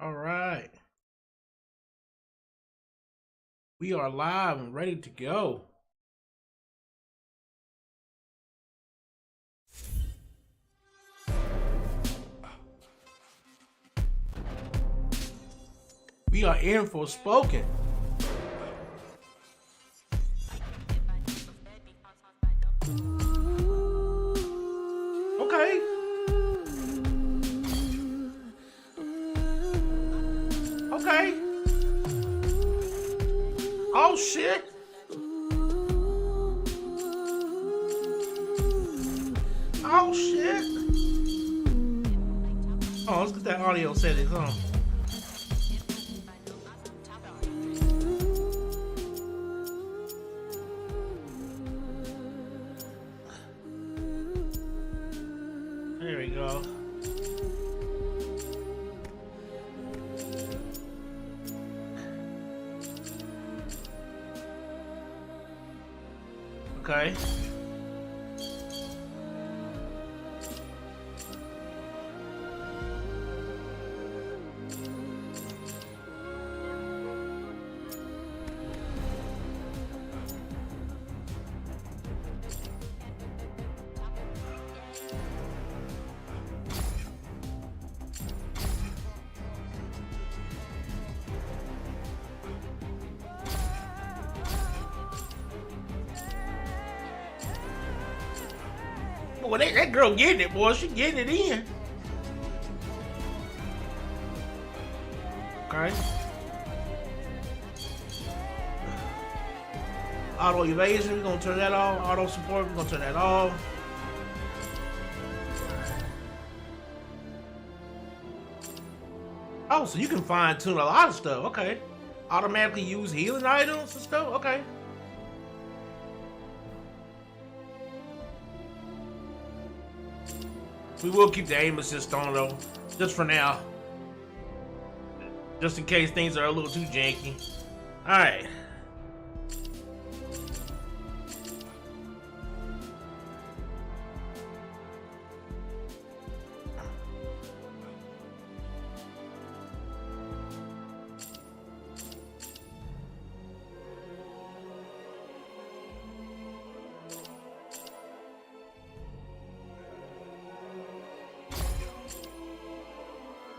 All right. We are live and ready to go. We are in FORSPOKEN. Okay. Okay. Oh shit. Oh shit. Oh, let's get that audio settings on. There we go. Okay. Boy, that girl getting it, boy. She getting it in. Okay. Auto evasion, we're gonna turn that off. Auto support, we're gonna turn that off. Oh, so you can fine tune a lot of stuff. Okay. Automatically use healing items and stuff. Okay. We will keep the aim assist on though, just for now. Just in case things are a little too janky. Alright.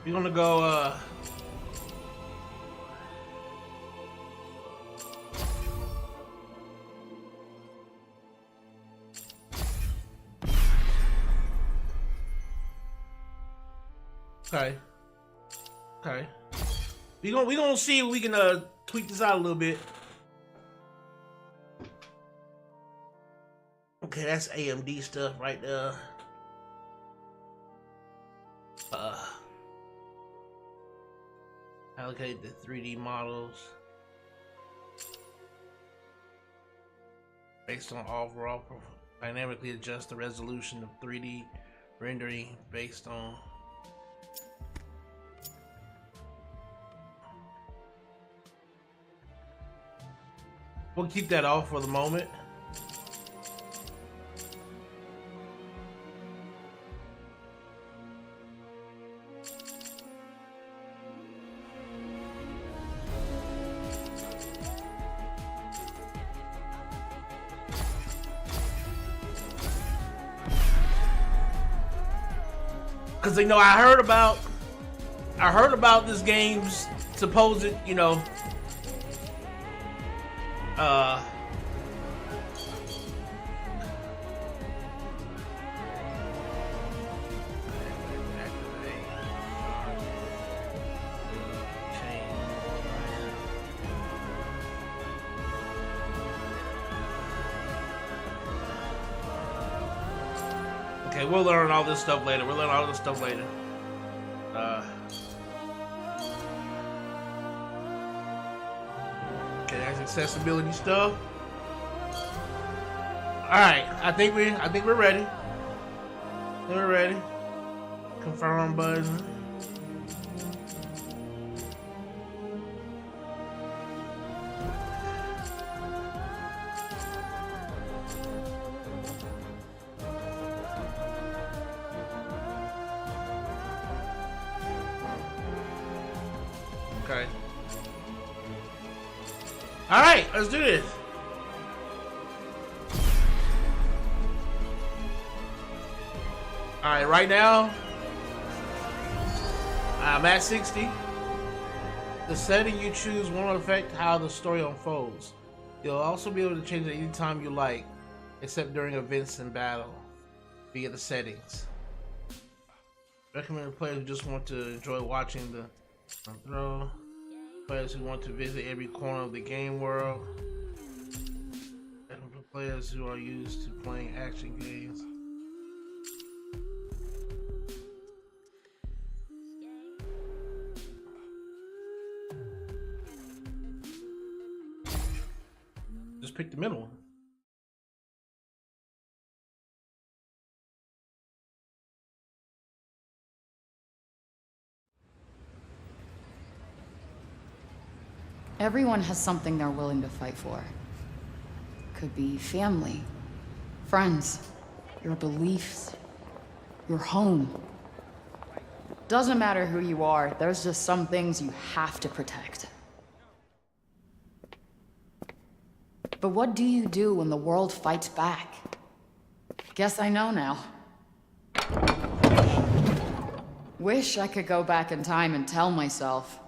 We're gonna go okay. Okay. We gonna see if we can tweak this out a little bit. Okay, that's AMD stuff right there. Allocate the 3D models based on overall dynamically adjust the resolution of 3D rendering based on we'll keep that off for the moment. Cause you know I heard about this game's supposed, you know, okay, we'll learn all this stuff later. We'll learn all this stuff later. Okay, that's accessibility stuff. All right, I think we're ready. We're ready. Confirm button. Okay. Alright, let's do this. Alright, right now, I'm at 60. The setting you choose won't affect how the story unfolds. You'll also be able to change it anytime you like, except during events and battle, via the settings. Recommended players who just want to enjoy watching the throw. Players who want to visit every corner of the game world. And for players who are used to playing action games. Just pick the middle one. Everyone has something they're willing to fight for. Could be family, friends, your beliefs, your home. Doesn't matter who you are, there's just some things you have to protect. But what do you do when the world fights back? Guess I know now. Wish I could go back in time and tell myself.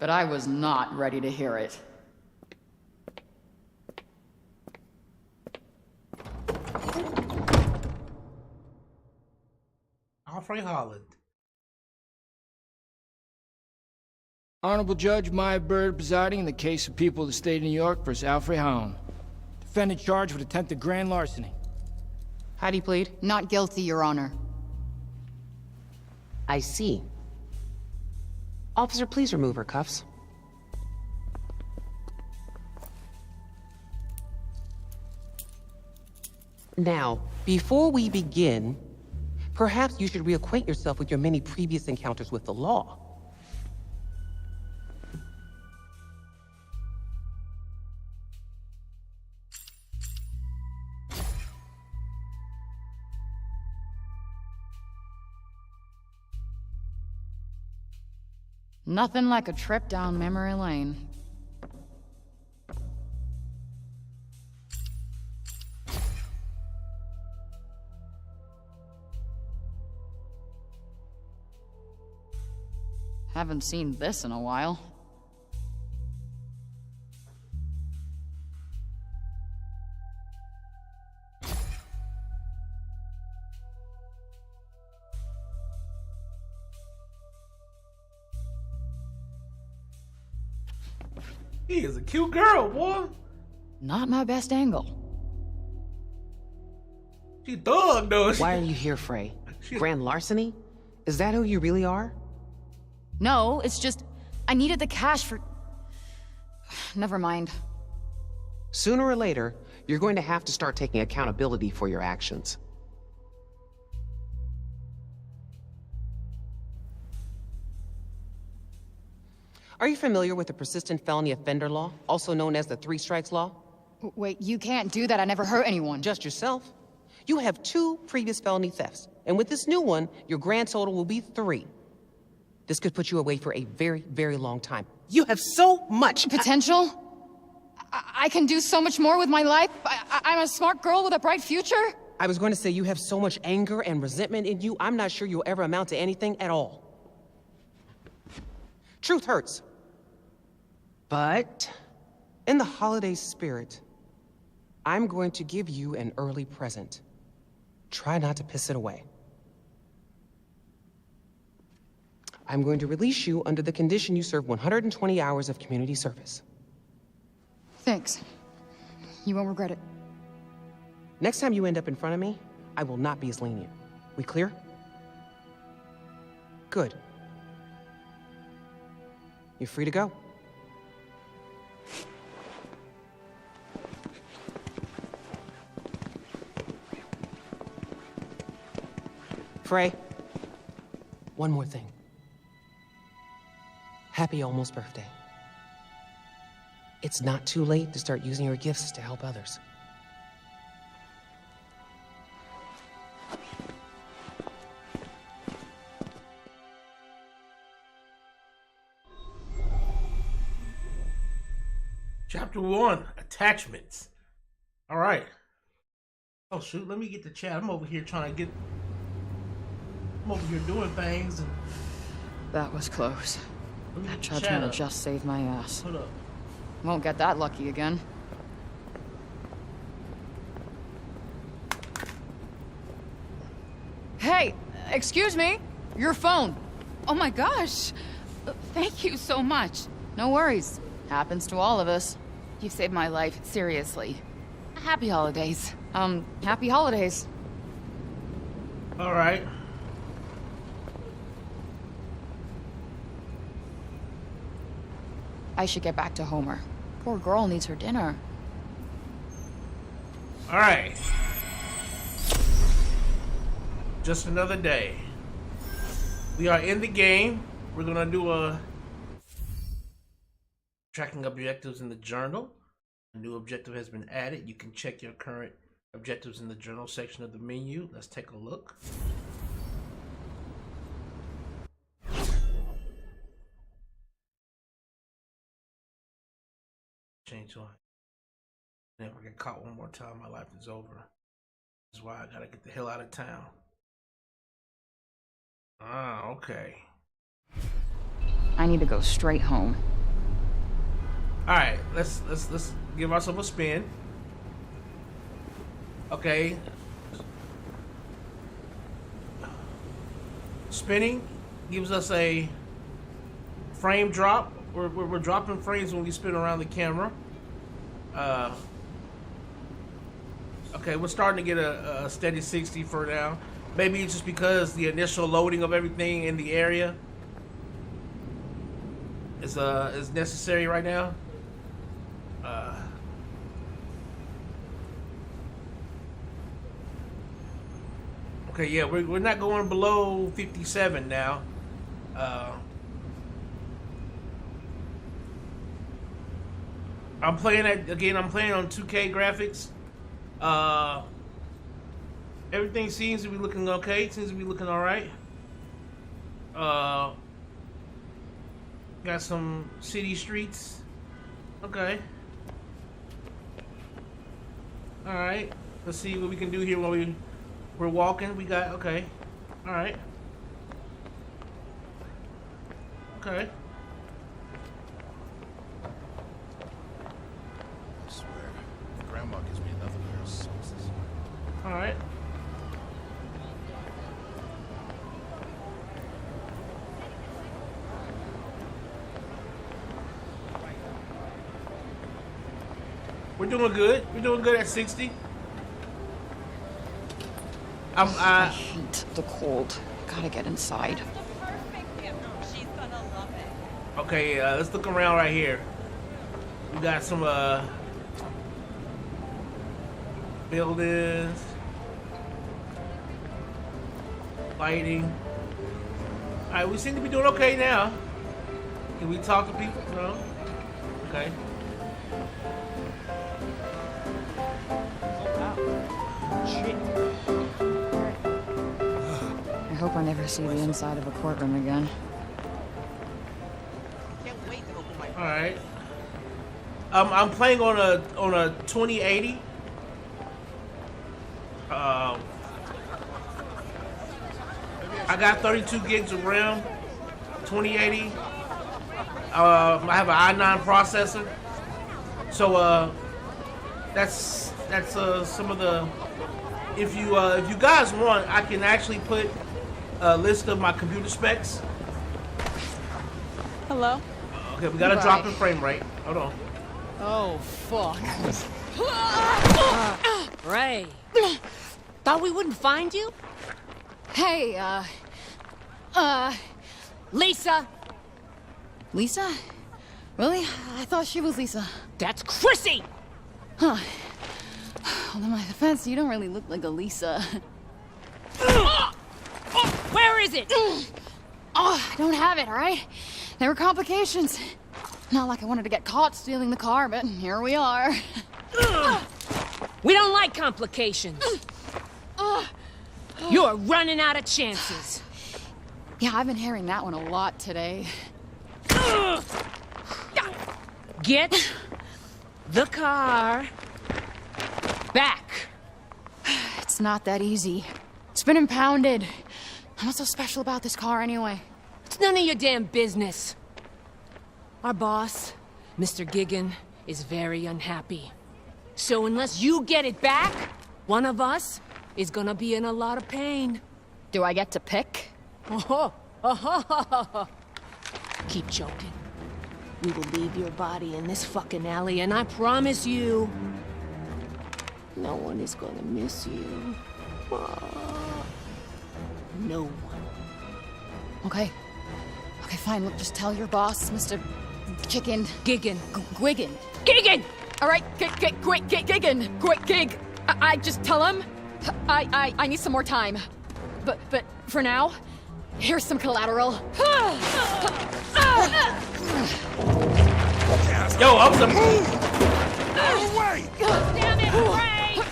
But I was not ready to hear it. Alfred Holland. Honorable Judge Maya Bird presiding in the case of People of the State of New York versus Alfred Holland. Defendant charged with attempted grand larceny. How do you plead? Not guilty, Your Honor. I see. Officer, please remove her cuffs. Now, before we begin, perhaps you should reacquaint yourself with your many previous encounters with the law. Nothing like a trip down memory lane. Haven't seen this in a while. He is a cute girl, boy. Not my best angle. She thug, though. Why are you here, Frey? Grand larceny? Is that who you really are? No, it's just... I needed the cash for... Never mind. Sooner or later, you're going to have to start taking accountability for your actions. Are you familiar with the persistent felony offender law, also known as the Three Strikes Law? Wait, you can't do that. I never hurt anyone. Just yourself. You have 2 previous felony thefts, and with this new one, your grand total will be 3. This could put you away for a very, very long time. You have so much potential? I can do so much more with my life. I'm a smart girl with a bright future. I was going to say you have so much anger and resentment in you, I'm not sure you'll ever amount to anything at all. Truth hurts. But in the holiday spirit, I'm going to give you an early present. Try not to piss it away. I'm going to release you under the condition you serve 120 hours of community service. Thanks. You won't regret it. Next time you end up in front of me, I will not be as lenient. We clear? Good. You're free to go. Frey, one more thing. Happy almost birthday. It's not too late to start using your gifts to help others. Chapter 1, attachments. All right. Oh shoot, let me get the chat. I'm over here doing things. And That was close. let me That get the chat judgment up. just saved my ass. Hold up. Won't get that lucky again. Hey, excuse me. Your phone. Oh my gosh. Thank you so much. No worries. Happens to all of us. You saved my life, seriously. Happy holidays. Happy holidays. All right. I should get back to Homer. Poor girl needs her dinner. All right. Just another day. We are in the game. We're gonna do a tracking objectives in the journal. A new objective has been added. You can check your current objectives in the journal section of the menu. Let's take a look. Change on. Never get caught one more time, my life is over. This is why I gotta get the hell out of town. Ah, okay. I need to go straight home. All right, let's give ourselves a spin. Okay. Spinning gives us a frame drop. We're dropping frames when we spin around the camera. Okay, we're starting to get a steady 60 for now. Maybe it's just because the initial loading of everything in the area is necessary right now. Okay, yeah, we're not going below 57 now. I'm playing on 2K graphics. Everything seems to be looking okay. Seems to be looking all right. Got some city streets. Okay. All right. Let's see what we can do here while we're walking. We got okay. All right. Okay. I swear, Grandma gives me another pair of socks. All right. We're doing good. We're doing good at 60. I hate the cold. Gotta get inside. Okay, let's look around right here. We got some buildings, lighting. All right, we seem to be doing okay now. Can we talk to people? No. Okay. I hope I never see the inside of a courtroom again. All right. I'm playing on a 2080. I got 32 gigs of RAM, 2080. I have an i9 processor, so that's some of the. If you guys want, I can actually put a list of my computer specs. Hello? Okay, we got a drop in frame rate. Hold on. Oh, fuck. Ray. Thought we wouldn't find you? Hey, Lisa! Lisa? Really? I thought she was Lisa. That's Chrissy! Huh. Well, in my defense, you don't really look like a Lisa. Where is it? Oh, I don't have it, all right? There were complications. Not like I wanted to get caught stealing the car, but here we are. We don't like complications. You're running out of chances. Yeah, I've been hearing that one a lot today. Get the car back. It's not that easy. It's been impounded. What's so special about this car anyway? It's none of your damn business. Our boss, Mr. Gigan, is very unhappy. So unless you get it back, one of us is gonna be in a lot of pain. Do I get to pick? Keep joking. We will leave your body in this fucking alley, and I promise you, no one is gonna miss you. No one. Okay. Okay, fine. Look, just tell your boss, Mr. Gigan. Gigan! All right, Gigan. Quick, Gig. I just tell him. I need some more time. But for now, here's some collateral. Yo, I'm some. Damn it, Ray!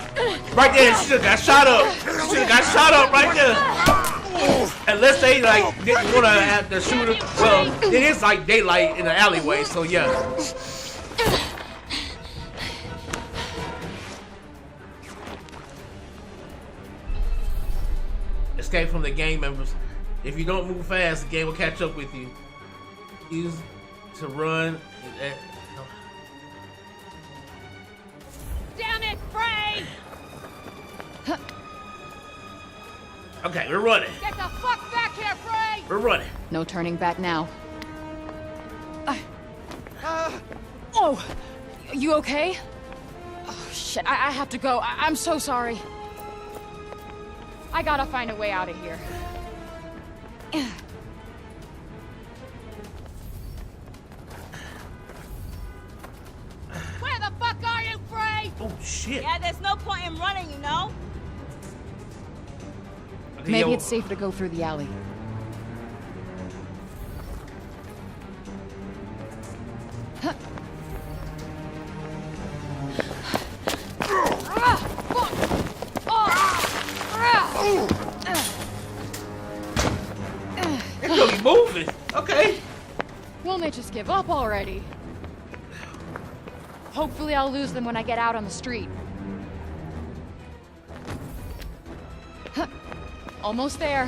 Right there, she got shot up. She got shot up right there. Unless they like didn't want to have the shooter. Well, it is like daylight in the alleyway, so yeah. Escape from the gang members. If you don't move fast, the game will catch up with you. Use to run. Damn it, Frey! Okay, we're running. Get the fuck back here, Frey! We're running. No turning back now. Oh, you okay? Oh shit! I have to go. I'm so sorry. I gotta find a way out of here. Where the fuck are you, Frey? Oh shit. Yeah, there's no point in running, you know? Okay, Maybe yo. it's safe to go through the alley. It's really moving. Okay. Won't they just give up already? Hopefully I'll lose them when I get out on the street. Huh. Almost there.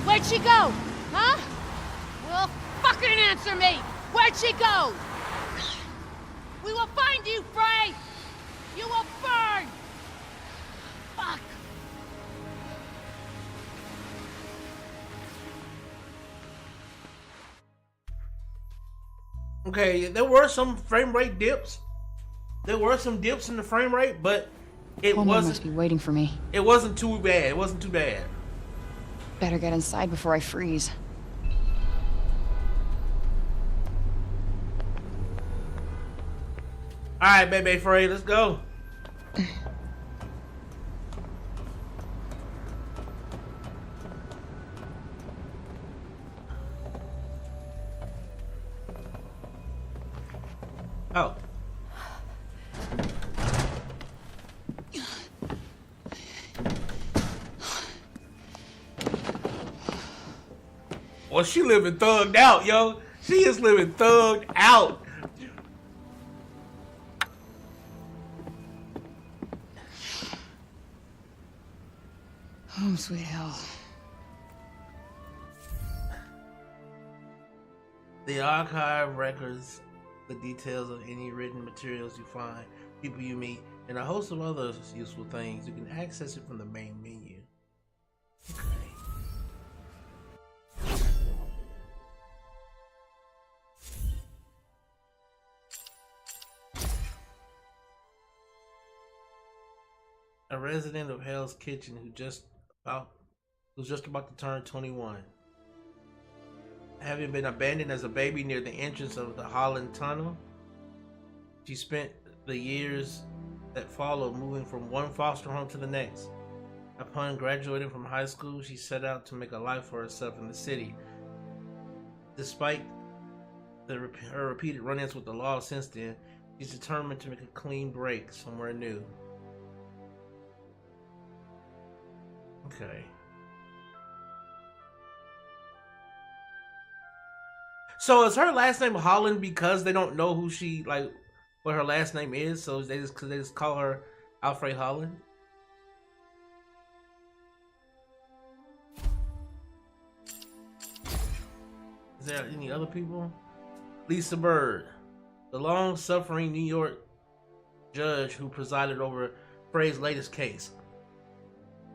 Where'd she go? Huh? Well, fucking answer me! Where'd she go? We will find you, Frey! You will burn! Fuck! Okay, there were some frame rate dips. There were some dips in the frame rate, but it Homeland must wasn't. be waiting for me. It wasn't too bad. It wasn't too bad. Better get inside before I freeze. All right, baby Frey, let's go. Oh. Well, she living thugged out, yo. She is living thugged out. Home sweet hell. The archive records the details of any written materials you find, people you meet, and a host of other useful things. You can access it from the main menu. Okay. A resident of Hell's Kitchen who's just about to turn 21. Having been abandoned as a baby near the entrance of the Holland Tunnel, she spent the years that followed moving from one foster home to the next. Upon graduating from high school, she set out to make a life for herself in the city. Despite her repeated run-ins with the law since then, she's determined to make a clean break somewhere new. Okay. So is her last name Holland because they don't know who she like what her last name is? So they just call her Alfred Holland. Is there any other people? Lisa Bird, the long-suffering New York judge who presided over Frey's latest case.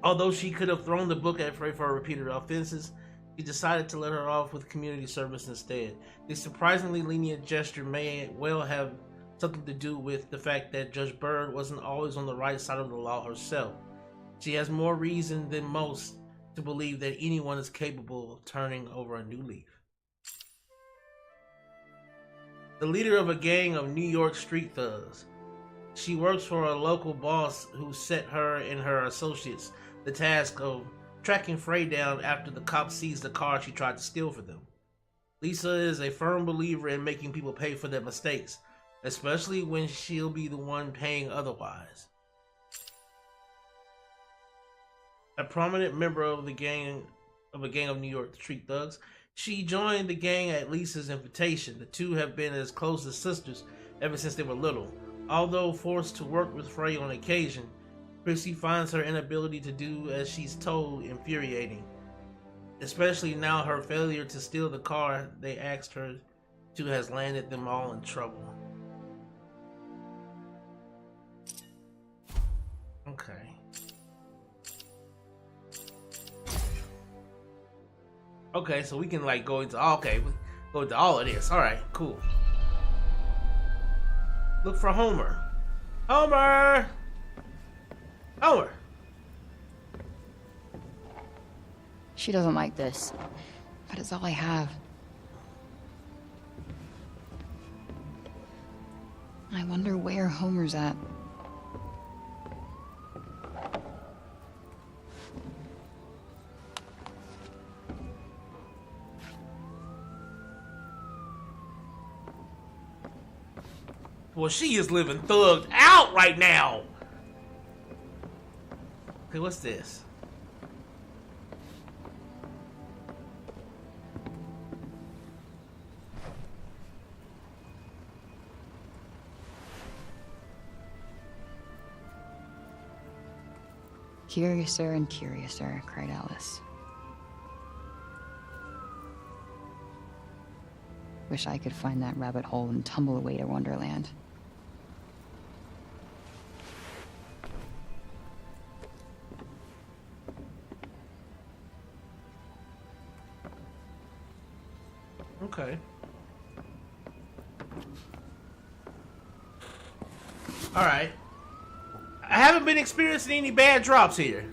Although she could have thrown the book at Frey for her repeated offenses, she decided to let her off with community service instead. This surprisingly lenient gesture may well have something to do with the fact that Judge Bird wasn't always on the right side of the law herself. She has more reason than most to believe that anyone is capable of turning over a new leaf. The leader of a gang of New York street thugs. She works for a local boss who set her and her associates the task of tracking Frey down after the cops seized the car she tried to steal for them. Lisa is a firm believer in making people pay for their mistakes, especially when she'll be the one paying otherwise. A prominent member of a gang of New York street thugs, she joined the gang at Lisa's invitation. The two have been as close as sisters ever since they were little. Although forced to work with Frey on occasion, Chrissy finds her inability to do as she's told infuriating, especially now her failure to steal the car they asked her to has landed them all in trouble. Okay. Okay, so we can like go into go into all of this. All right, cool. Look for Homer. Homer! Homer! She doesn't like this, but it's all I have. I wonder where Homer's at. Well, she is living thugged out right now. Okay, what's this? Curiouser and curiouser, cried Alice. Wish I could find that rabbit hole and tumble away to Wonderland. Okay. All right. I haven't been experiencing any bad drops here.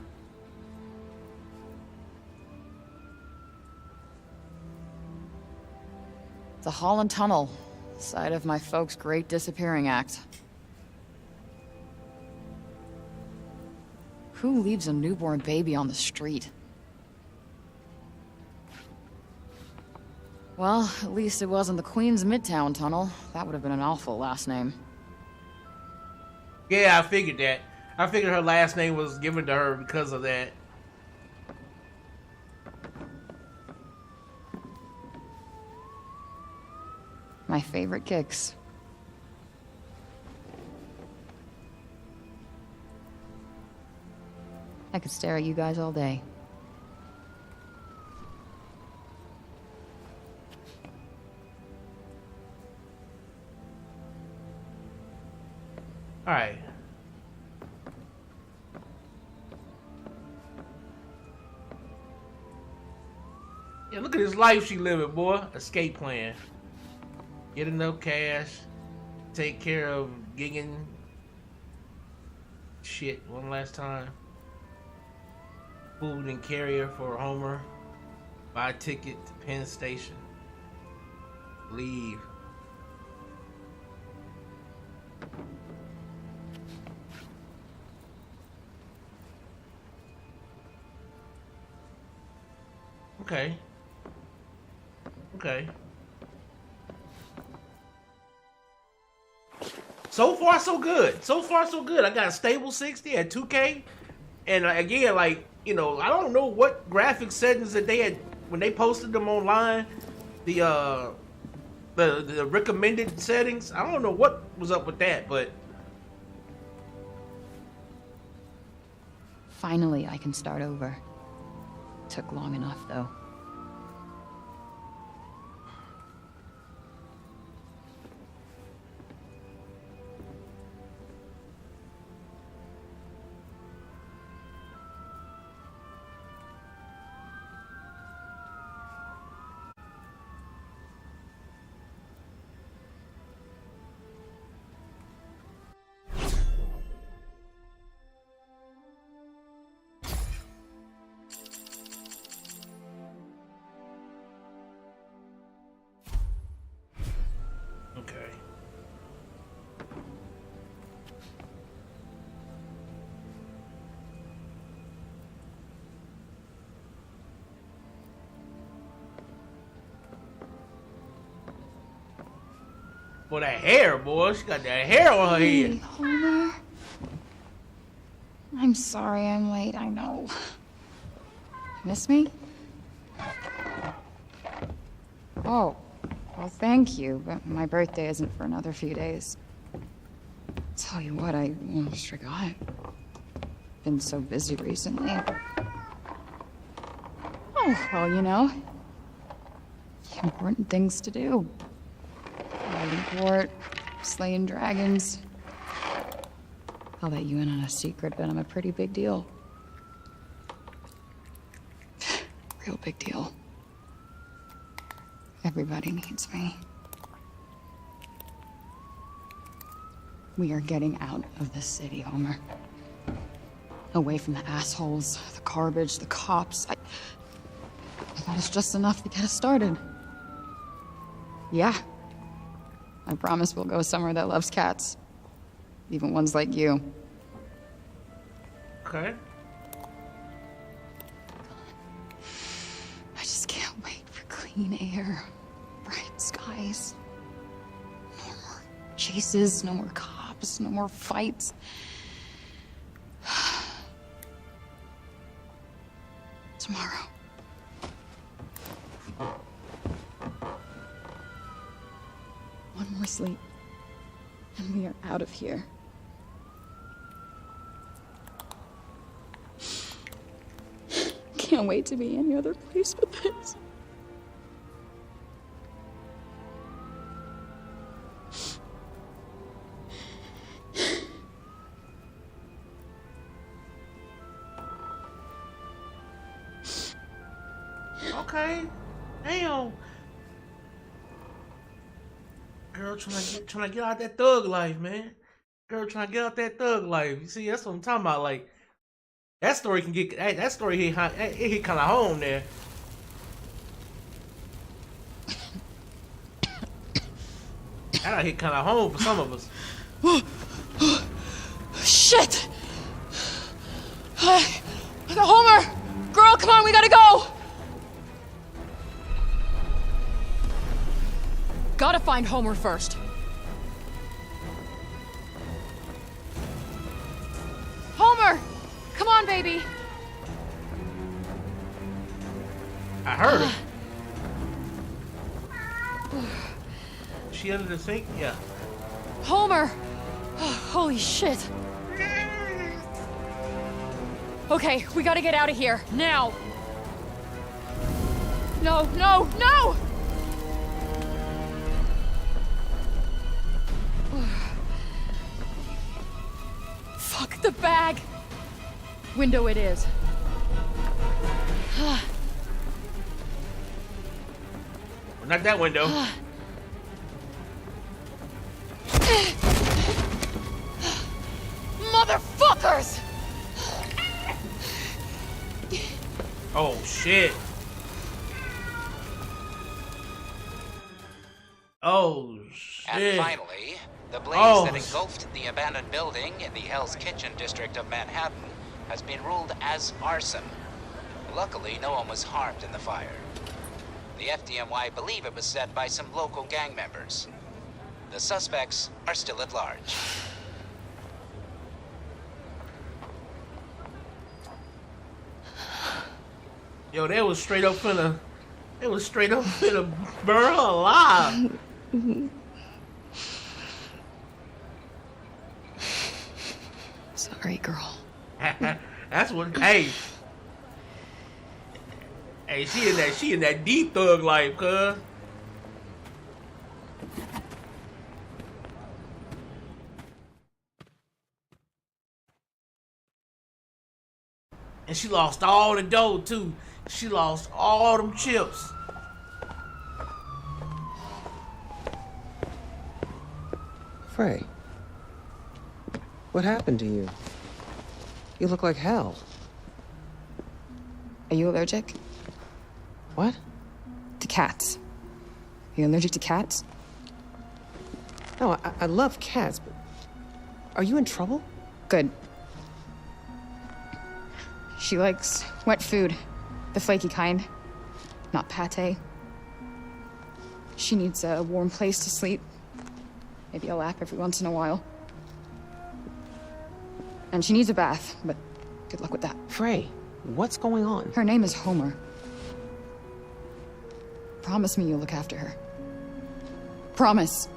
The Holland Tunnel, site of my folks' great disappearing act. Who leaves a newborn baby on the street? Well, at least it wasn't the Queens Midtown Tunnel. That would have been an awful last name. Yeah, I figured that. I figured her last name was given to her because of that. My favorite kicks. I could stare at you guys all day. All right. Yeah, look at this life she living, boy. Escape plan. Get enough cash. Take care of gigging shit one last time. Food and carrier for Homer. Buy a ticket to Penn Station. Leave. Okay. Okay. So far, so good. So far, so good. I got a stable 60 at 2K. And again, like, you know, I don't know what graphic settings that they had when they posted them online. The the recommended settings. I don't know what was up with that, but Finally, I can start over. Took long enough, though. okay. Boy, that hair, boy. She got that hair on her Hey, head. Homer. I'm sorry I'm late, I know. Miss me? Oh, well, thank you, but my birthday isn't for another few days. Tell you what, I almost forgot. Been so busy recently. Oh, well, you know. Important things to do. Riding court, slaying dragons. I'll let you in on a secret, but I'm a pretty big deal. Real big deal. Everybody needs me. We are getting out of the city, Homer. Away from the assholes, the garbage, the cops. I thought it's just enough to get us started. Yeah. I promise we'll go somewhere that loves cats. Even ones like you. Okay. I just can't wait for clean air, bright skies. No more chases, no more cops, no more fights. Tomorrow. One more sleep, and we are out of here. Can't wait to be any other place but this. Okay. Damn. Girl trying to get out that thug life, man. Girl trying to get out that thug life. You see, that's what I'm talking about. Like, that story can get that story hit kind of home there. That hit kind of home for some of us. Shit! Homer! Girl, come on, we gotta go! Gotta find Homer first. Homer! Come on, baby! I heard her. She under the sink? Yeah. Homer! Holy shit. Okay, we gotta get out of here, now! No, no, no! Fuck the bag! Window it is. Not that window. Motherfuckers! Oh shit. Oh shit. And finally, the blaze Oh. that engulfed the abandoned building in the Hell's Kitchen district of Manhattan has been ruled as arson. Luckily, no one was harmed in the fire. The FDNY believe it was set by some local gang members. The suspects are still at large. Yo, they was straight up finna burn her alive. Sorry, girl. That's what. Hey, she in that deep thug life, cuz. And she lost all the dough too. She lost all them chips. Frey, what happened to you? You look like hell. Are you allergic? What? To cats. Are you allergic to cats? No, I love cats, but are you in trouble? Good. She likes wet food, the flaky kind, not pate. She needs a warm place to sleep, maybe a lap every once in a while. And she needs a bath, but good luck with that. Frey, what's going on? Her name is Homer. Promise me you'll look after her. Promise.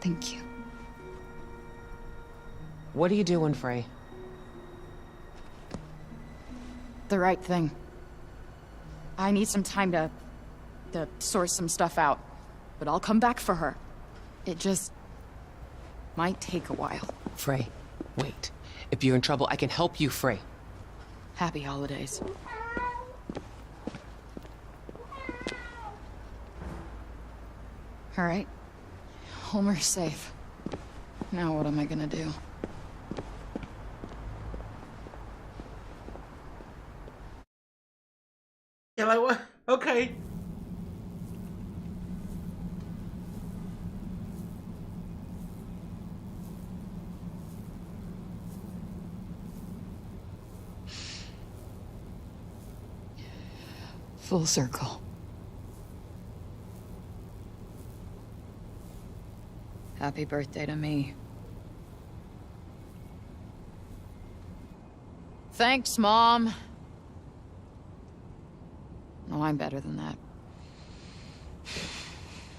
Thank you. What are you doing, Frey? The right thing. I need some time to sort some stuff out, but I'll come back for her. It just might take a while. Frey, wait. If you're in trouble, I can help you, Frey. Happy holidays. All right. Homer's safe. Now what am I gonna do? Yeah, like what? Okay. Full circle. Happy birthday to me. Thanks, Mom. No, I'm better than that.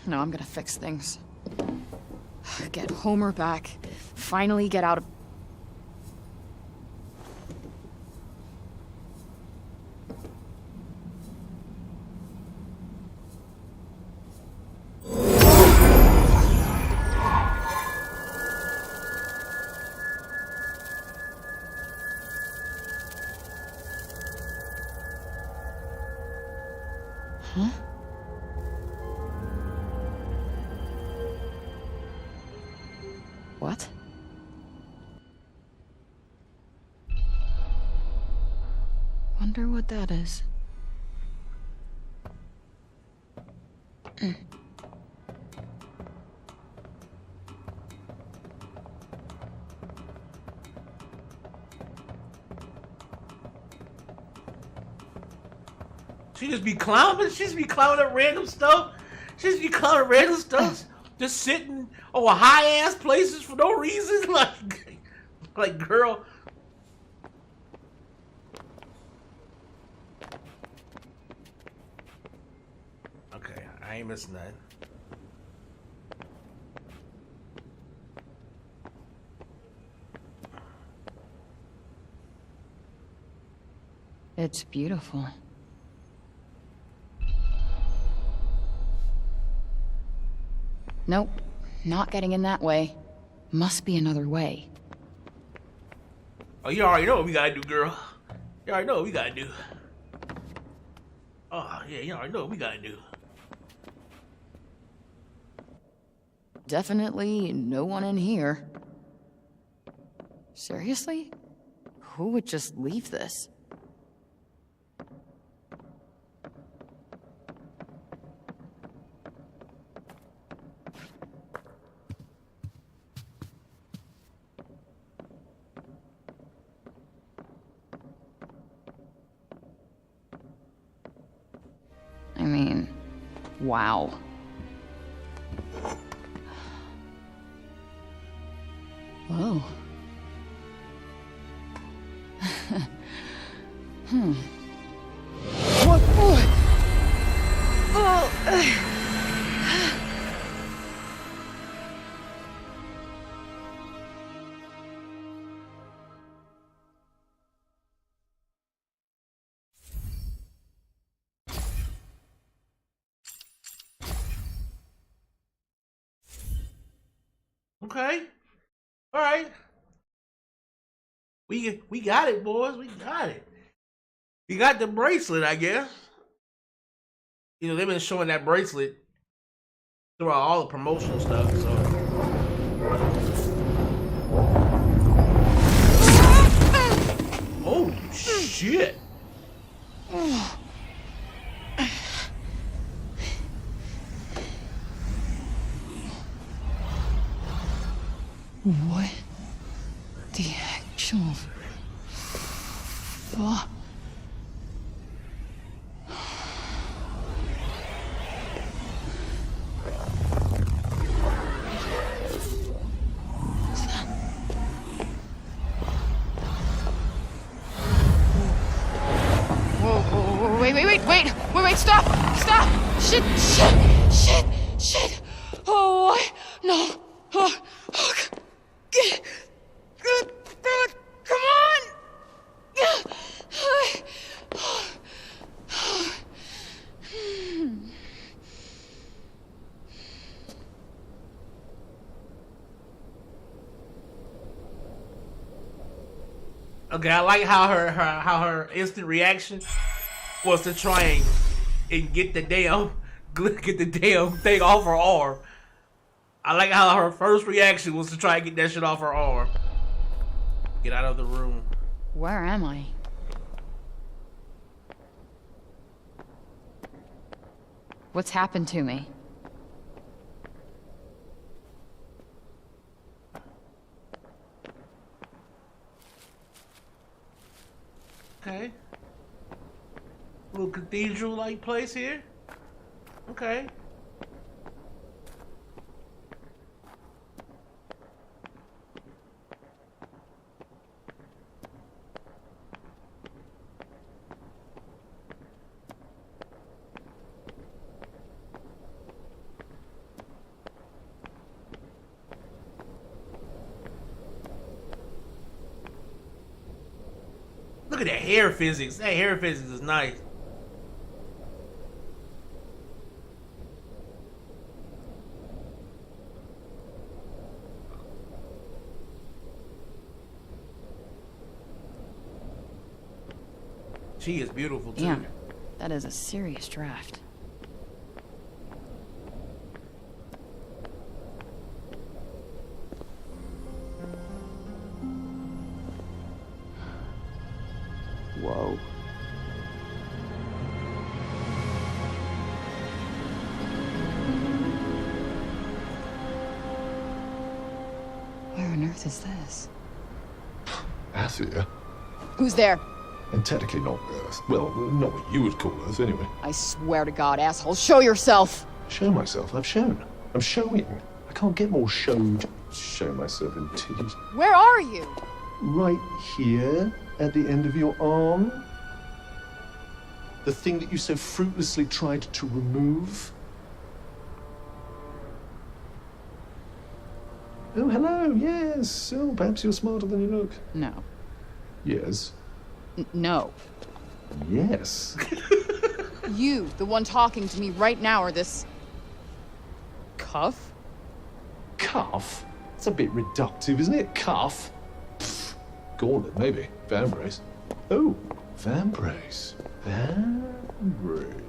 No, I'm gonna fix things. Get Homer back. Finally get out of... Huh? What? Wonder what that is. She just be clowning. She just be clowning at random stuff. She just be clowning at random stuff. Just sitting over high ass places for no reason. Like girl. Okay, I ain't missing that. It's beautiful. Nope, not getting in that way. Must be another way. Oh, you already know what we gotta do, girl. You already know what we gotta do. Oh, yeah, you already know what we gotta do. Definitely no one in here. Seriously? Who would just leave this? I mean, wow. Whoa. What? Okay. All right. We got it, boys. We got it. You got the bracelet, I guess. You know, they've been showing that bracelet throughout all the promotional stuff, so. Oh, shit. What the actual fuck? Whoa, wait, stop! Shit! Oh, no! Come on! Okay, I like how her instant reaction was to try and get the damn thing off her arm. I like how her first reaction was to try and get that shit off her arm. Get out of the room. Where am I? What's happened to me? Okay. Little cathedral-like place here. Okay. Look at that hair physics. That hair physics is nice. She is beautiful too. Damn, that is a serious draft. Whoa. Where on earth is this? Athia? Who's there? And technically not Earth. Well, not what you would call Earth, anyway. I swear to God, asshole, show yourself! Show myself? I've shown. I'm showing. I can't get more showed. Show myself indeed. Where are you? Right here, at the end of your arm. The thing that you so fruitlessly tried to remove. Oh, hello, yes. Oh, perhaps you're smarter than you look. No. Yes. No. Yes. You, the one talking to me right now, are this... cuff? Cuff? It's a bit reductive, isn't it? Cuff? Pfft. Gauntlet, maybe. Vambrace. Oh, Vambrace. Vambrace.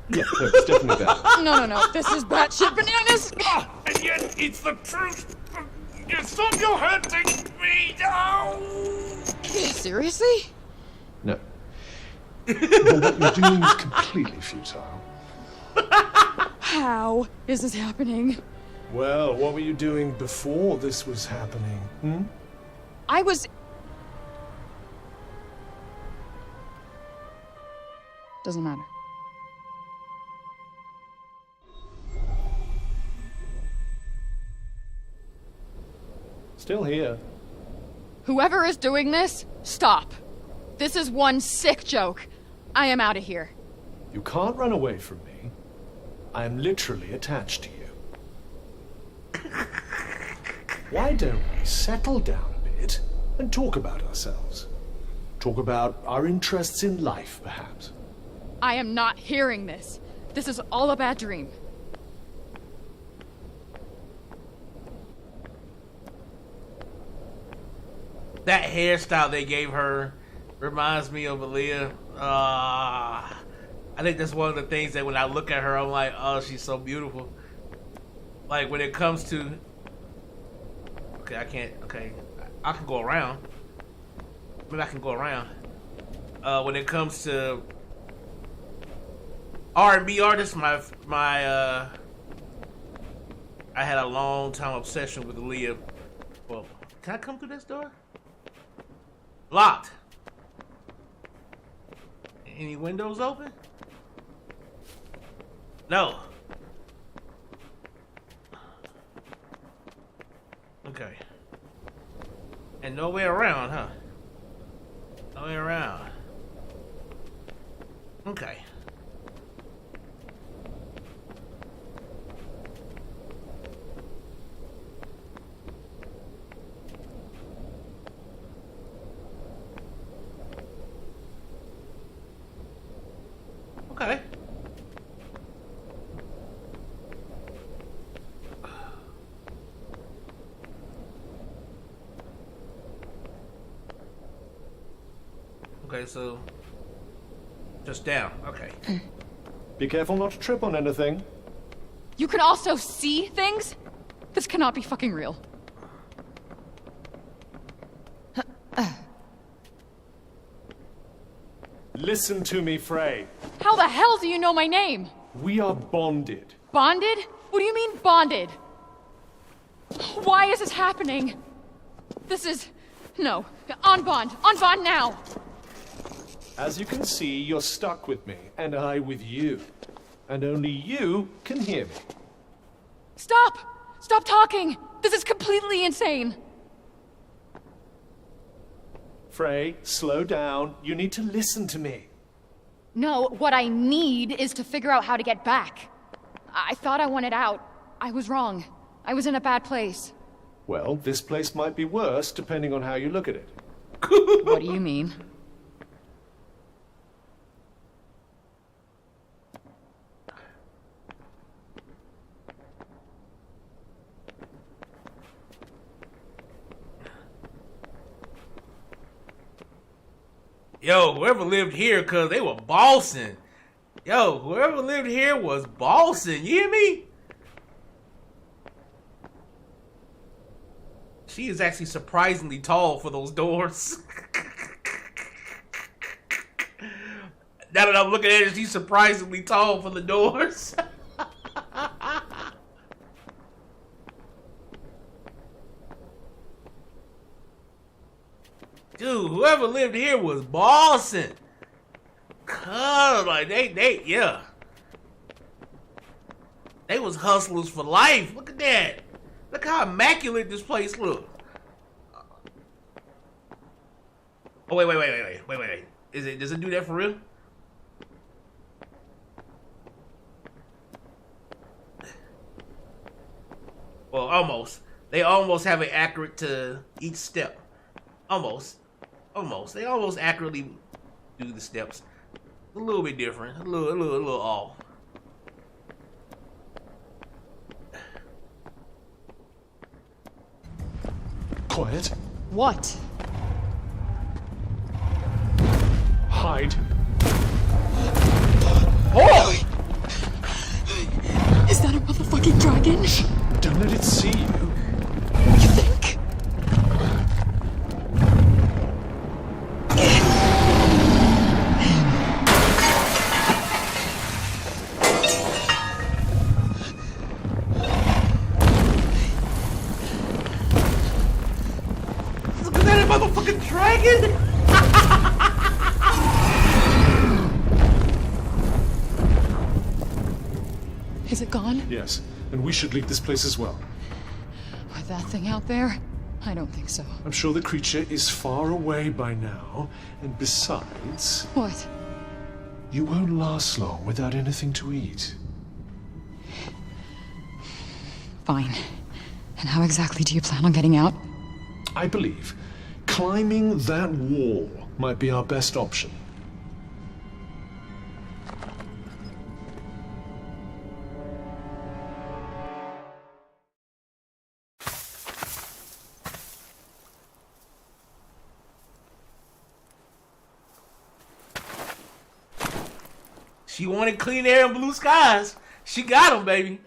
Yeah, no, it's definitely that. No. This is batshit bananas! And yet, it's the truth. You stop your hurting me now. Seriously? No. But what you're doing is completely futile. How is this happening? Well, what were you doing before this was happening? I was... Doesn't matter. Still here. Whoever is doing this, stop. This is one sick joke. I am out of here. You can't run away from me. I am literally attached to you. Why don't we settle down a bit and talk about ourselves? Talk about our interests in life, perhaps. I am not hearing this. This is all a bad dream. That hairstyle they gave her reminds me of Aaliyah. I think that's one of the things that when I look at her, I'm like, oh, she's so beautiful. Like when it comes to, okay, I can go around. Maybe I can go around. When it comes to R&B artists, I had a long time obsession with Aaliyah. Well, can I come through this door? Locked. Any windows open? No. Okay. And no way around, huh? No way around. Okay. Okay. Okay, so just down. Okay. Be careful not to trip on anything. You can also see things? This cannot be fucking real. Listen to me, Frey. How the hell do you know my name? We are bonded. Bonded? What do you mean, bonded? Why is this happening? This is... No. On bond now! As you can see, you're stuck with me, and I with you. And only you can hear me. Stop! Stop talking! This is completely insane! Frey, slow down. You need to listen to me. No, what I need is to figure out how to get back. I thought I wanted out. I was wrong. I was in a bad place. Well, this place might be worse, depending on how you look at it. What do you mean? Yo, whoever lived here, cause they were bossing. Yo, whoever lived here was bossing. You hear me? She is actually surprisingly tall for those doors. Now that I'm looking at it, she's surprisingly tall for the doors. Dude, whoever lived here was bossing. Cause like yeah. They was hustlers for life. Look at that. Look how immaculate this place look. Oh wait. Does it do that for real? Well, almost. They almost have it accurate to each step. Almost. They almost accurately do the steps. A little bit different. A little off. Quiet. What? Hide. Oh! Is that a motherfucking dragon? Don't let it see you. You think? Look at that motherfucking dragon! Is it gone? Yes, and we should leave this place as well. With that thing out there, I don't think so. I'm sure the creature is far away by now, and besides... What? You won't last long without anything to eat. Fine. And how exactly do you plan on getting out? I believe climbing that wall might be our best option. She wanted clean air and blue skies. She got them, baby.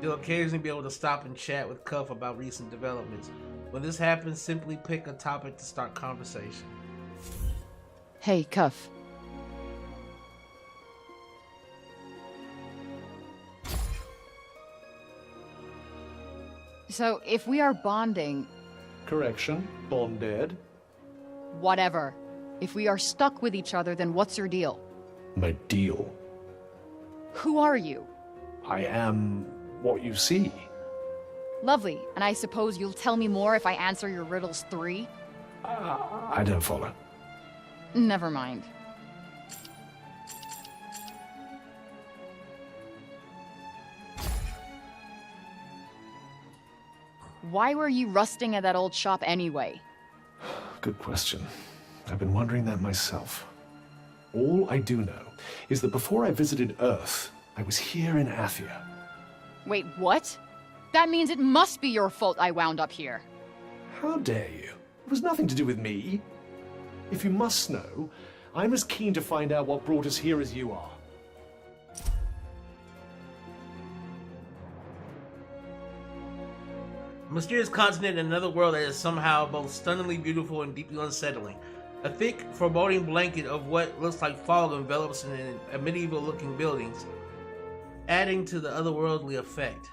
You'll occasionally be able to stop and chat with Cuff about recent developments. When this happens, simply pick a topic to start conversation. Hey, Cuff. So, if we are bonding... Correction, bonded. Whatever. If we are stuck with each other, then what's your deal? My deal? Who are you? I am what you see. Lovely. And I suppose you'll tell me more if I answer your riddles 3? I don't follow. Never mind. Why were you rusting at that old shop anyway? Good question. I've been wondering that myself. All I do know is that before I visited Earth, I was here in Athia. Wait, what? That means it must be your fault I wound up here. How dare you? It was nothing to do with me. If you must know, I'm as keen to find out what brought us here as you are. A mysterious continent in another world that is somehow both stunningly beautiful and deeply unsettling. A thick, foreboding blanket of what looks like fog envelops in a medieval-looking buildings, adding to the otherworldly effect.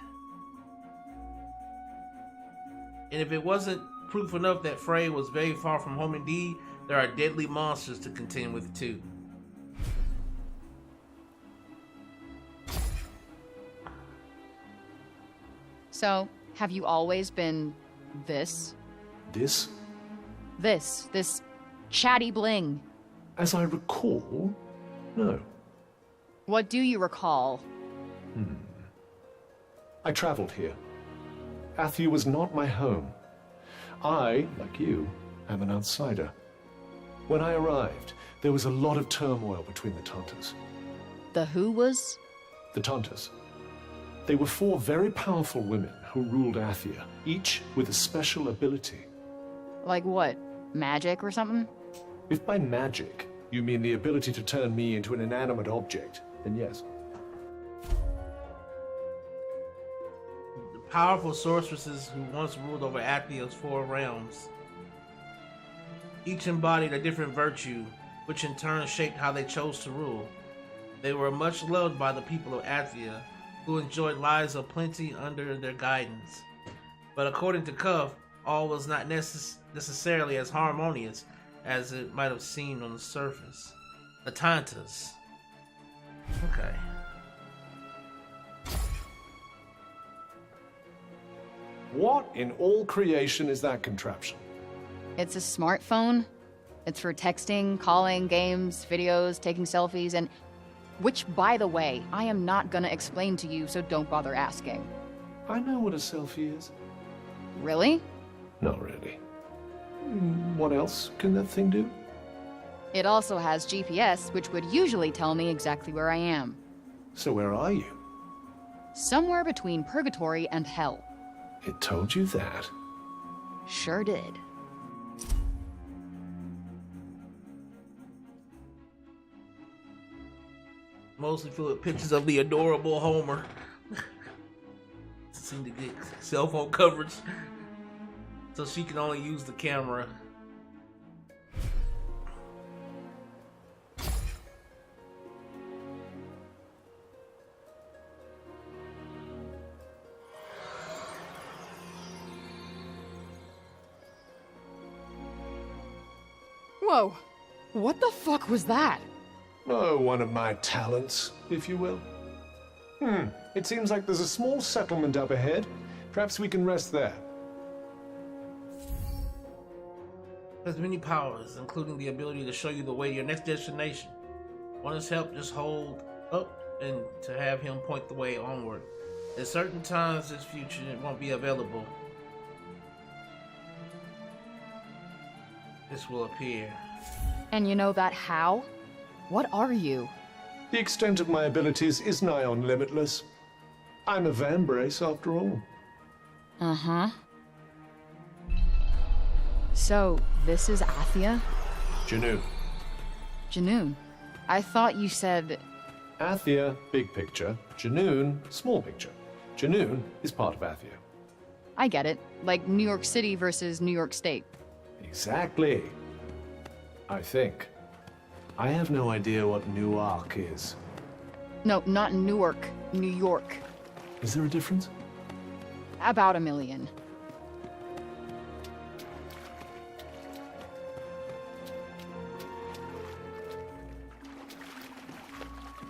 And if it wasn't proof enough that Frey was very far from home indeed, there are deadly monsters to contend with too. So, have you always been this? This? This chatty bling. As I recall, no. What do you recall? I traveled here. Athia was not my home. I, like you, am an outsider. When I arrived, there was a lot of turmoil between the Tantas. The who was? The Tantas. They were 4 very powerful women who ruled Athia, each with a special ability. Like what? Magic or something? If by magic you mean the ability to turn me into an inanimate object, then yes. The powerful sorceresses who once ruled over Athia's 4 realms. Each embodied a different virtue, which in turn shaped how they chose to rule. They were much loved by the people of Athia, who enjoyed lives of plenty under their guidance. But according to Cuff, all was not necessarily as harmonious as it might have seemed on the surface. The Tantas. Okay. What in all creation is that contraption? It's a smartphone. It's for texting, calling, games, videos, taking selfies, and... Which, by the way, I am not gonna explain to you, so don't bother asking. I know what a selfie is. Really? Not really. What else can that thing do? It also has GPS, which would usually tell me exactly where I am. So where are you? Somewhere between purgatory and hell. It told you that? Sure did. Mostly filled with pictures of the adorable Homer. Seem to get cell phone coverage, so she can only use the camera. Whoa! What the fuck was that? Oh, one of my talents, if you will. It seems like there's a small settlement up ahead. Perhaps we can rest there. Has many powers, including the ability to show you the way to your next destination. Want his help, just hold up and to have him point the way onward. At certain times this future it won't be available. This will appear. And you know that how? What are you? The extent of my abilities is nigh on limitless. I'm a vambrace after all. Uh-huh. So, this is Athia? Janoon. Janoon. I thought you said... Athia, big picture. Janoon, small picture. Janoon is part of Athia. I get it. Like New York City versus New York State. Exactly. I think. I have no idea what Newark is. No, not Newark. New York. Is there a difference? About 1 million.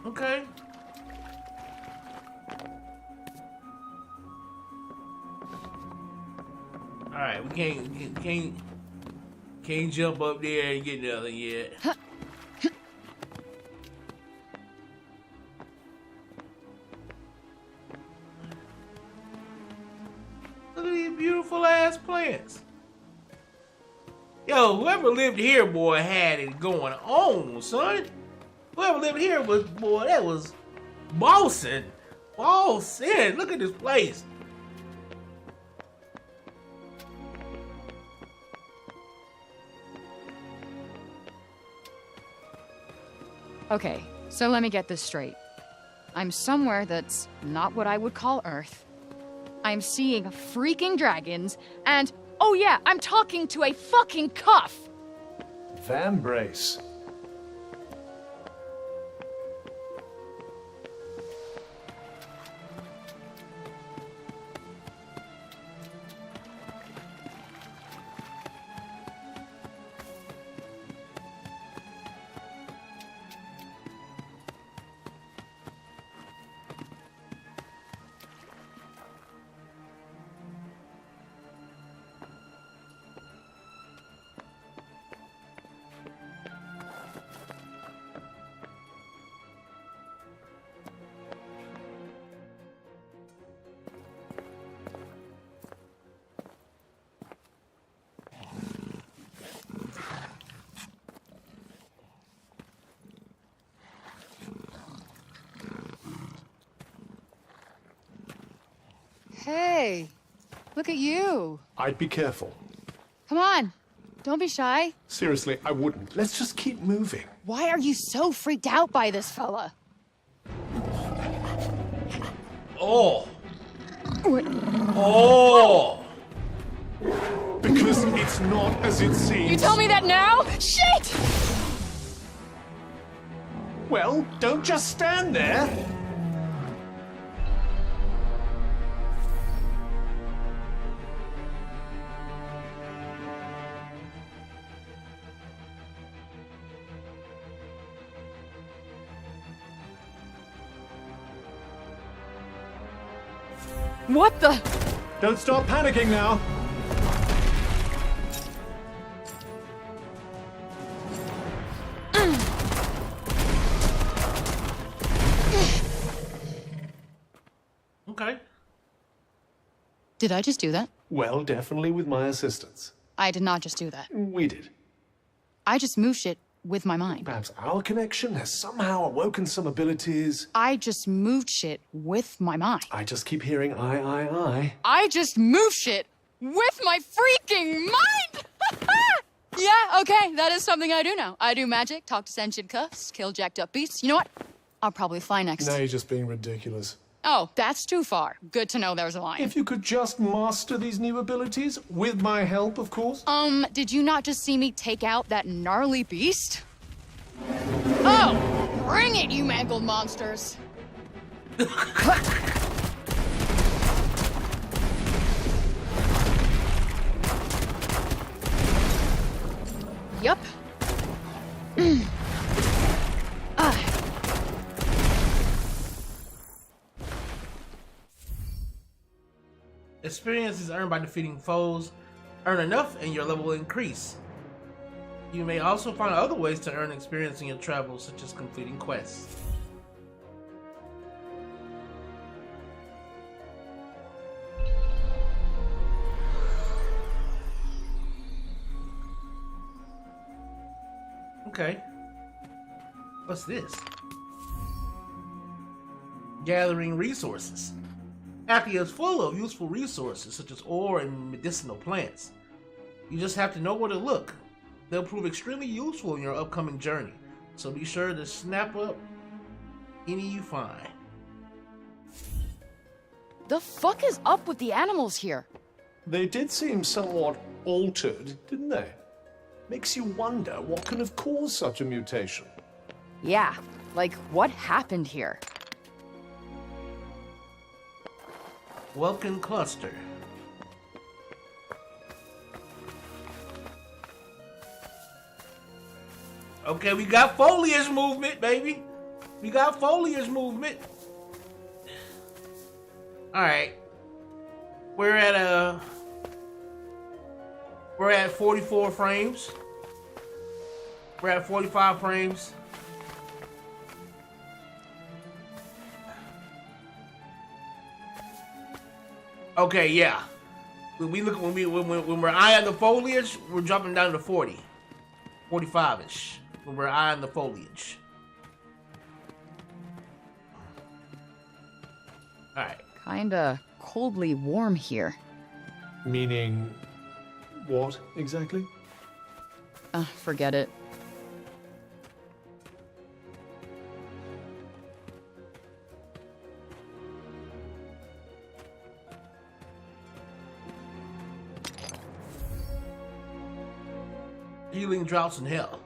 Okay. Alright, we can't jump up there and get nothing yet. Look at these beautiful ass plants. Yo, whoever lived here, boy, had it going on, son. Whoever lived here was, boy, that was bossing. Bossing. Look at this place. Okay, so let me get this straight. I'm somewhere that's not what I would call Earth. I'm seeing freaking dragons, and oh yeah, I'm talking to a fucking cuff! Vambrace. Hey, look at you. I'd be careful. Come on, don't be shy. Seriously, I wouldn't. Let's just keep moving. Why are you so freaked out by this fella? Oh. Oh. Because it's not as it seems. You tell me that now? Shit! Well, don't just stand there. What the? Don't start panicking now. Okay. Did I just do that? Well, definitely with my assistance. I did not just do that. We did. I just moved shit with my mind. Perhaps our connection has somehow awoken some abilities. I just moved shit with my mind. I just keep hearing I. I just moved shit with my freaking mind! Yeah, okay, that is something I do now. I do magic, talk to sentient cuffs, kill jacked up beasts. You know what? I'll probably fly next. Now you're just being ridiculous. Oh, that's too far. Good to know there's a line. If you could just master these new abilities, with my help, of course. Did you not just see me take out that gnarly beast? Oh, bring it, you mangled monsters. Yup. experience is earned by defeating foes. Earn enough and your level will increase. You may also find other ways to earn experience in your travels, such as completing quests. Okay. What's this? Gathering resources. Akia is full of useful resources such as ore and medicinal plants. You just have to know where to look. They'll prove extremely useful in your upcoming journey, so be sure to snap up any you find. The fuck is up with the animals here? They did seem somewhat altered, didn't they? Makes you wonder what could have caused such a mutation. Yeah, like what happened here? Welcome cluster. Okay, we got foliage movement, baby. We got foliage movement. All right. We're at 44 frames. We're at 45 frames. Okay, yeah. When we're eyeing the foliage, we're dropping down to 40, 45ish. When we're eyeing the foliage. All right. Kinda coldly warm here. Meaning, what exactly? Forget it. Healing drops in health.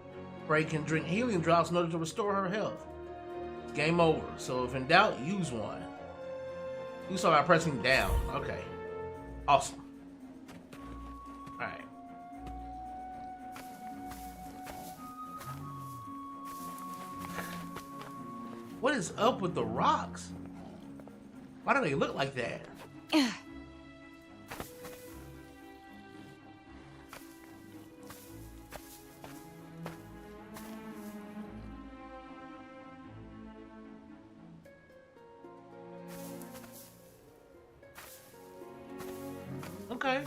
Prey can drink healing drops in order to restore her health. Game over. So if in doubt, use one. You saw by pressing down. Okay. Awesome. Alright. What is up with the rocks? Why do they look like that? Okay.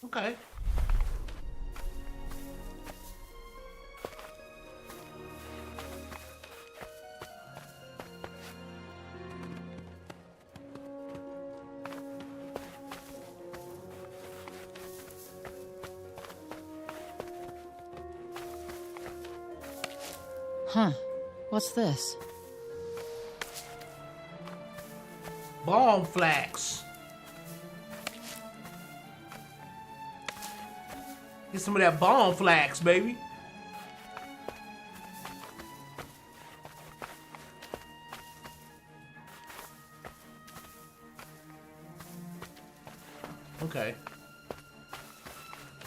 Okay. Huh. What's this? Bomb flax. Get some of that bomb flax, baby. Okay.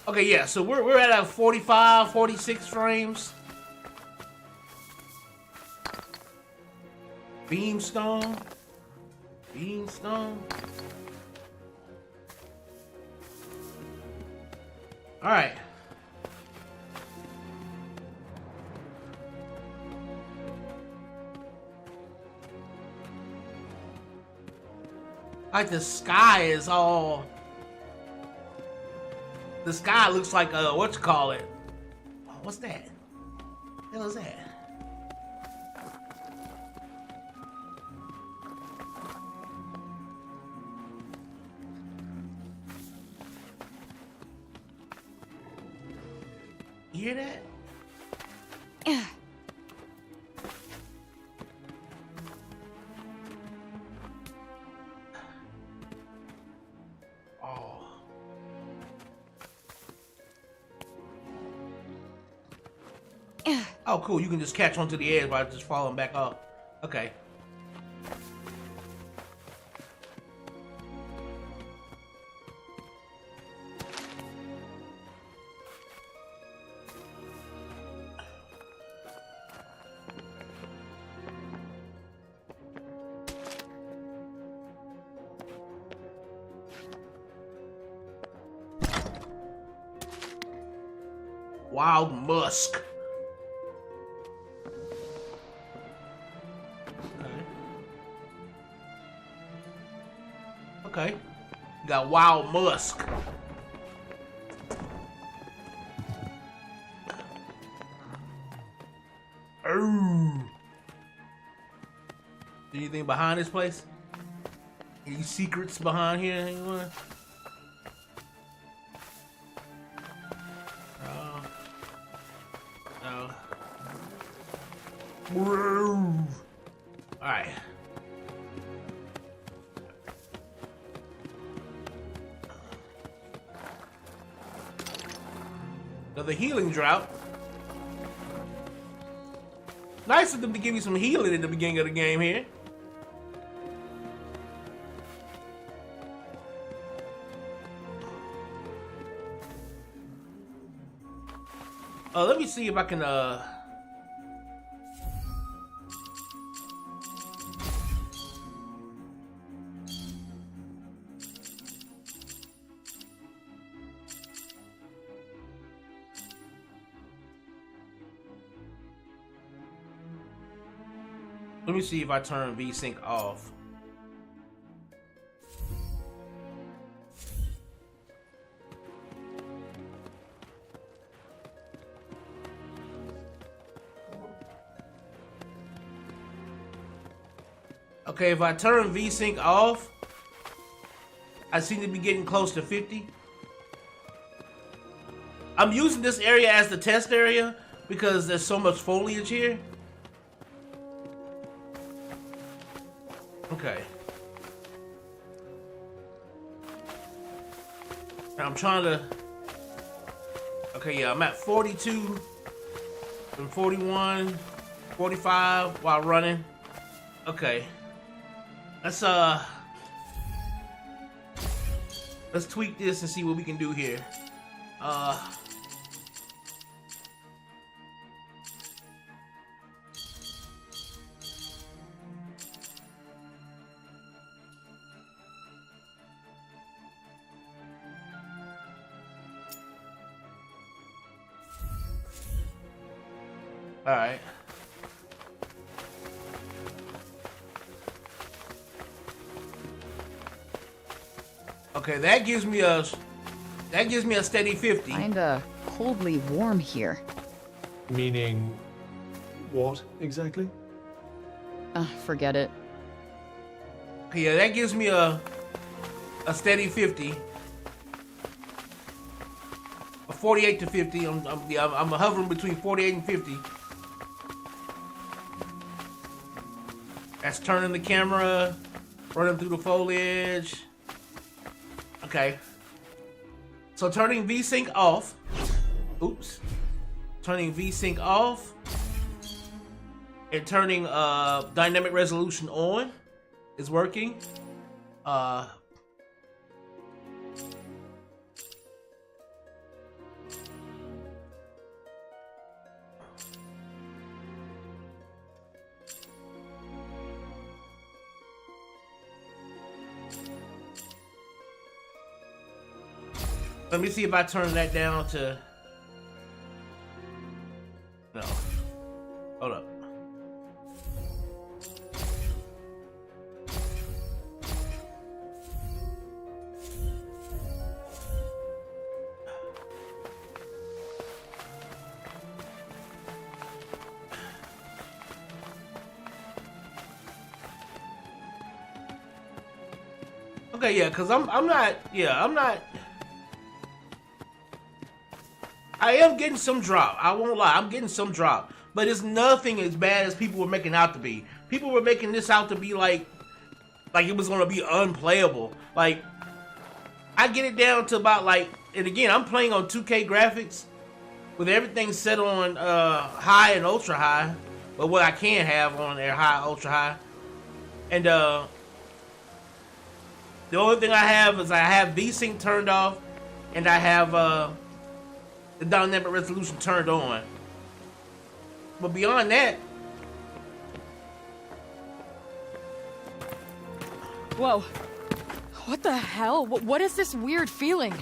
Okay, yeah, so we're at a 45, 46 frames. Beamstone. Beamstone. All right. Like the sky is all. The sky looks like what you call it? What's that? What the hell is that? You hear that? Oh, cool. You can just catch onto the edge by just falling back off. Okay. Wild musk. Okay. You got wild musk. Ooh. Anything behind this place? Any secrets behind here? Anyone? No. Alright. Another healing drought. Nice of them to give you some healing at the beginning of the game here. Let me see if I can let me see if I turn VSync off. Okay, if I turn VSync off, I seem to be getting close to 50. I'm using this area as the test area because there's so much foliage here. Okay. Now I'm trying to... Okay, yeah, I'm at 42 and 41, 45 while running. Okay. Let's tweak this and see what we can do here. All right. Okay, that gives me a steady 50. Kinda coldly warm here. Meaning what exactly? Forget it. Okay, yeah, that gives me a steady 50. A 48 to 50. I'm hovering between 48 and 50. That's turning the camera, running through the foliage. Okay. So turning VSync off. Oops. Turning VSync off. And turning dynamic resolution on is working. Let me see if I turn that down to... No. Hold up. Okay, yeah, because I'm not... I am getting some drop. I won't lie. I'm getting some drop. But it's nothing as bad as people were making out to be. People were making this out to be like it was going to be unplayable. Like, I get it down to about like... And again, I'm playing on 2K graphics with everything set on high and ultra high, but what I can have on there high, ultra high, and the only thing I have is I have VSync turned off, and I have the dynamic resolution turned on. But beyond that, Whoa. What the hell? What is this weird feeling?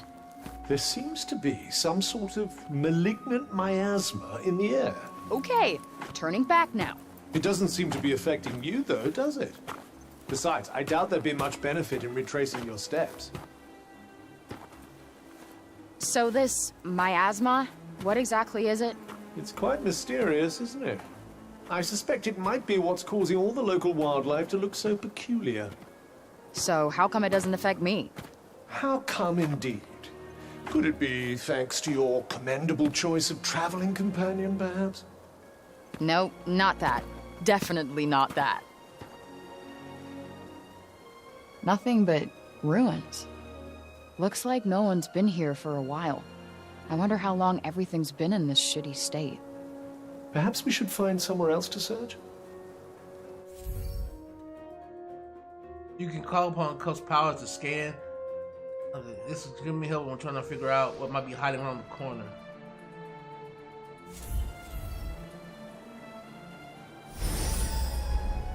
There seems to be some sort of malignant miasma in the air. Okay, turning back now. It doesn't seem to be affecting you, though, does it? Besides, I doubt there'd be much benefit in retracing your steps. So this miasma, what exactly is it? It's quite mysterious, isn't it? I suspect it might be what's causing all the local wildlife to look so peculiar. So how come it doesn't affect me? How come indeed? Could it be thanks to your commendable choice of traveling companion, perhaps? No, not that. Definitely not that. Nothing but ruins. Looks like no one's been here for a while. I wonder how long everything's been in this shitty state. Perhaps we should find somewhere else to search? you can call upon Cuff's powers to scan. This is giving me help when I'm trying to figure out what might be hiding around the corner.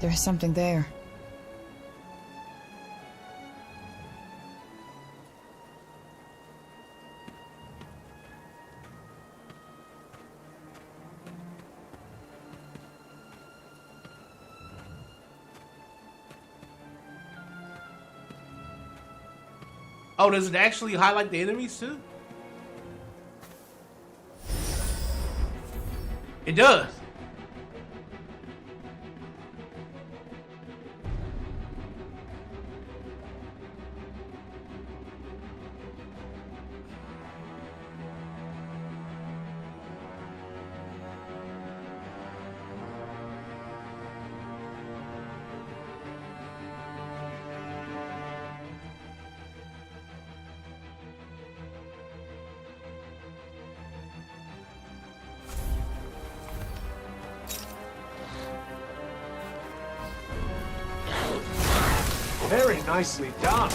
There's something there. Oh, does it actually highlight the enemies too? It does. Very nicely done.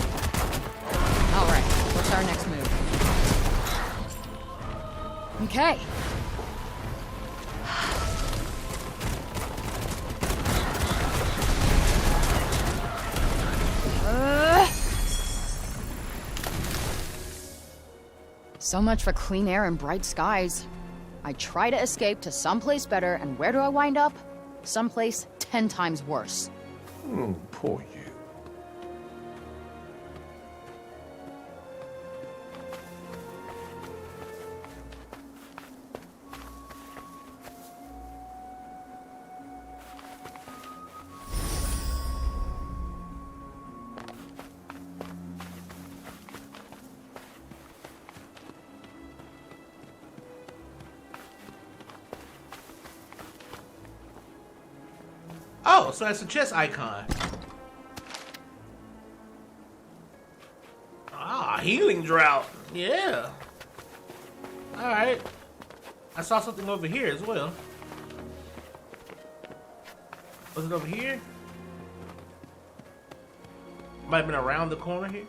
All right, what's our next move? Okay. So much for clean air and bright skies. I try to escape to someplace better, and where do I wind up? Someplace 10 times worse. Poor you. Oh, so that's a chest icon. Ah, healing drought. Yeah. Alright. I saw something over here as well. Was it over here? Might have been around the corner here.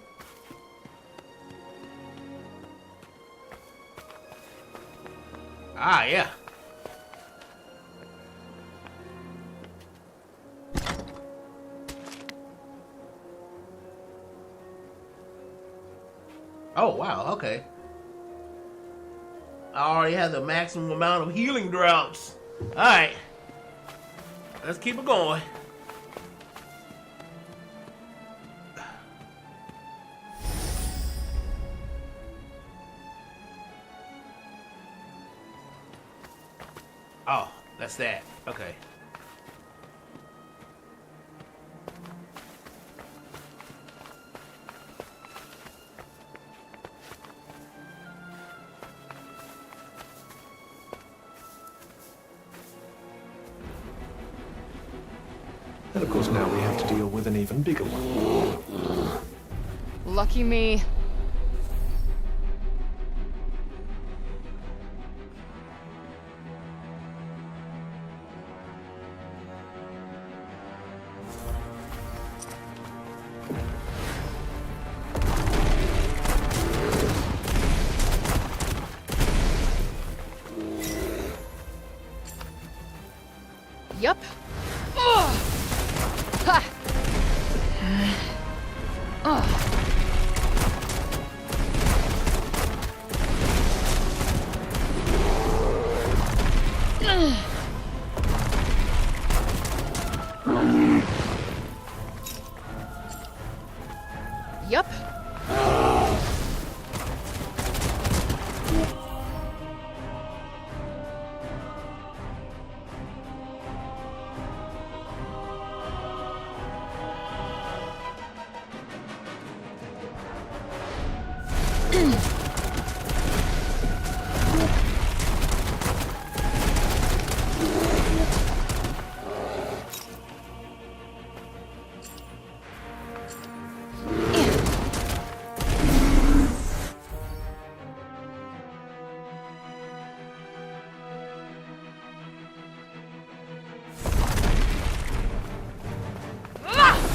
Ah, yeah. Oh, wow, okay. I already have the maximum amount of healing droughts. Alright. Let's keep it going. Oh, that's that. Okay. And of course now we have to deal with an even bigger one. Lucky me. Yup.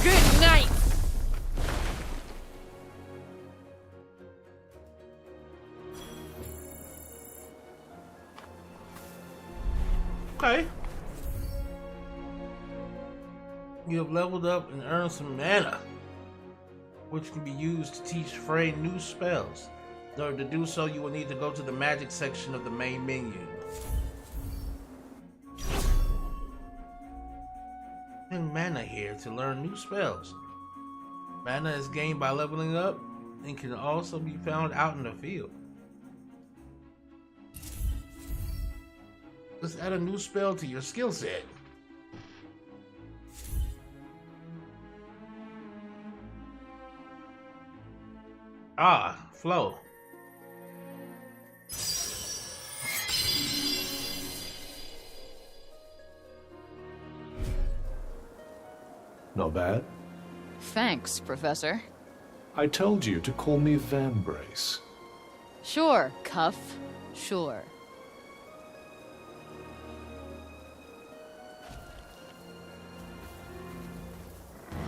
Good night! Okay. You have leveled up and earned some mana, which can be used to teach Frey new spells. In order to do so, you will need to go to the magic section of the main menu. And mana here to learn new spells. Mana is gained by leveling up and can also be found out in the field. Let's add a new spell to your skill set. Ah, flow. Not bad. Thanks, Professor. I told you to call me Vambrace. Sure, Cuff. Sure.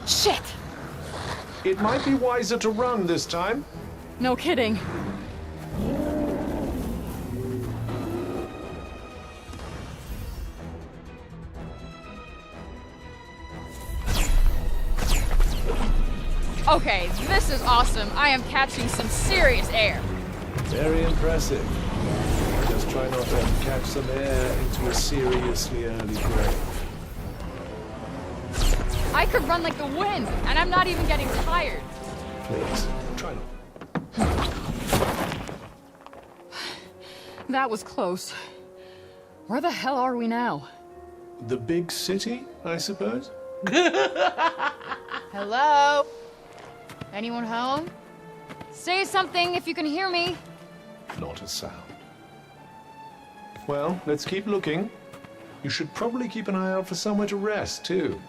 Shit! It might be wiser to run this time. No kidding. Okay, this is awesome. I am catching some serious air. Very impressive. Just try not to catch some air into a seriously early grave. I could run like the wind, and I'm not even getting tired. Please, try not. That was close. Where the hell are we now? The big city, I suppose? Hello? Anyone home? Say something if you can hear me. Not a sound. Well, let's keep looking. You should probably keep an eye out for somewhere to rest, too.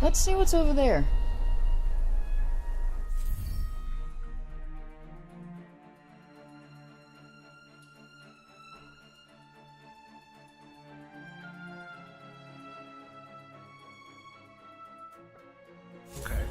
Let's see what's over there. Okay.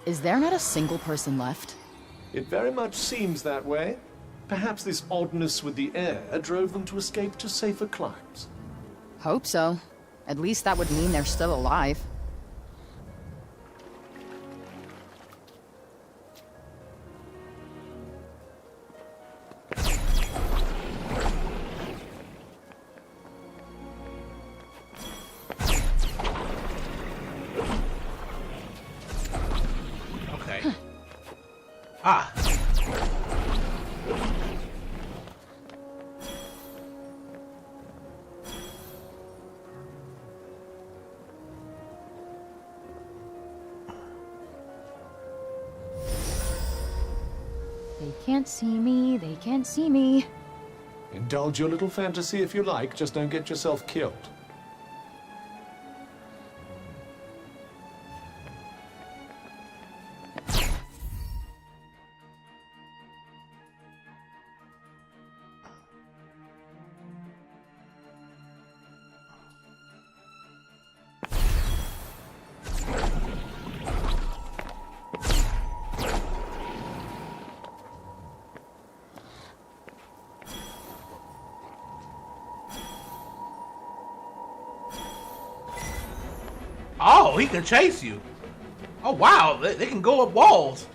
Is there not a single person left? It very much seems that way. Perhaps this oddness with the air drove them to escape to safer climes. Hope so. At least that would mean they're still alive. Ah. They can't see me, they can't see me. Indulge your little fantasy if you like, just don't get yourself killed. Oh, he can chase you. Oh, wow. They can go up walls.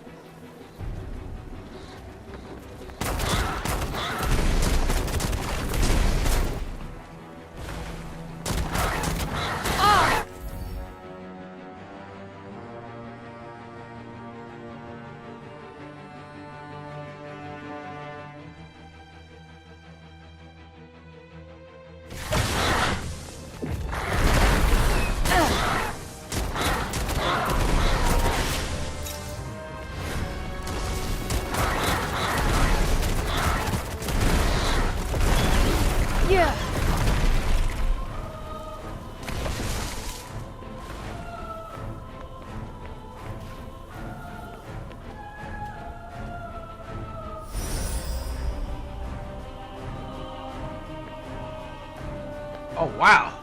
Oh, wow.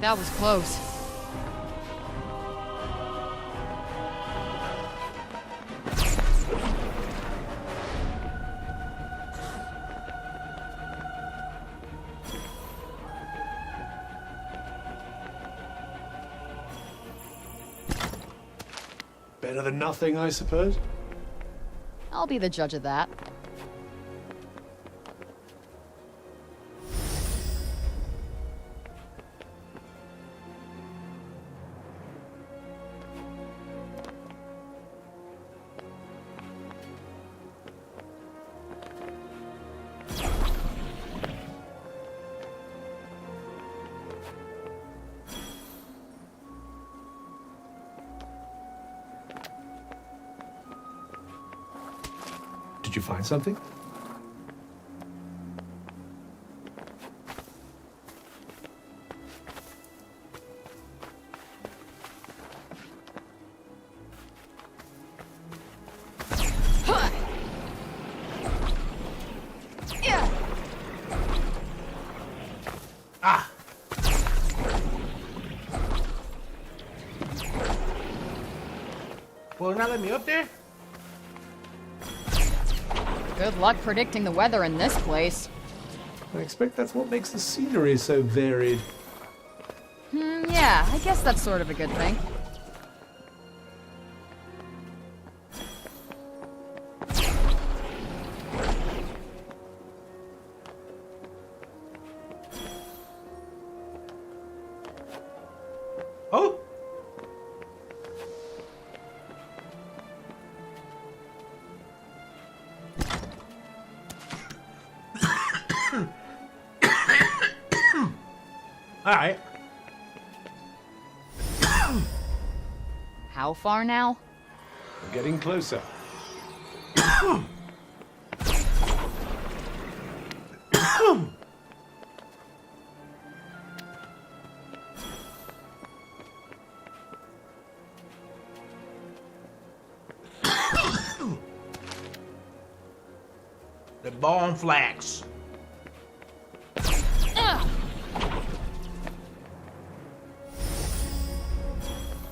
That was close. Better than nothing, I suppose? I'll be the judge of that. Did you find something? Ah. Well, not let me up there? Good luck predicting the weather in this place. I expect that's what makes the scenery so varied. Yeah, I guess that's sort of a good thing. Oh. All right. How far now? We're getting closer. The ball and flax.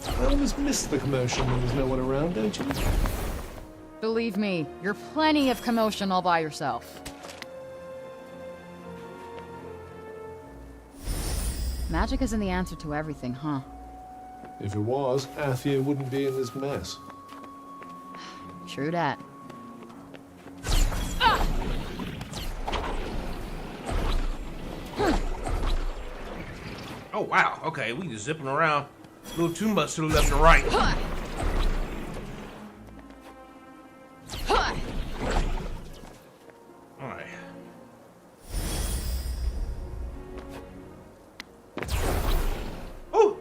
I always miss the commotion when there's no one around, don't you? Believe me, you're plenty of commotion all by yourself. Magic isn't the answer to everything, huh? If it was, Athia wouldn't be in this mess. True that. Oh, wow. Okay, we just zipping around. A little too much to the left and right. All right. Oh!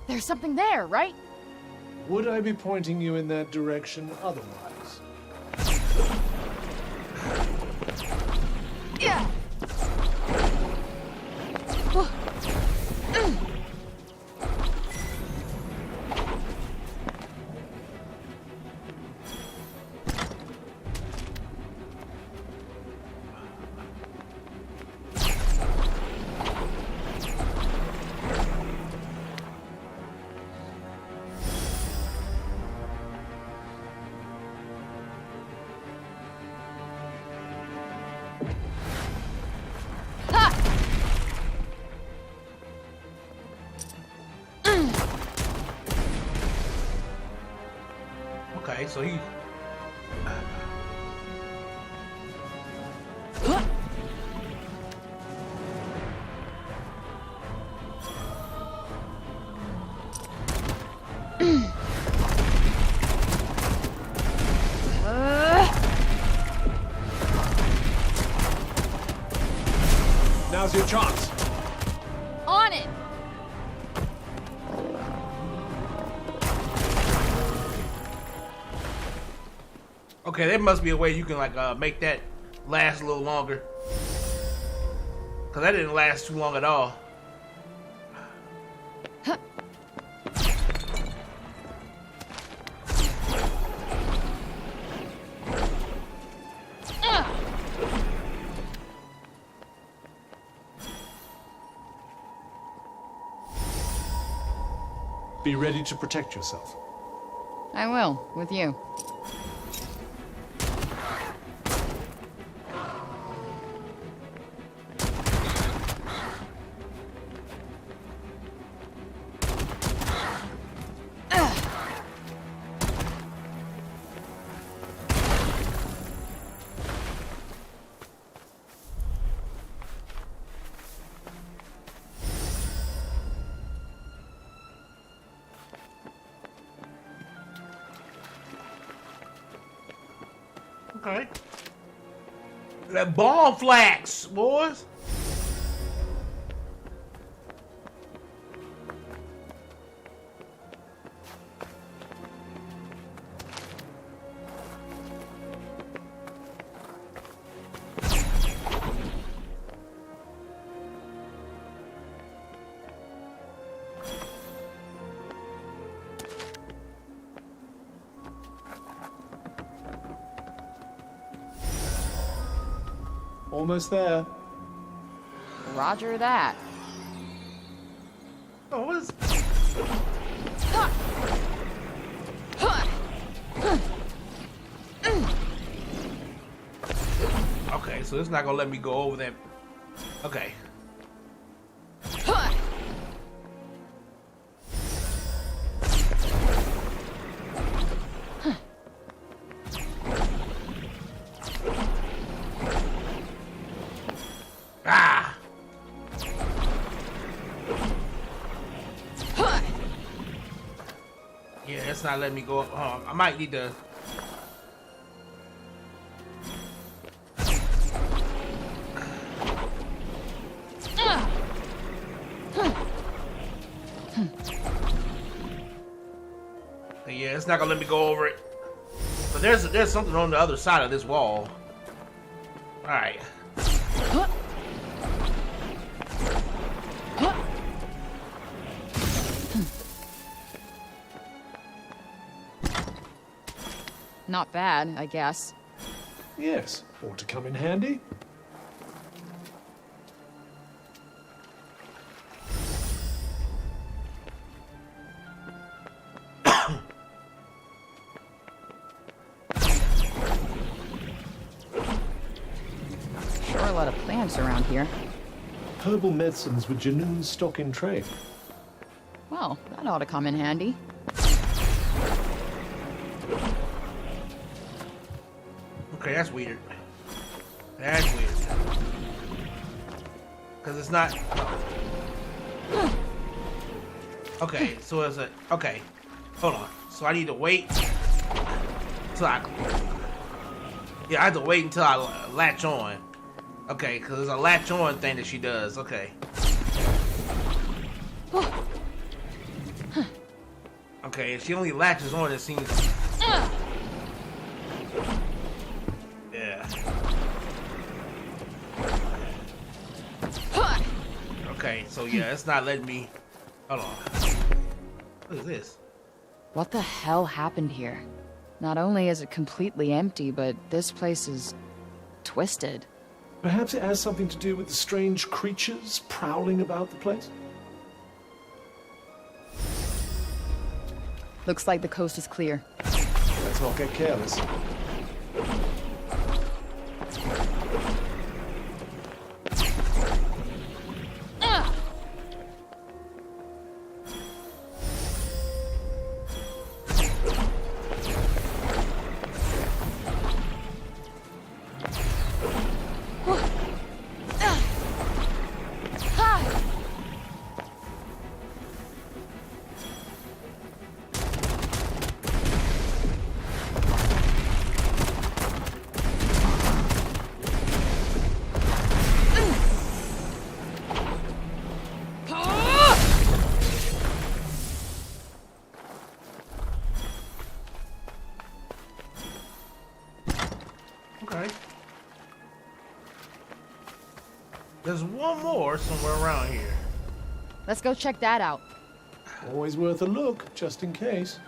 There's something there, right? Would I be pointing you in that direction otherwise? Yeah. Okay, so he. Now's your chance. On it! Okay, there must be a way you can like make that last a little longer. Cause that didn't last too long at all. Be ready to protect yourself. I will, with you. Okay. That bomb flax, boys. Almost there. Roger that. Oh, what is? Okay, so it's not gonna let me go over that. Okay. Ah! Yeah, it's not letting me go. I might need to. Yeah, it's not gonna let me go over it. But there's something on the other side of this wall. All right. Not bad, I guess. Yes, ought to come in handy. Sure a lot of plants around here. Herbal medicines with Janoon's stock in trade. Well, that ought to come in handy. Okay, that's weird. That's weird. Because it's not... Okay, so it's a... Okay. Hold on. So I need to wait till I... Yeah, I have to wait until I latch on. Okay, because there's a latch on thing that she does. Okay. Okay, she only latches on, it seems. Yeah. Okay, so yeah, it's not letting me. Hold on. What is this? What the hell happened here? Not only is it completely empty, but this place is twisted. Perhaps it has something to do with the strange creatures prowling about the place? Looks like the coast is clear. Let's not get careless. Okay. There's one more somewhere around here. Let's go check that out. Always worth a look, just in case.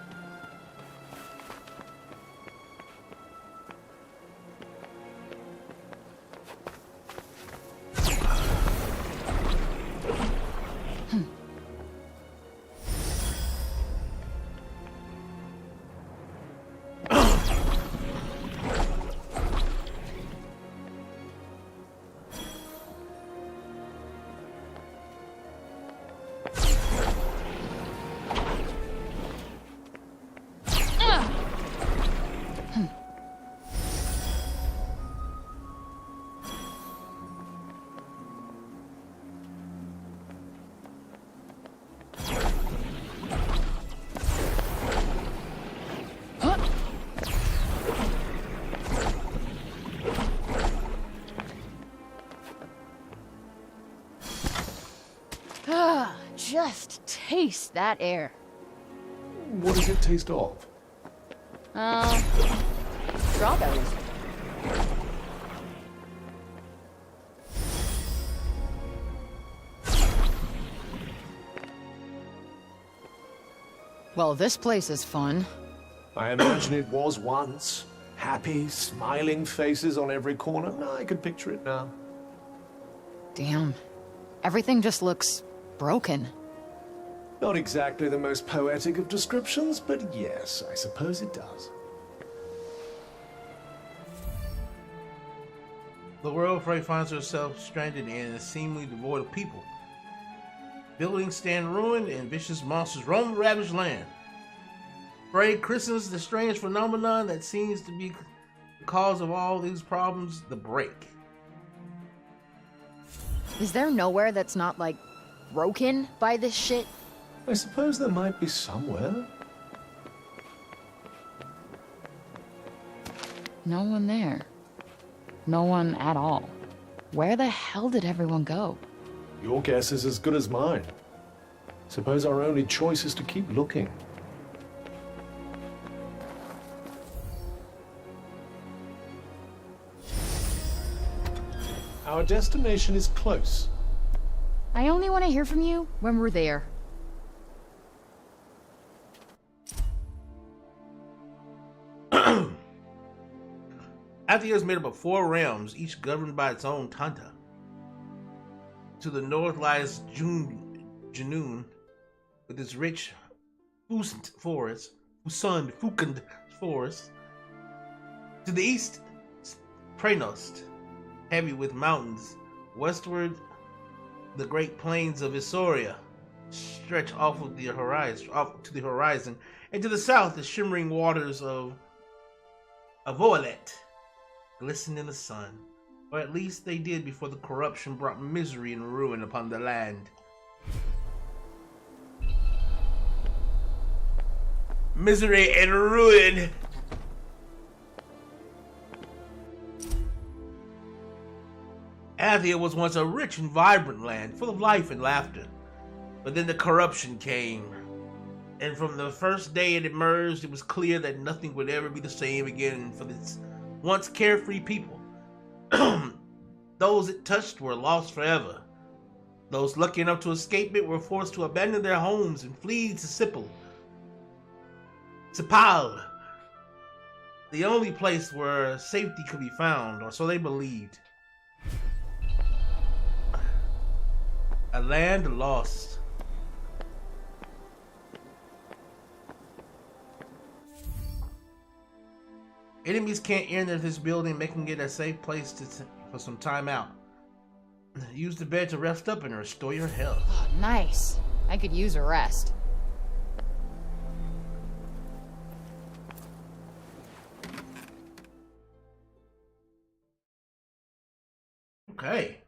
Just taste that air. What does it taste of? Strawberries. Well, this place is fun. I imagine it was once. Happy, smiling faces on every corner. I can picture it now. Damn. Everything just looks broken. Not exactly the most poetic of descriptions, but yes, I suppose it does. The world Frey finds herself stranded in is seemingly devoid of people. Buildings stand ruined and vicious monsters roam the ravaged land. Frey christens the strange phenomenon that seems to be the cause of all these problems, the break. Is there nowhere that's not, like, broken by this shit? I suppose there might be somewhere. No one there. No one at all. Where the hell did everyone go? Your guess is as good as mine. Suppose our only choice is to keep looking. Our destination is close. I only want to hear from you when we're there. Althea is made up of 4 realms, each governed by its own Tanta. To the north lies Junoon, with its rich Fusund forest. To the east, Praenost, heavy with mountains. Westward, the great plains of Issoria stretch off to the horizon, and to the south, the shimmering waters of Avoalet glisten in the sun, or at least they did before the corruption brought misery and ruin upon the land. Misery and ruin! Althea was once a rich and vibrant land, full of life and laughter. But then the corruption came. And from the first day it emerged, it was clear that nothing would ever be the same again for this once carefree people. Those it touched were lost forever. Those lucky enough to escape it were forced to abandon their homes and flee to Sipal, the only place where safety could be found, or so they believed. A land lost. Enemies can't enter this building, making it a safe place for some time out. Use the bed to rest up and restore your health. Oh, nice. I could use a rest. Okay.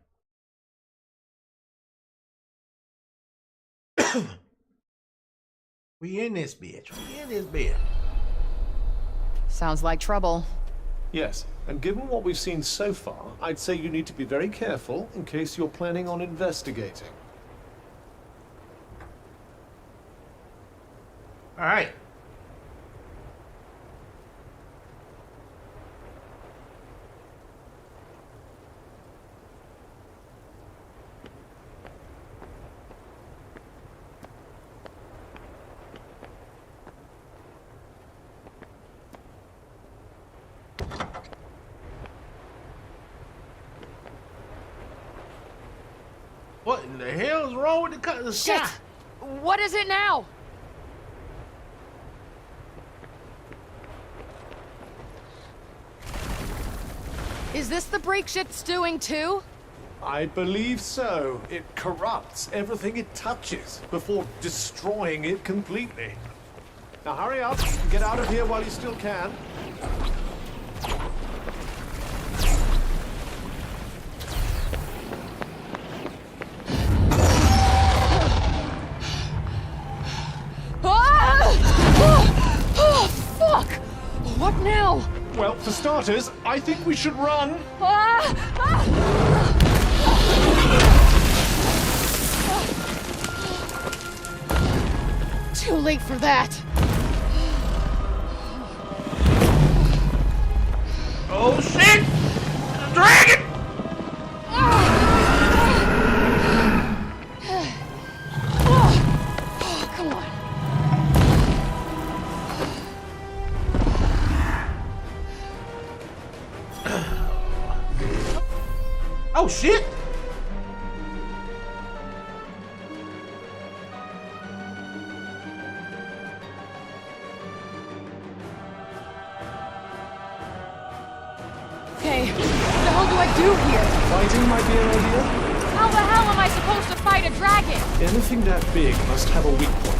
We in this bitch. We in this bitch. Sounds like trouble. Yes, and given what we've seen so far, I'd say you need to be very careful in case you're planning on investigating. All right. What in the hell is wrong with the Shit! sky? What is it now? Is this the break shit's doing too? I believe so. It corrupts everything it touches before destroying it completely. Now hurry up and get out of here while you still can. Oh, fuck! What now? Well, for starters, I think we should run. Too late for that. Oh shit! Dragon! Come on. Oh shit! Okay, what the hell do I do here? Fighting might be an idea. How the hell am I supposed to fight a dragon? Anything that big must have a weak point.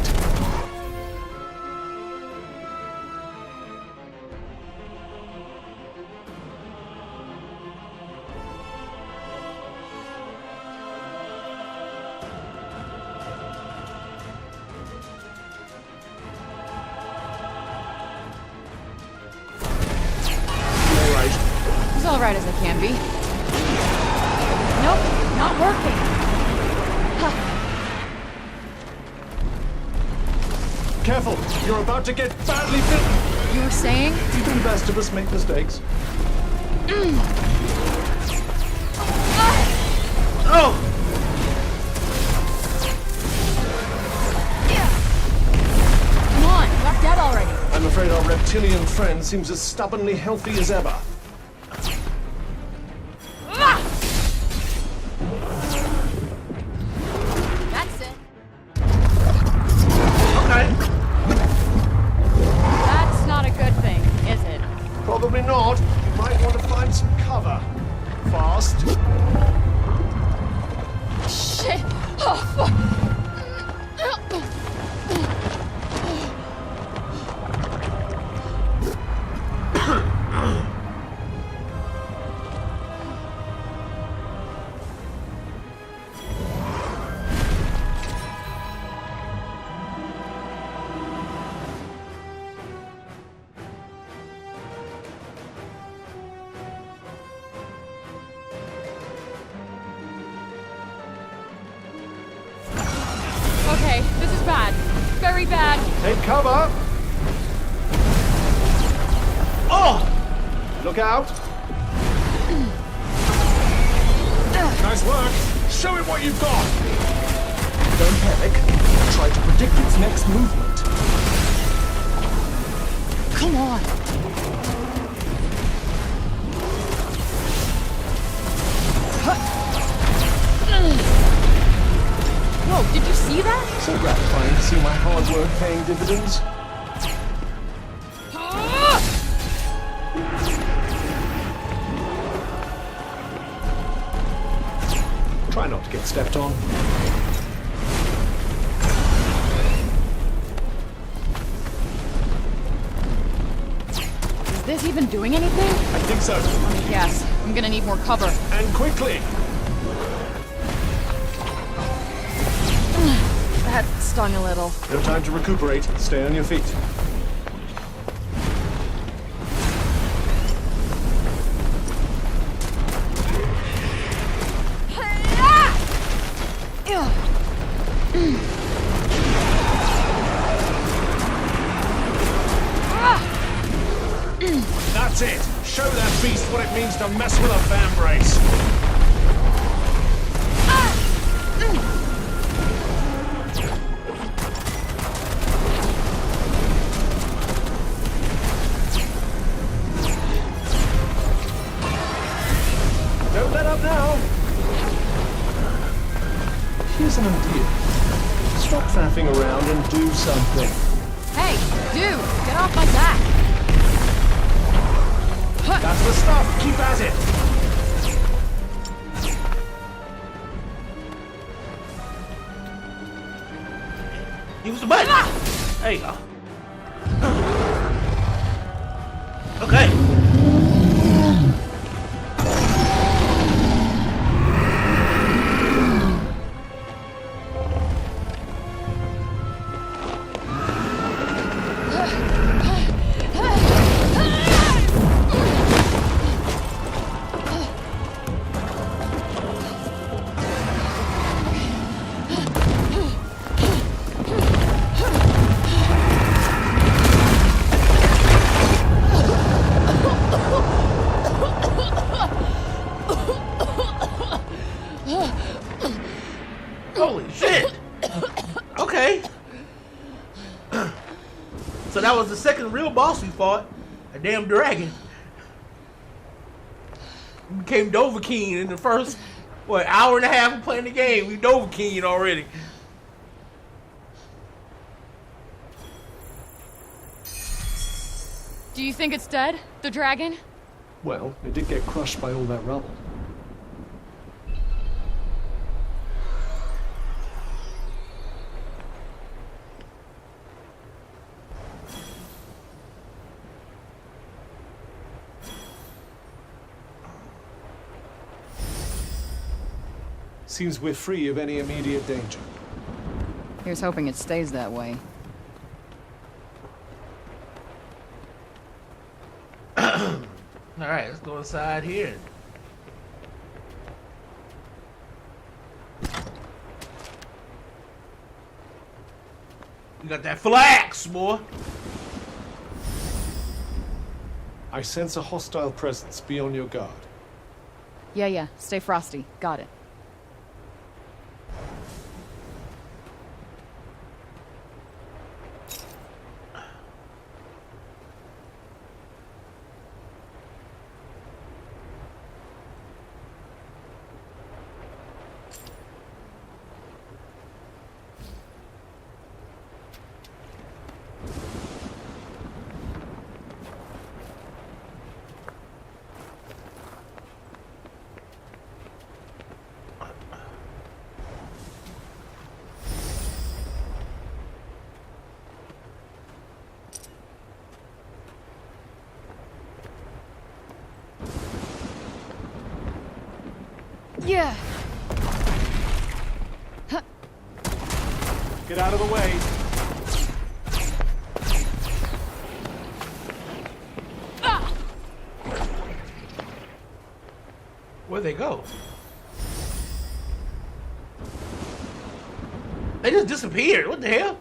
As alright as I can be. Nope, not working. Careful! You're about to get badly bitten! You were saying? Even the best of us make mistakes. Oh! Come on, you're dead already. I'm afraid our reptilian friend seems as stubbornly healthy as ever. That's it. Okay. That's not a good thing, is it? Probably not. You might want to find some cover. Fast. Shit! Oh, fuck! Okay, this is bad. Very bad. Take cover! Oh! Look out! Nice work! Show it what you've got! Don't panic. Try to predict its next movement. Come on. Whoa, did you see that? So gratifying to see my hard work paying dividends. Try not to get stepped on. Is this even doing anything? I think so. Let me guess. I'm gonna need more cover. And quickly! That stung a little. No time to recuperate. Stay on your feet. That's it! Show that beast what it means to mess with a fan brace! Don't let up now! Here's an idea. Stop faffing around and do something. Hey, dude, get off my back! That's the stuff! Keep at it! Use the button! There you go. Okay. Holy shit! Okay. So that was the second real boss we fought. A damn dragon. We became Dovahkiin in the first, what, hour and a half of playing the game. We Dovahkiin already. Do you think it's dead? The dragon? Well, it did get crushed by all that rubble. Seems we're free of any immediate danger. Here's hoping it stays that way. Alright, let's go inside here. You got that flax, boy. I sense a hostile presence. Be on your guard. Yeah, stay frosty. Got it. Yeah. Get out of the way. Where'd they go? They just disappeared. What the hell?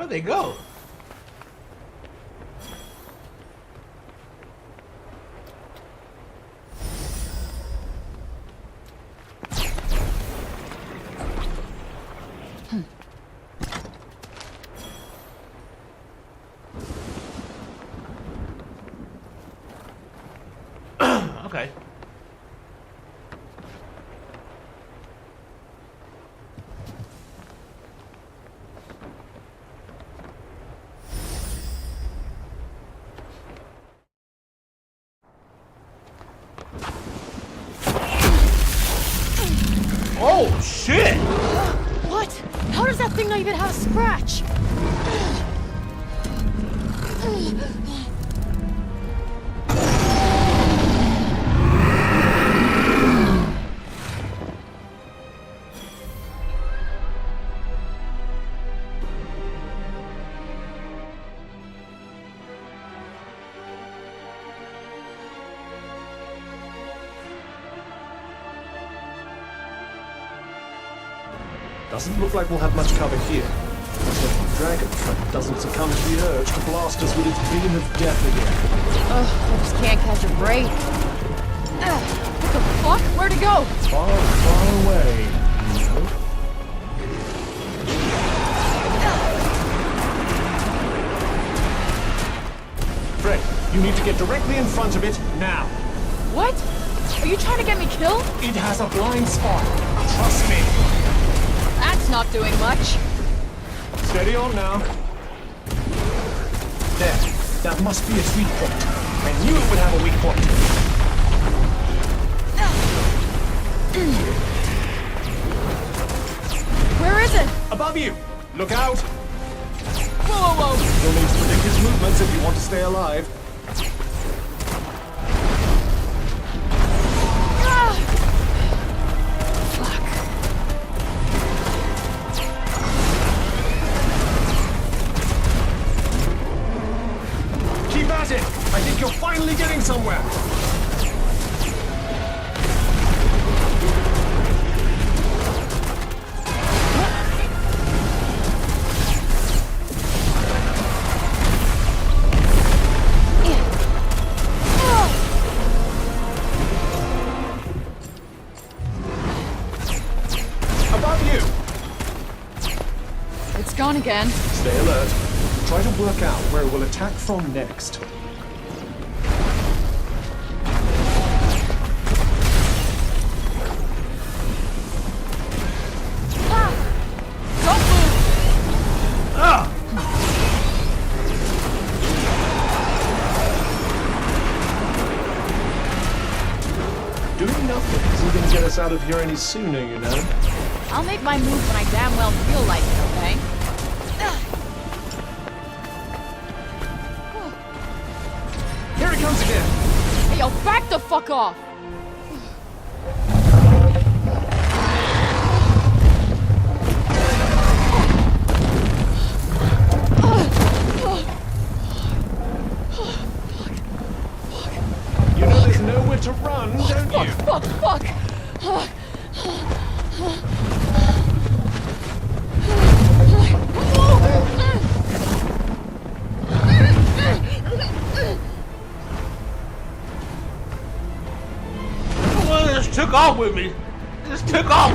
Where'd they go? Okay. Oh, shit! What? How does that thing not even have a scratch? Doesn't look like we'll have much cover here. Let's hope the dragon friend doesn't succumb to the urge to blast us with its beam of death again. Ugh, I just can't catch a break. What the fuck? Where'd it go? Far, far away. Fred, you need to get directly in front of it now. What? Are you trying to get me killed? It has a blind spot. Trust me. That's not doing much. Steady on now. There. That must be its weak point. I knew it would have a weak point. Where is it? Above you. Look out. Whoa, whoa, whoa. You'll need to predict his movements if you want to stay alive. I think you're finally getting somewhere. Above you. It's gone again. Stay alert. Try to work out where it will attack from next. Doing nothing isn't going to get us out of here any sooner, you know. I'll make my move when I damn well feel like it, okay? Here it comes again! Hey, yo, back the fuck off! You know there's nowhere to run, don't you? Fuck, fuck! Well, it just took off with me. It just took off.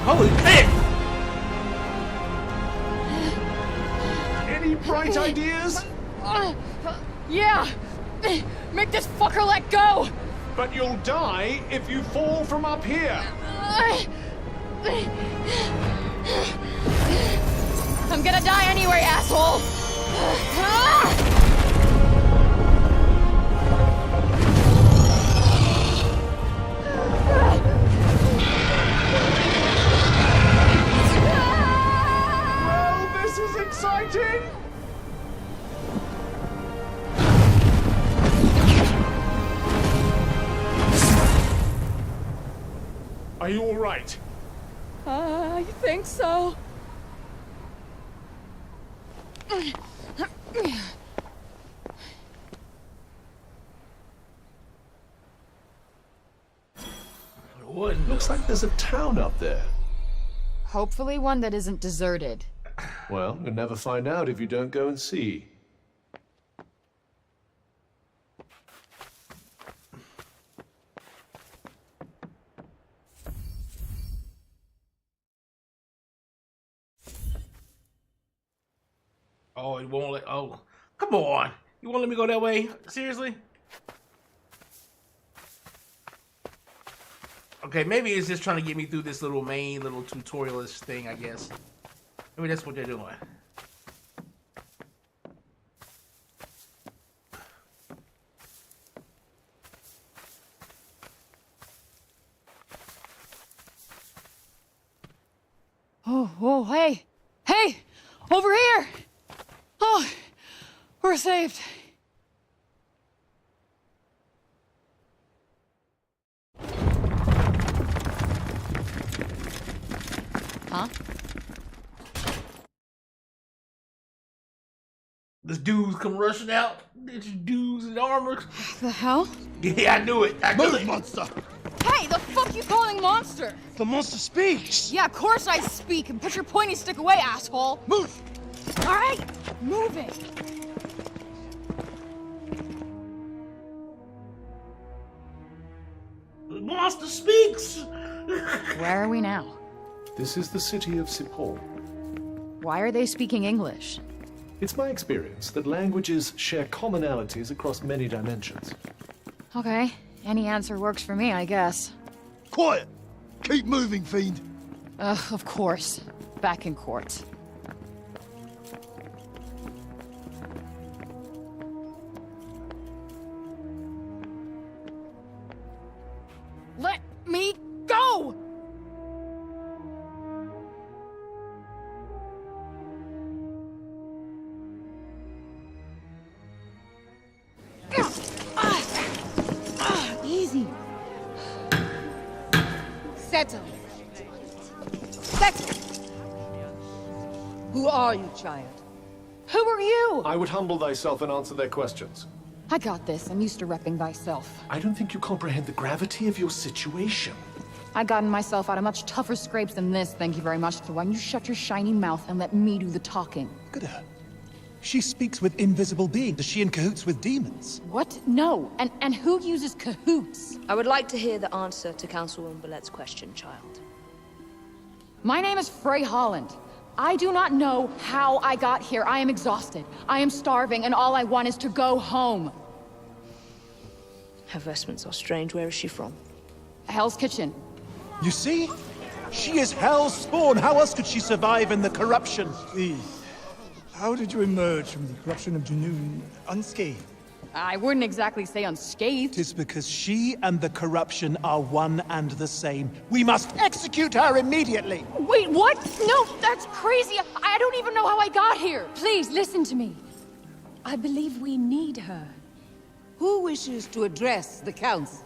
Holy shit! Any bright ideas? Yeah! Make this fucker let go! But you'll die if you fall from up here. I'm gonna die anyway, asshole! Well, this is exciting! Are you all right? I think so. What? Looks like there's a town up there. Hopefully one that isn't deserted. Well, you'll never find out if you don't go and see. Oh, it won't let. Oh, come on! You won't let me go that way? Seriously? Okay, maybe it's just trying to get me through this little tutorialist thing, I guess. Maybe that's what they're doing. Oh, whoa, hey! Hey! Over here! Oh, we're saved. Huh? This dudes come rushing out. These dudes in armor. The hell? Yeah, I knew it. I knew it. monster! Hey, the fuck you calling monster? The monster speaks! Yeah, of course I speak, and put your pointy stick away, asshole. Move! All right, moving. The monster speaks. Where are we now? This is the city of Sipol. Why are they speaking English? It's my experience that languages share commonalities across many dimensions. Okay, any answer works for me, I guess. Quiet! Keep moving, fiend! Of course. Back in court. Let me go! Easy. Settle. Settle. Who are you, child? Who are you? I would humble thyself and answer their questions. I got this. I'm used to repping thyself. I don't think you comprehend the gravity of your situation. I gotten myself out of much tougher scrapes than this, thank you very much. So why don't you shut your shiny mouth and let me do the talking? Look at her. She speaks with invisible beings. Is she in cahoots with demons? What? No. And who uses cahoots? I would like to hear the answer to Councilwoman Ballett's question, child. My name is Frey Holland. I do not know how I got here. I am exhausted. I am starving, and all I want is to go home. Her vestments are strange. Where is she from? Hell's Kitchen. You see? She is Hell's spawn. How else could she survive in the corruption? Please. How did you emerge from the corruption of Junoon unscathed? I wouldn't exactly say unscathed. Tis because she and the corruption are one and the same. We must execute her immediately! Wait, what? No, that's crazy. I don't even know how I got here. Please, listen to me. I believe we need her. Who wishes to address the council?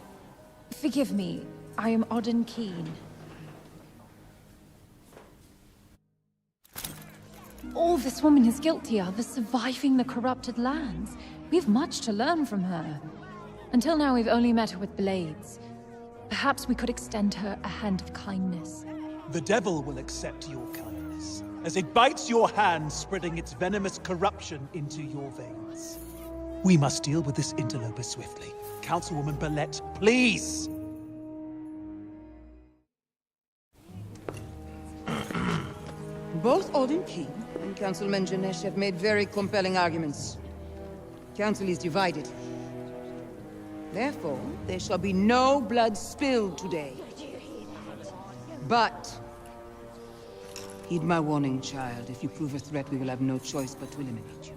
Forgive me. I am Odin Keen. All this woman is guilty of is surviving the corrupted lands. We have much to learn from her. Until now, we've only met her with blades. Perhaps we could extend her a hand of kindness. The devil will accept your kindness, as it bites your hand, spreading its venomous corruption into your veins. We must deal with this interloper swiftly. Councilwoman Ballette, please! Both Odin King and Councilman Janesh have made very compelling arguments. Council is divided. Therefore, there shall be no blood spilled today. But heed my warning, child. If you prove a threat, we will have no choice but to eliminate you.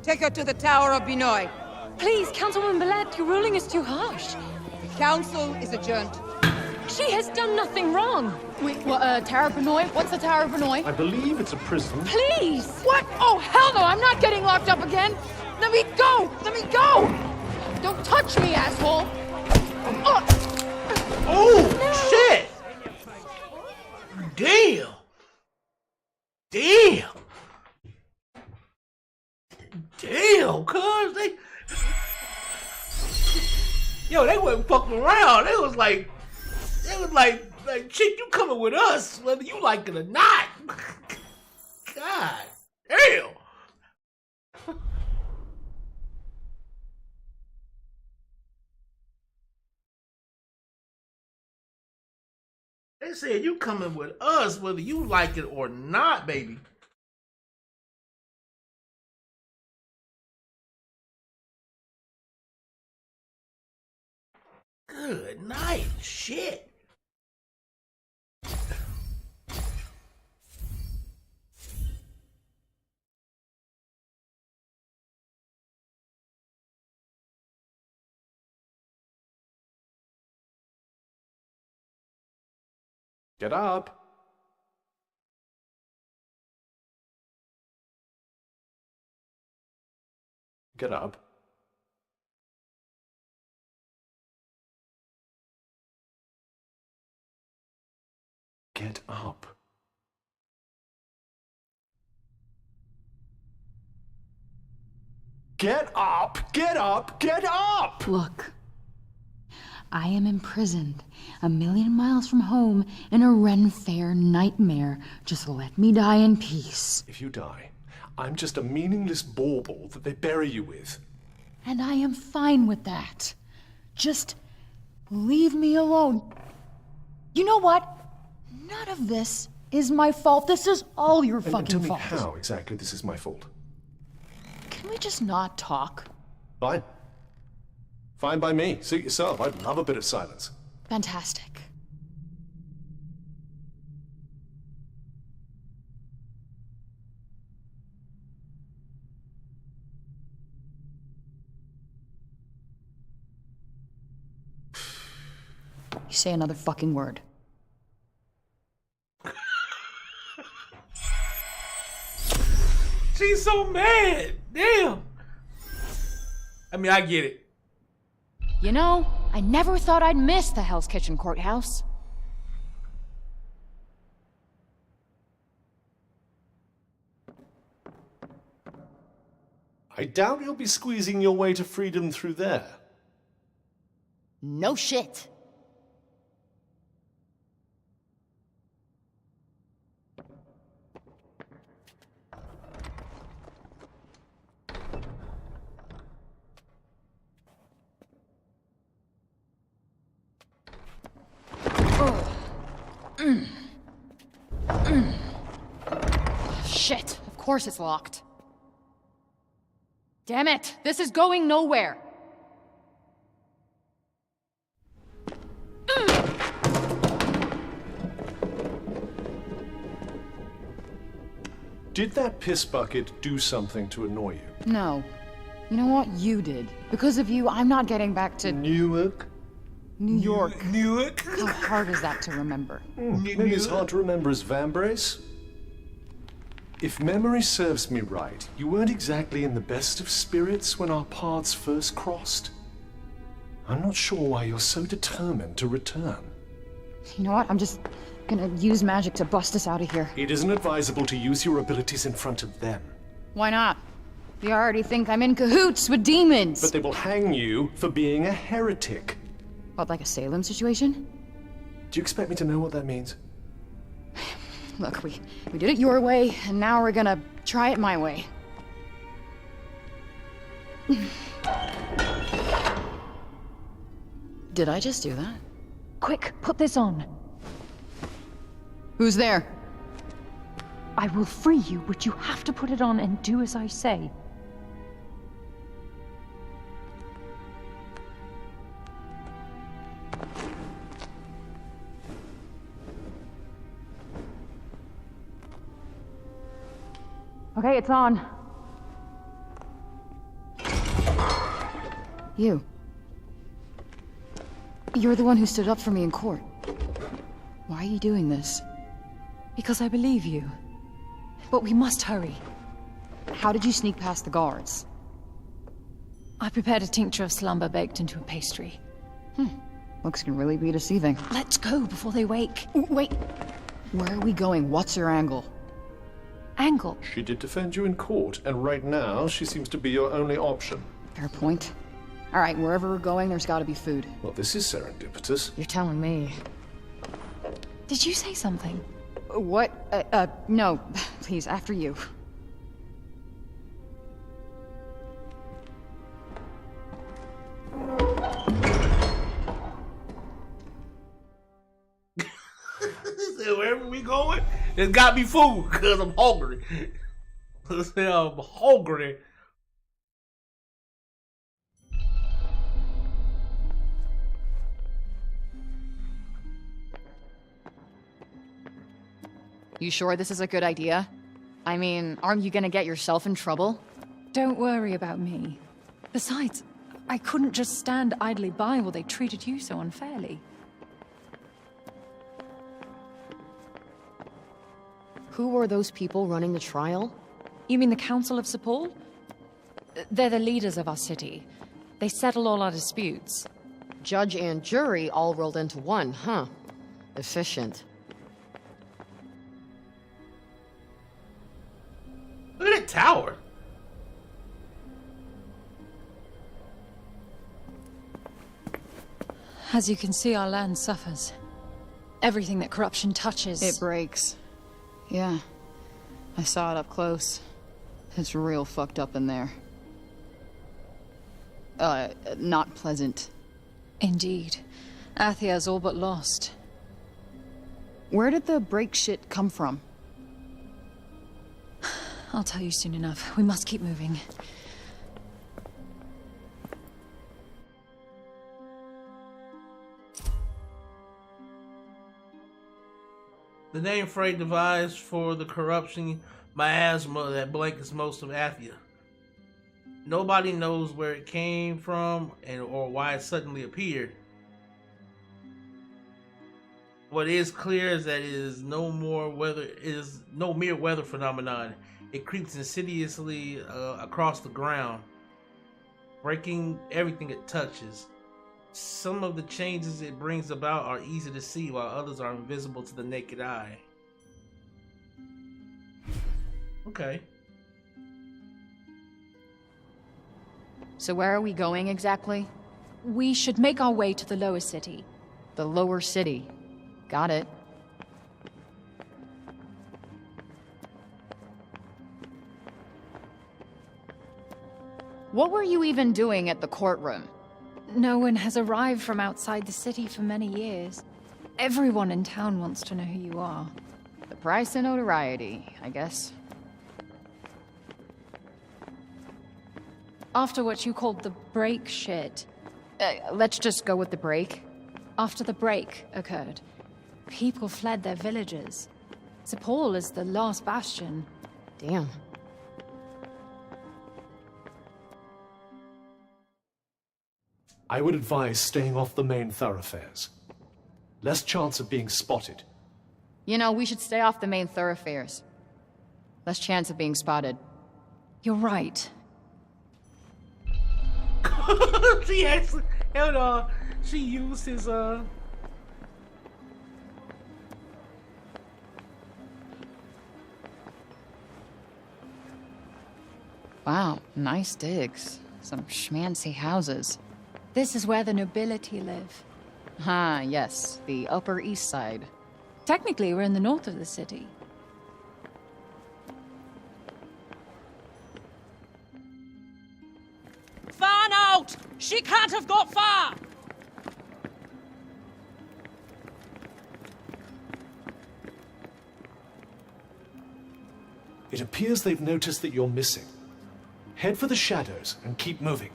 Take her to the Tower of Binoy. Please, Councilwoman Ballette, your ruling is too harsh. Council is adjourned. She has done nothing wrong. Wait, what, Tower of Binoy? What's the Tower of Binoy? I believe it's a prison. Please! What? Oh, hell no! I'm not getting locked up again! Let me go! Let me go! Don't touch me, asshole! Oh, shit! Damn! Damn! Damn, cuz they... Yo, they wasn't fucking around. They was like, chick, you coming with us, whether you like it or not. God damn. They said you coming with us, whether you like it or not, baby. Good night, shit. Get up. Get up. Get up. Get up! Get up! Get up! Look, I am imprisoned 1,000,000 miles from home in a Ren Fair nightmare. Just let me die in peace. If you die, I'm just a meaningless bauble that they bury you with. And I am fine with that. Just leave me alone. You know what? None of this is my fault. This is all your fucking tell me fault. how exactly this is my fault. Can we just not talk? Fine. Fine by me. Suit yourself. I'd love a bit of silence. Fantastic. You say another fucking word. She's so mad. Damn. I mean, I get it. You know, I never thought I'd miss the Hell's Kitchen courthouse. I doubt you'll be squeezing your way to freedom through there. No shit. Shit, of course it's locked. Damn it, this is going nowhere. Did that piss bucket do something to annoy you? No. You know what? You did. Because of you, I'm not getting back to Newark? New York. Newark? How hard is that to remember? Maybe as hard to remember as Vambrace? If memory serves me right, you weren't exactly in the best of spirits when our paths first crossed. I'm not sure why you're so determined to return. You know what? I'm just gonna use magic to bust us out of here. It isn't advisable to use your abilities in front of them. Why not? They already think I'm in cahoots with demons. But they will hang you for being a heretic. What, like a Salem situation? Do you expect me to know what that means? Look, we did it your way, and now we're gonna try it my way. Did I just do that? Quick, put this on. Who's there? I will free you, but you have to put it on and do as I say. Okay, it's on. You. You're the one who stood up for me in court. Why are you doing this? Because I believe you. But we must hurry. How did you sneak past the guards? I prepared a tincture of slumber baked into a pastry. Looks can really be deceiving. Let's go before they wake. Wait. Where are we going? What's your angle? Angle? She did defend you in court, and right now she seems to be your only option. Fair point. All right, wherever we're going, there's gotta be food. Well, this is serendipitous. You're telling me. Did you say something? What? No. Please, after you. Wherever we going, there's gotta be food, because I'm hungry. I'm hungry. You sure this is a good idea? I mean, aren't you gonna get yourself in trouble? Don't worry about me. Besides, I couldn't just stand idly by while they treated you so unfairly. Who were those people running the trial? You mean the Council of Sepul? They're the leaders of our city. They settle all our disputes. Judge and jury all rolled into one, huh? Efficient. Look at that tower. As you can see, our land suffers. Everything that corruption touches... It breaks. Yeah. I saw it up close. It's real fucked up in there. Not pleasant. Indeed. Athia's all but lost. Where did the break shit come from? I'll tell you soon enough. We must keep moving. The name Frey devised for the corruption miasma that blankets most of Athia. Nobody knows where it came from or why it suddenly appeared. What is clear is that it is no mere weather phenomenon. It creeps insidiously across the ground, breaking everything it touches. Some of the changes it brings about are easy to see, while others are invisible to the naked eye. Okay. So where are we going exactly? We should make our way to the lower city. The lower city. Got it. What were you even doing at the courtroom? No one has arrived from outside the city for many years. Everyone in town wants to know who you are. The price of notoriety, I guess. After what you called the break shit. Let's just go with the break. After the break occurred, people fled their villages. Sepul is the last bastion. Damn. I would advise staying off the main thoroughfares. Less chance of being spotted. You know, we should stay off the main thoroughfares. Less chance of being spotted. You're right. She actually held on. She used his Wow, nice digs. Some schmancy houses. This is where the nobility live. Ah, yes, the Upper East Side. Technically, we're in the north of the city. Fan out! She can't have got far! It appears they've noticed that you're missing. Head for the shadows and keep moving.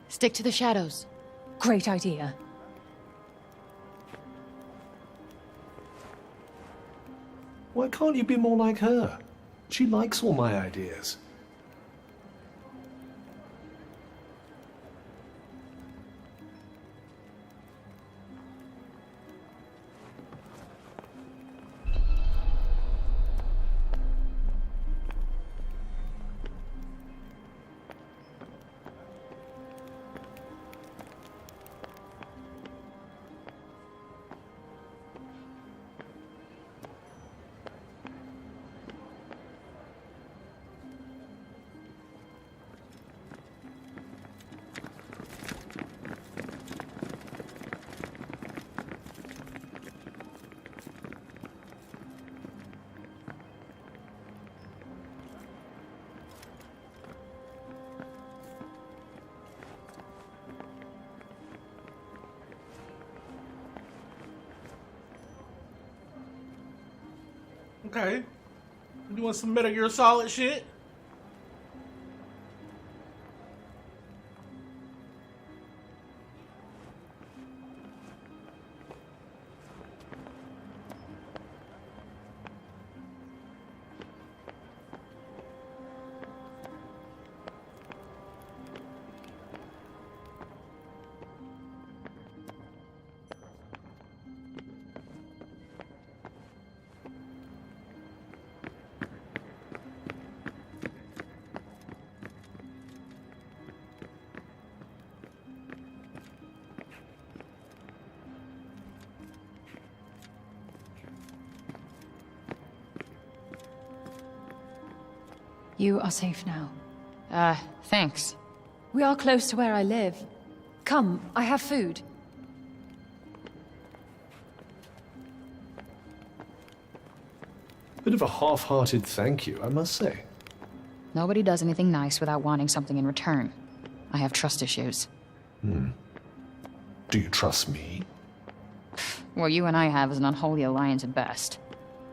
Stick to the shadows. Great idea. Why can't you be more like her? She likes all my ideas. Okay. You doing some Metal Gear Solid shit? You are safe now. Thanks. We are close to where I live. Come, I have food. Bit of a half-hearted thank you, I must say. Nobody does anything nice without wanting something in return. I have trust issues. Do you trust me? What you and I have is an unholy alliance at best.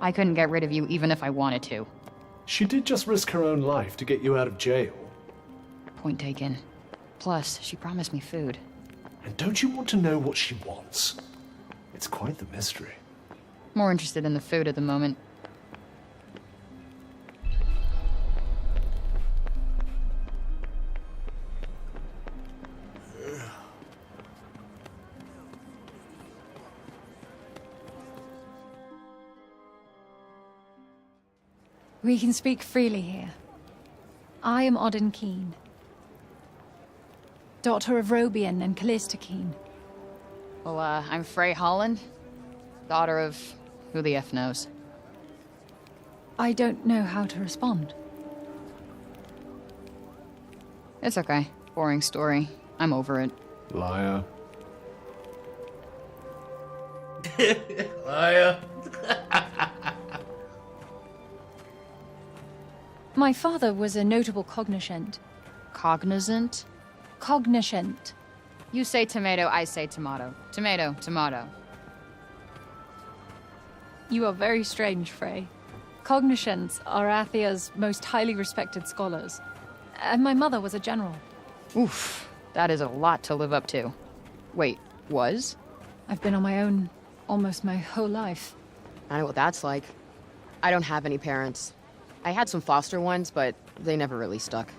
I couldn't get rid of you even if I wanted to. She did just risk her own life to get you out of jail. Point taken. Plus, she promised me food. And don't you want to know what she wants? It's quite the mystery. More interested in the food at the moment. We can speak freely here. I am Odin Keen, daughter of Robian and Callista Keen. Well, I'm Frey Holland, daughter of who the F knows. I don't know how to respond. It's okay. Boring story. I'm over it. Liar. Liar. My father was a notable cognoscent. Cognizant? Cognoscent. You say tomato, I say tomato. Tomato, tomato. You are very strange, Frey. Cognoscents are Athia's most highly respected scholars. And my mother was a general. Oof, that is a lot to live up to. Wait, was? I've been on my own almost my whole life. I know what that's like. I don't have any parents. I had some foster ones, but they never really stuck.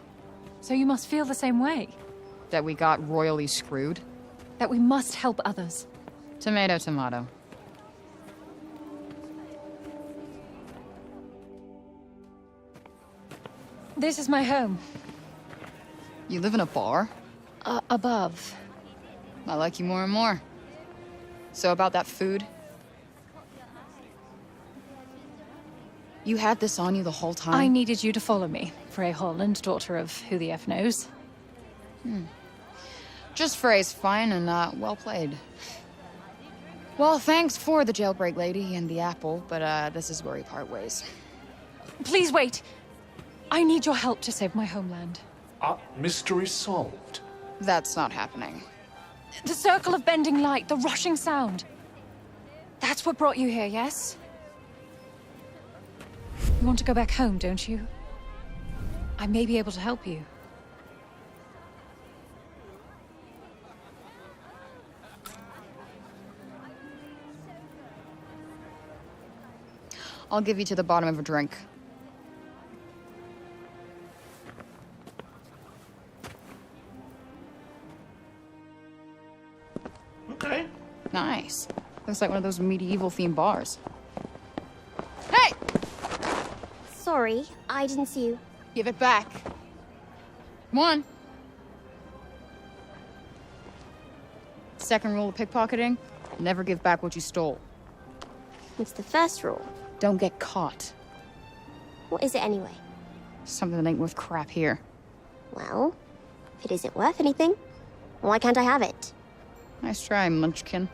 So you must feel the same way? That we got royally screwed? That we must help others. Tomato, tomato. This is my home. You live in a bar? Above. I like you more and more. So about that food? You had this on you the whole time? I needed you to follow me. Frey Holland, daughter of who the F knows. Just Frey's fine and well played. Well, thanks for the jailbreak lady and the apple, but this is where we part ways. Please wait. I need your help to save my homeland. Mystery solved. That's not happening. The circle of bending light, the rushing sound. That's what brought you here, yes? You want to go back home, don't you? I may be able to help you. I'll give you to the bottom of a drink. Okay. Nice. Looks like one of those medieval-themed bars. Hey! Sorry, I didn't see you. Give it back. Come on. Second rule of pickpocketing, never give back what you stole. What's the first rule? Don't get caught. What is it anyway? Something that ain't worth crap here. Well, if it isn't worth anything, why can't I have it? Nice try, Munchkin.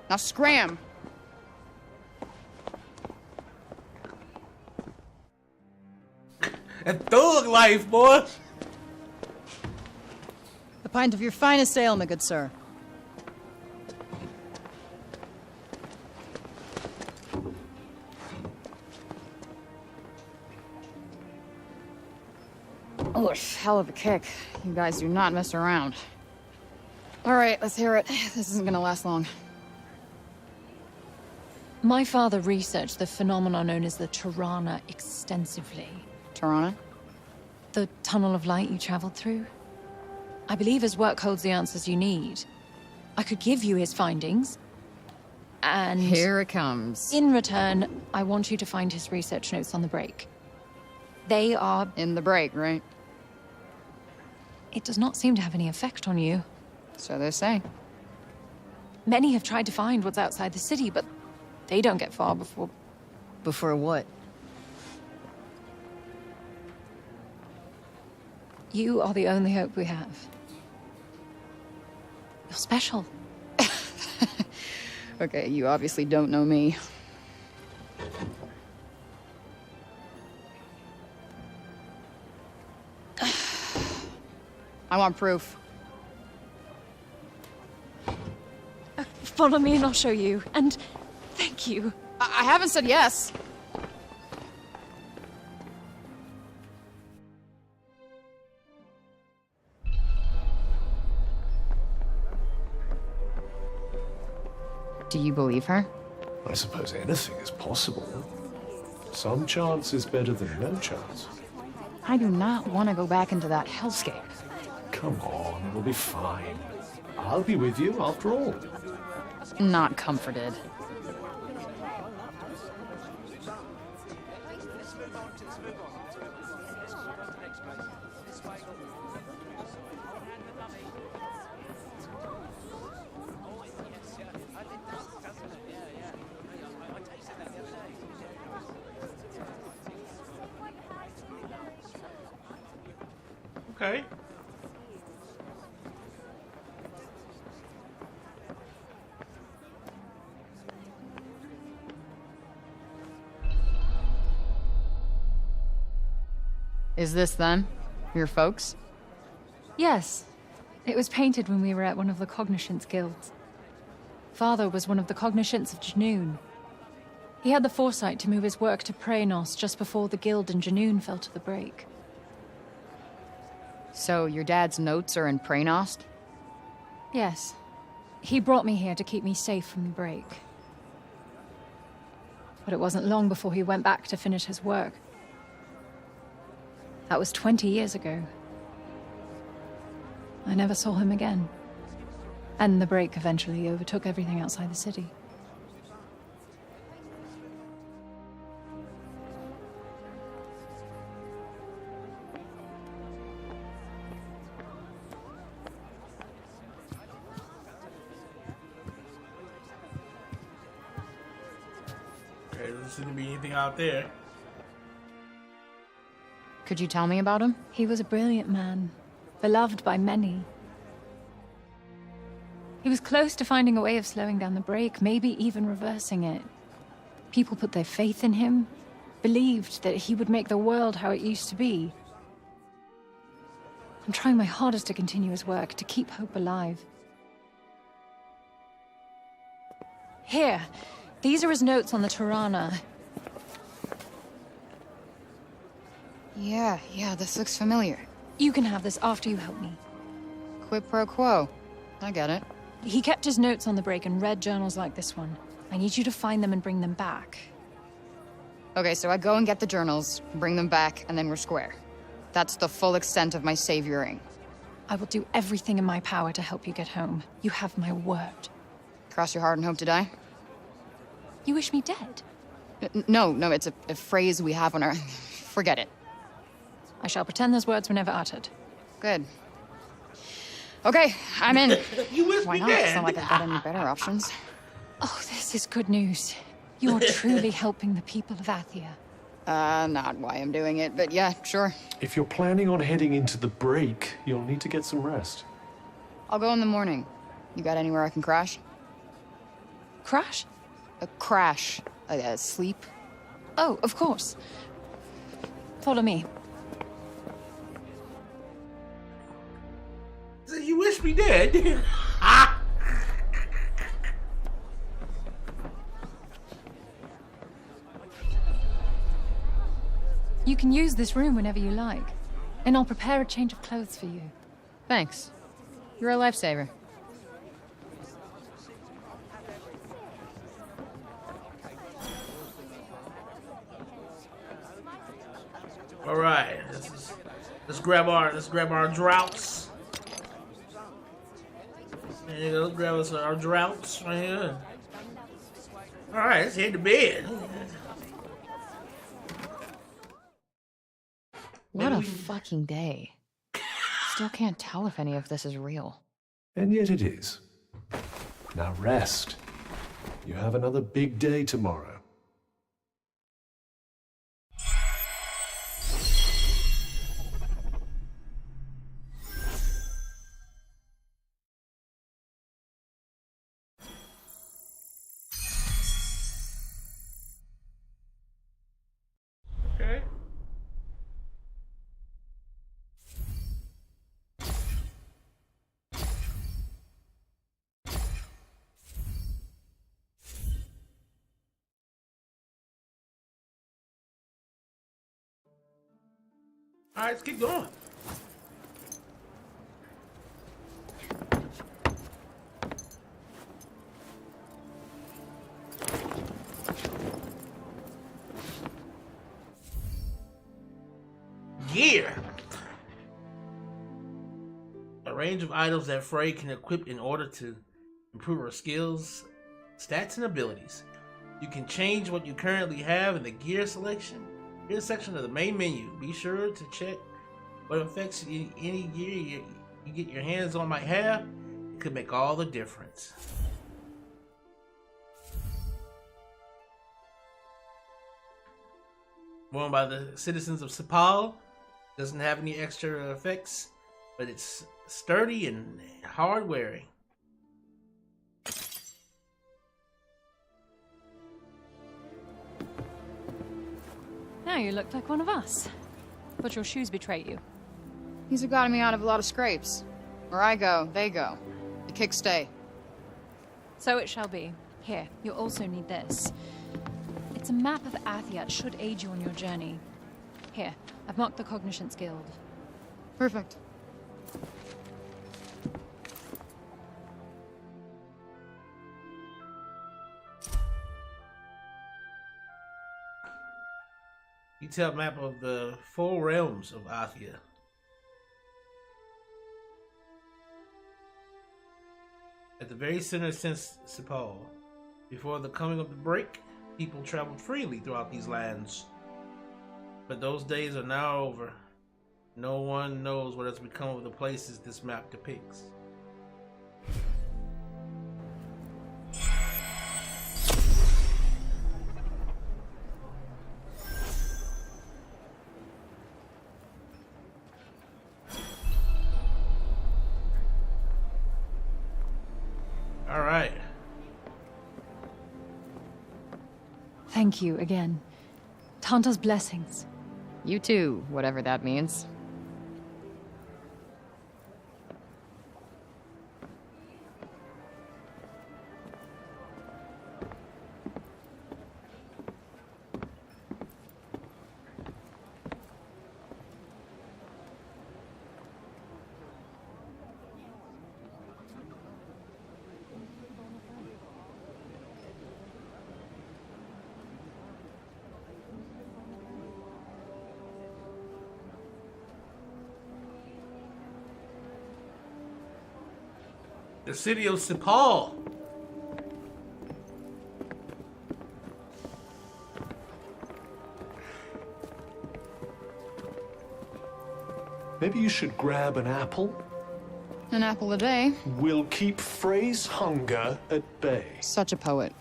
Now scram! A thug life, boy! A pint of your finest ale, my good sir. Oh, hell of a kick. You guys do not mess around. All right, let's hear it. This isn't gonna last long. My father researched the phenomenon known as the Tirana extensively. Tirana? The tunnel of light you traveled through? I believe his work holds the answers you need. I could give you his findings, and... Here it comes. In return, I want you to find his research notes on the break. They are... In the break, right? It does not seem to have any effect on you. So they say. Many have tried to find what's outside the city, but they don't get far before... Before what? You are the only hope we have. You're special. Okay, you obviously don't know me. I want proof. Follow me and I'll show you. And thank you. I haven't said yes. Do you believe her? I suppose anything is possible. Some chance is better than no chance. I do not want to go back into that hellscape. Come on, it'll be fine. I'll be with you after all. Not comforted. Okay. Is this them? Your folks? Yes. It was painted when we were at one of the Cognoscence guilds. Father was one of the Cognoscence of Junoon. He had the foresight to move his work to Praenos just before the guild in Junoon fell to the break. So your dad's notes are in Praenost? Yes. He brought me here to keep me safe from the break. But it wasn't long before he went back to finish his work. That was 20 years ago. I never saw him again. And the break eventually overtook everything outside the city. Okay, doesn't seem to be anything out there. Could you tell me about him? He was a brilliant man, beloved by many. He was close to finding a way of slowing down the break, maybe even reversing it. People put their faith in him, believed that he would make the world how it used to be. I'm trying my hardest to continue his work, to keep hope alive. Here, these are his notes on the Tirana. Yeah, this looks familiar. You can have this after you help me. Quid pro quo. I get it. He kept his notes on the break and read journals like this one. I need you to find them and bring them back. Okay, so I go and get the journals, bring them back, and then we're square. That's the full extent of my savioring. I will do everything in my power to help you get home. You have my word. Cross your heart and hope to die? You wish me dead? No, it's a phrase we have on our... Forget it. I shall pretend those words were never uttered. Good. Okay, I'm in. You wish Why me not? dead? It's not like I've got any better options. Oh, this is good news. You are truly helping the people of Athia. Not why I'm doing it, but yeah, sure. If you're planning on heading into the break, you'll need to get some rest. I'll go in the morning. You got anywhere I can crash? Crash? A crash. Sleep. Oh, of course. Follow me. You wish me dead? You can use this room whenever you like. And I'll prepare a change of clothes for you. Thanks. You're a lifesaver. All right, let's grab our droughts. There you go. Let's grab us our droughts right here. All right, let's head to bed. What a fucking day. Still can't tell if any of this is real. And yet it is. Now rest. You have another big day tomorrow. Okay. All right, let's keep going. Gear. A range of items that Frey can equip in order to improve her skills, stats, and abilities. You can change what you currently have in the gear section of the main menu. Be sure to check what effects any gear you get your hands on might have. It could make all the difference. Worn by the citizens of Sepal, doesn't have any extra effects, but it's sturdy and hard wearing. Now you look like one of us. But your shoes betray you. These have gotten me out of a lot of scrapes. Where I go, they go. The kicks stay. So it shall be. Here, you'll also need this. It's a map of Athia. It should aid you on your journey. Here, I've marked the Cognizance Guild. Perfect. Detailed map of the 4 realms of Athia. At the very center of Sepal, before the coming of the break, people traveled freely throughout these lands. But those days are now over. No one knows what has become of the places this map depicts. All right. Thank you again. Tanta's blessings. You too, whatever that means. The city of Sepal. Maybe you should grab an apple. An apple a day. We'll keep Frey's hunger at bay. Such a poet.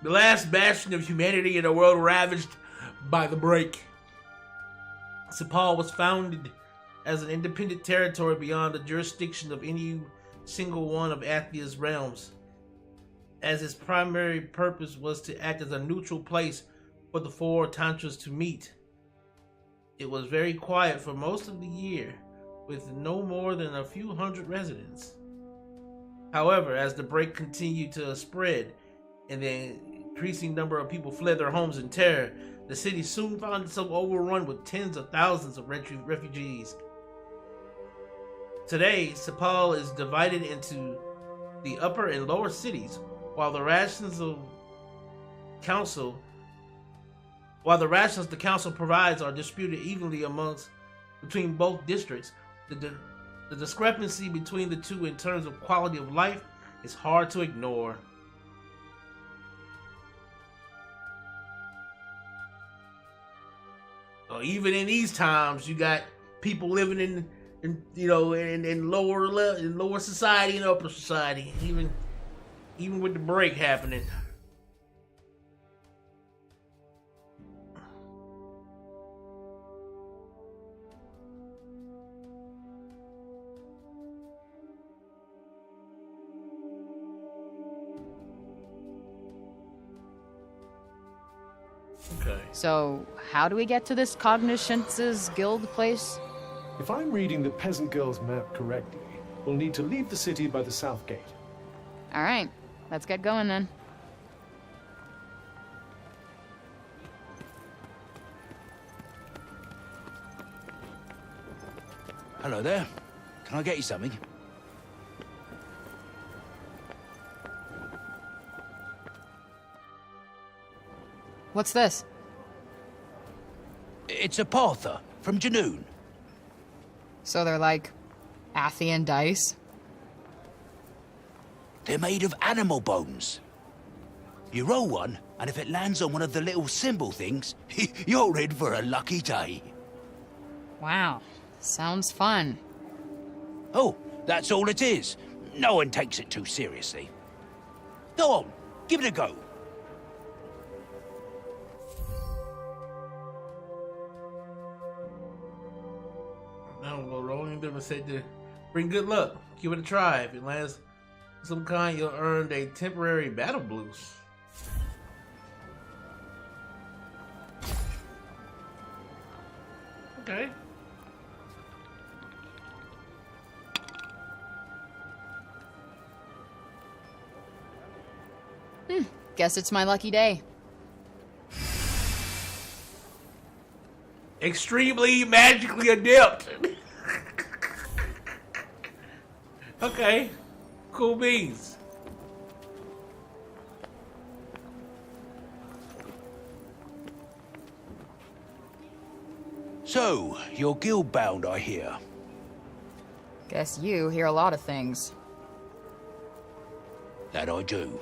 The last bastion of humanity in a world ravaged by the break. Sepal was founded as an independent territory beyond the jurisdiction of any single one of Athia's realms, as its primary purpose was to act as a neutral place for the 4 tantras to meet. It was very quiet for most of the year, with no more than a few hundred residents. However, as the break continued to spread and the increasing number of people fled their homes in terror, the city soon found itself overrun with tens of thousands of refugees. Today, Sepal is divided into the upper and lower cities, while the rations the council provides are distributed evenly between both districts. The discrepancy between the two in terms of quality of life is hard to ignore. So even in these times, you got people living in lower society and upper society, even with the break happening. Okay. So, how do we get to this Cognoscence's guild place? If I'm reading the peasant girl's map correctly, we'll need to leave the city by the south gate. All right, let's get going then. Hello there. Can I get you something? What's this? It's a Partha from Junoon. So they're like Athian dice? They're made of animal bones. You roll one, and if it lands on one of the little symbol things, you're in for a lucky day. Wow, sounds fun. Oh, that's all it is. No one takes it too seriously. Go on, give it a go. No, well, rolling them said to bring good luck. Give it a try. If it lands of some kind, you'll earn a temporary battle boost. Okay. Guess it's my lucky day. Extremely magically adept. Okay. Cool beans. So, you're guild-bound, I hear. Guess you hear a lot of things. That I do.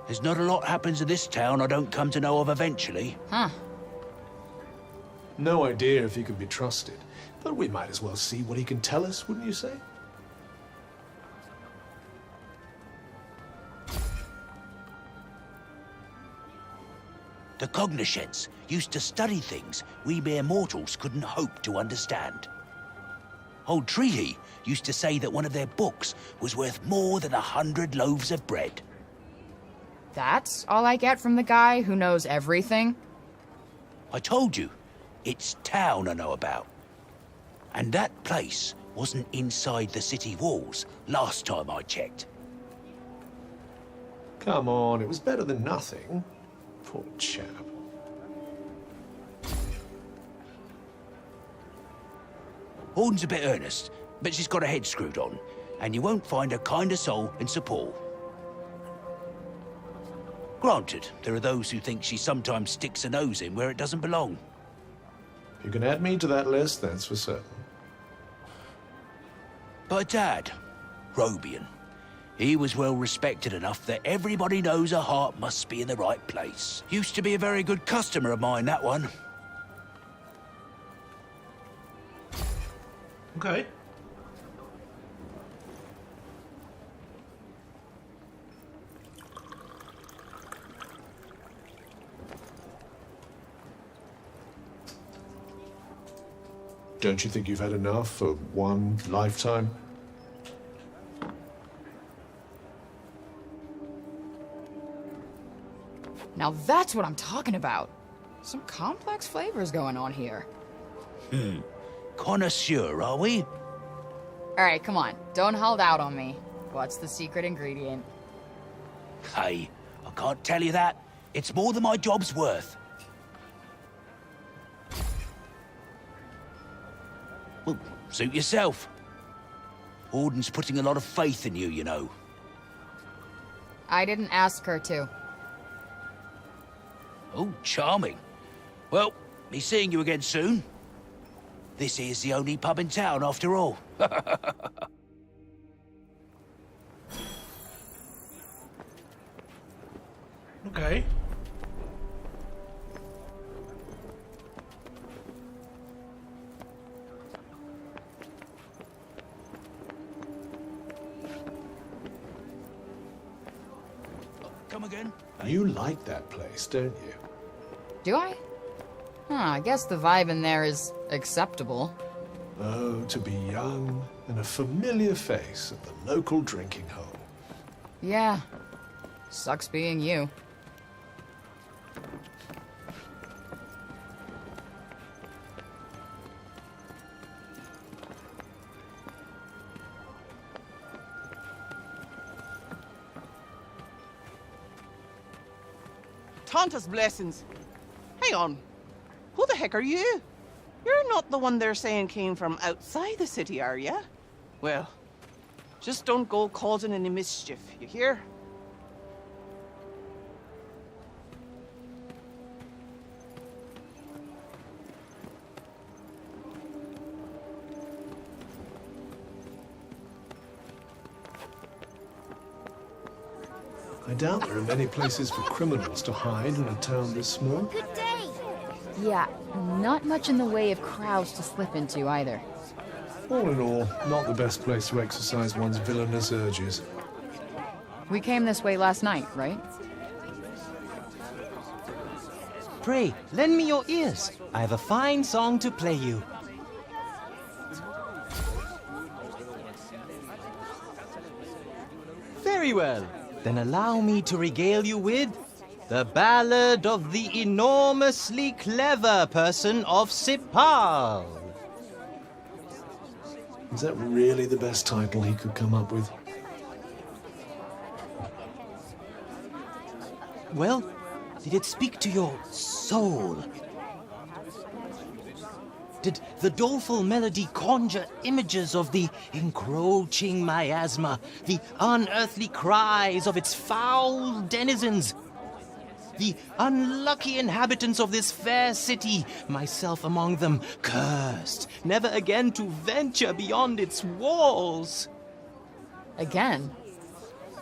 There's not a lot happens in this town I don't come to know of eventually. Huh. No idea if he can be trusted, but we might as well see what he can tell us, wouldn't you say? The Cognoscence used to study things we mere mortals couldn't hope to understand. Old Treaty used to say that one of their books was worth more than 100 loaves of bread. That's all I get from the guy who knows everything? I told you, it's town I know about. And that place wasn't inside the city walls last time I checked. Come on, it was better than nothing. Poor chap. Horn's a bit earnest, but she's got her head screwed on, and you won't find a kinder soul in Sepal. Granted, there are those who think she sometimes sticks her nose in where it doesn't belong. You can add me to that list, that's for certain. But Dad, Robian, he was well respected enough that everybody knows her heart must be in the right place. Used to be a very good customer of mine, that one. Okay. Don't you think you've had enough for one lifetime? Now that's what I'm talking about. Some complex flavors going on here. Connoisseur, are we? Alright, come on. Don't hold out on me. What's the secret ingredient? Hey, I can't tell you that. It's more than my job's worth. Well, suit yourself. Auden's putting a lot of faith in you, you know. I didn't ask her to. Oh, charming. Well, be seeing you again soon. This is the only pub in town, after all. Okay. Come again? You like that place, don't you? Do I? Huh, I guess the vibe in there is acceptable. Oh, to be young and a familiar face at the local drinking hole. Yeah. Sucks being you. Tanta's blessings. Hang on. Who the heck are you? You're not the one they're saying came from outside the city, are you? Well, just don't go causing any mischief, you hear? I doubt there are many places for criminals to hide in a town this small. Good day. Yeah, not much in the way of crowds to slip into either. All in all, not the best place to exercise one's villainous urges. We came this way last night, right? Pray, lend me your ears. I have a fine song to play you. Very well. Then allow me to regale you with the Ballad of the Enormously Clever Person of Sipal. Is that really the best title he could come up with? Well, did it speak to your soul? Did the doleful melody conjure images of the encroaching miasma, the unearthly cries of its foul denizens? The unlucky inhabitants of this fair city, myself among them, cursed, never again to venture beyond its walls. Again?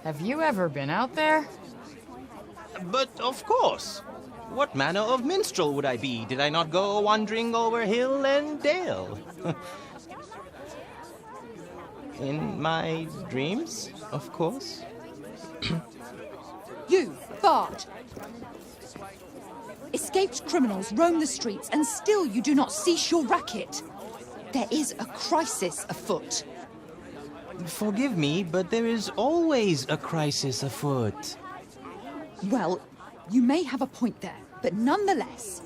Have you ever been out there? But of course. What manner of minstrel would I be did I not go wandering over hill and dale? In my dreams, of course. You, Bart! Escaped criminals roam the streets, and still you do not cease your racket. There is a crisis afoot. Forgive me, but there is always a crisis afoot. Well, you may have a point there, but nonetheless...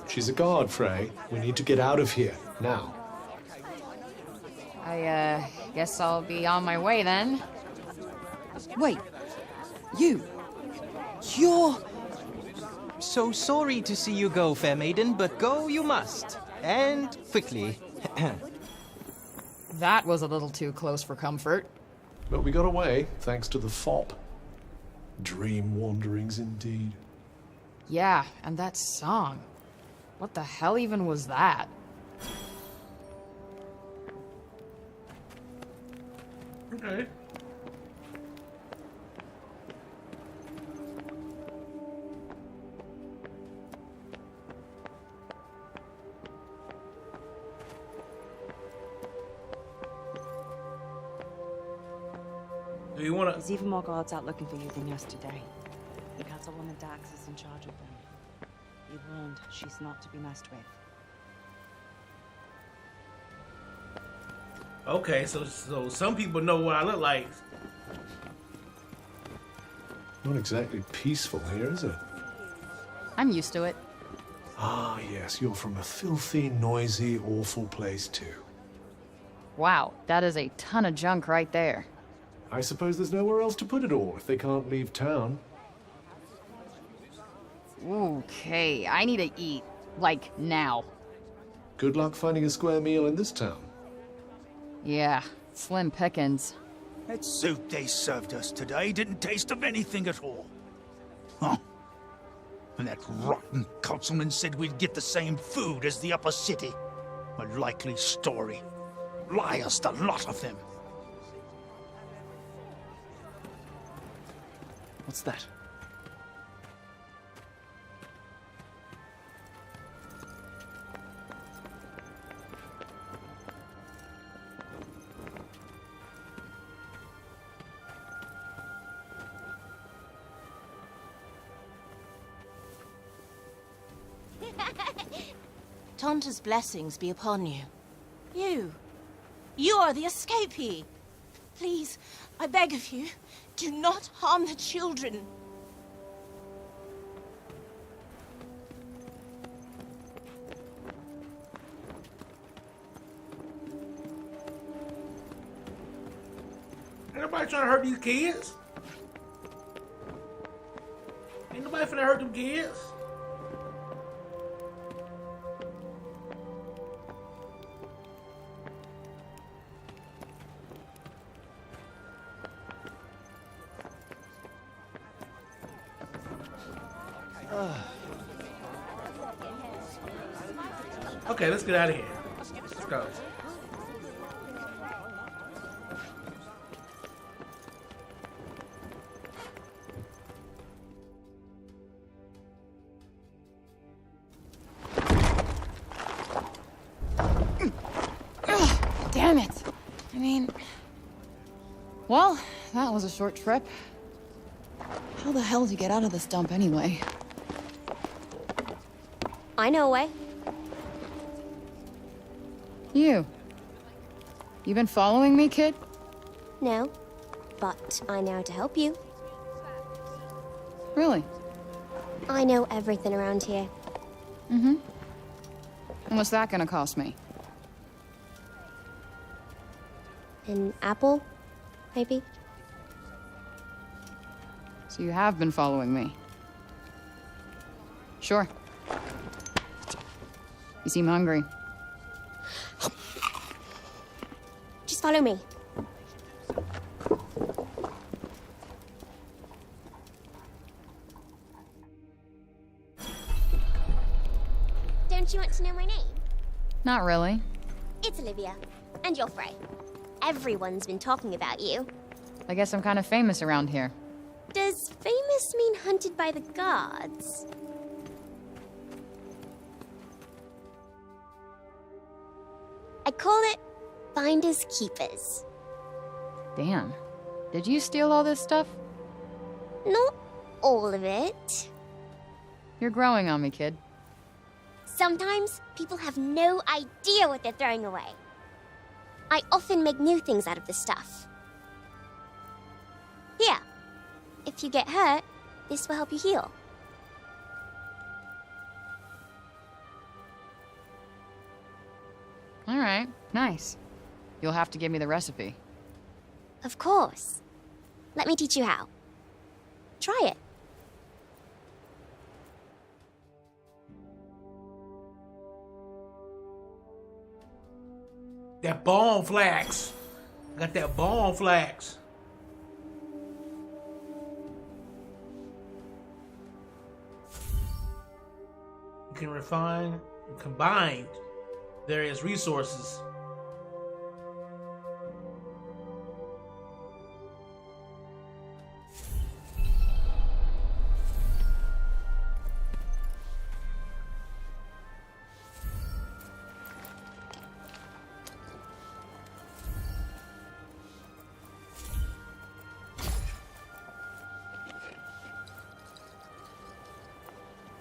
She's a guard, Frey. We need to get out of here, now. I, guess I'll be on my way then. Wait. You're... So sorry to see you go, fair maiden, but go you must. And quickly. That was a little too close for comfort. But we got away, thanks to the fop. Dream wanderings, indeed. Yeah, and that song. What the hell even was that? Okay. Do you want to... There's even more guards out looking for you than yesterday. The Councilwoman Dax is in charge of them. Be warned, she's not to be messed with. Okay, so some people know what I look like. Not exactly peaceful here, is it? I'm used to it. Ah, yes, you're from a filthy, noisy, awful place, too. Wow, that is a ton of junk right there. I suppose there's nowhere else to put it all if they can't leave town. Okay, I need to eat. Like, now. Good luck finding a square meal in this town. Yeah, slim pickings. That soup they served us today didn't taste of anything at all. Huh. And that rotten councilman said we'd get the same food as the upper city. A likely story. Liars, the lot of them. What's that? Tonta's blessings be upon you. You are the escapee. Please, I beg of you, do not harm the children. Ain't nobody trying to hurt these kids. Ain't nobody finna hurt them kids. Okay, let's get out of here. Let's go. Damn it. I mean... Well, that was a short trip. How the hell did you get out of this dump anyway? I know a way. You been following me, kid? No, but I know how to help you. Really? I know everything around here. Mm-hmm. And what's that gonna cost me? An apple, maybe? So you have been following me? Sure. You seem hungry. Just follow me. Don't you want to know my name? Not really. It's Olivia. And you're Frey. Everyone's been talking about you. I guess I'm kind of famous around here. Does famous mean hunted by the gods? I call it finders keepers. Damn. Did you steal all this stuff? Not all of it. You're growing on me, kid. Sometimes people have no idea what they're throwing away. I often make new things out of this stuff. Here, if you get hurt, this will help you heal. All right, nice. You'll have to give me the recipe. Of course. Let me teach you how. Try it. That bone flax. I got that bone flax. You can refine and combine various resources.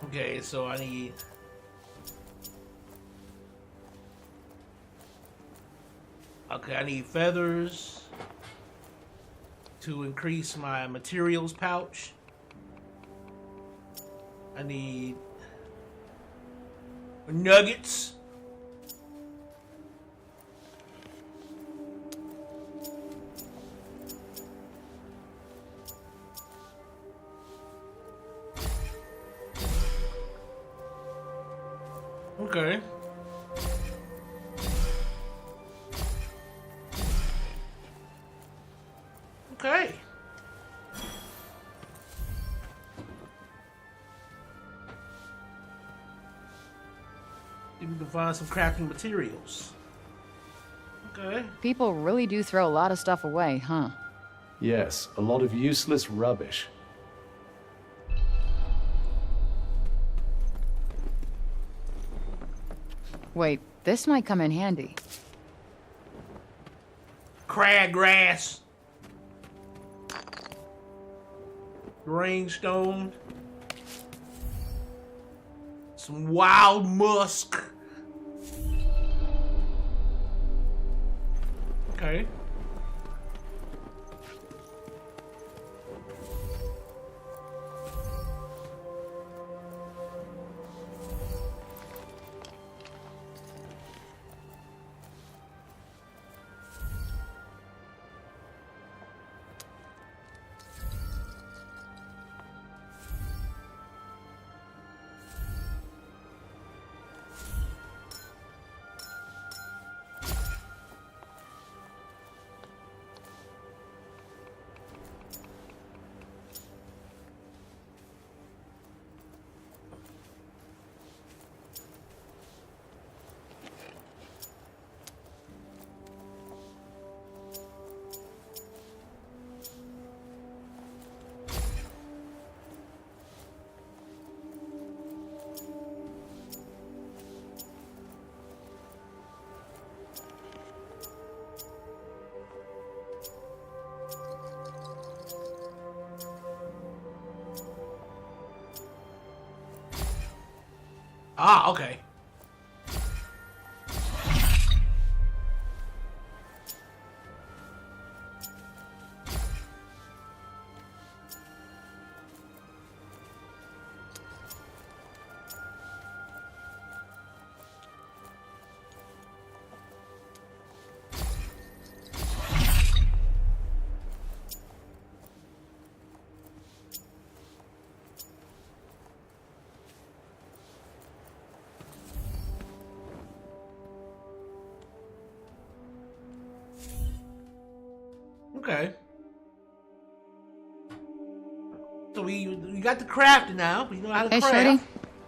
Okay, so I need... Okay, I need feathers to increase my materials pouch. I need nuggets. Okay. Okay. You can find some crafting materials. Okay. People really do throw a lot of stuff away, huh? Yes, a lot of useless rubbish. Wait, this might come in handy. Crabgrass. Rainstone. Some wild musk. Okay. Ah, okay. Okay. So we got the crafting now. We know how to Hey, craft. Shorty.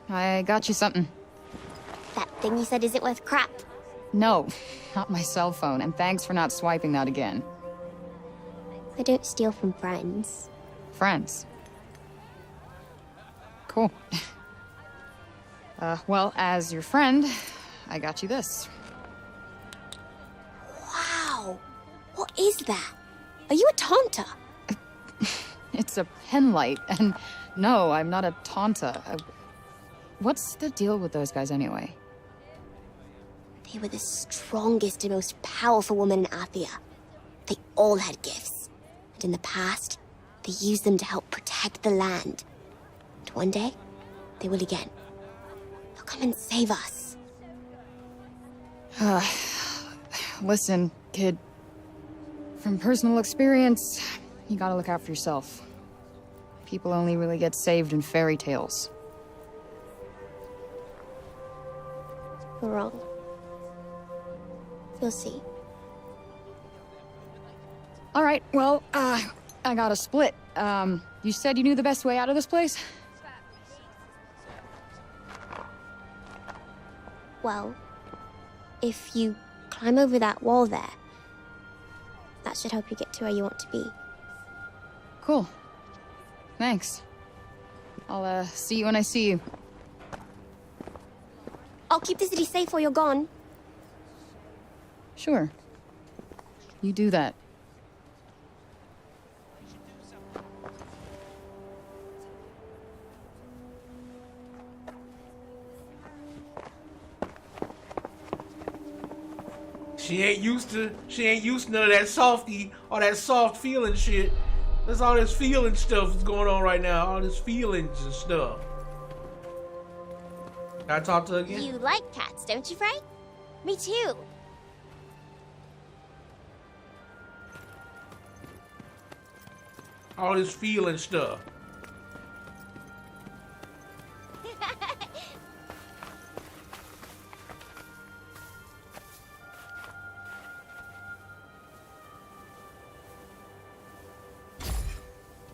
I got you something. That thing you said isn't worth crap. No, not my cell phone, and thanks for not swiping that again. I don't steal from friends. Friends. Cool. Well, as your friend, I got you this. Wow! What is that? Are you a taunter? It's a pen light, and no, I'm not a taunta. What's the deal with those guys anyway? They were the strongest and most powerful women in Athia. They all had gifts. And in the past, they used them to help protect the land. And one day, they will again. They'll come and save us. Listen, kid. From personal experience, you gotta look out for yourself. People only really get saved in fairy tales. You're wrong. You'll see. All right, well, I got a split. You said you knew the best way out of this place? Well, if you climb over that wall there, that should help you get to where you want to be. Cool. Thanks. I'll, see you when I see you. I'll keep the city safe while you're gone. Sure. You do that. She ain't used to none of that softy or that soft feeling shit. That's all this feeling stuff that's going on right now. All this feelings and stuff. Can I talk to her again? You like cats, don't you, Frey? Me too. All this feeling stuff.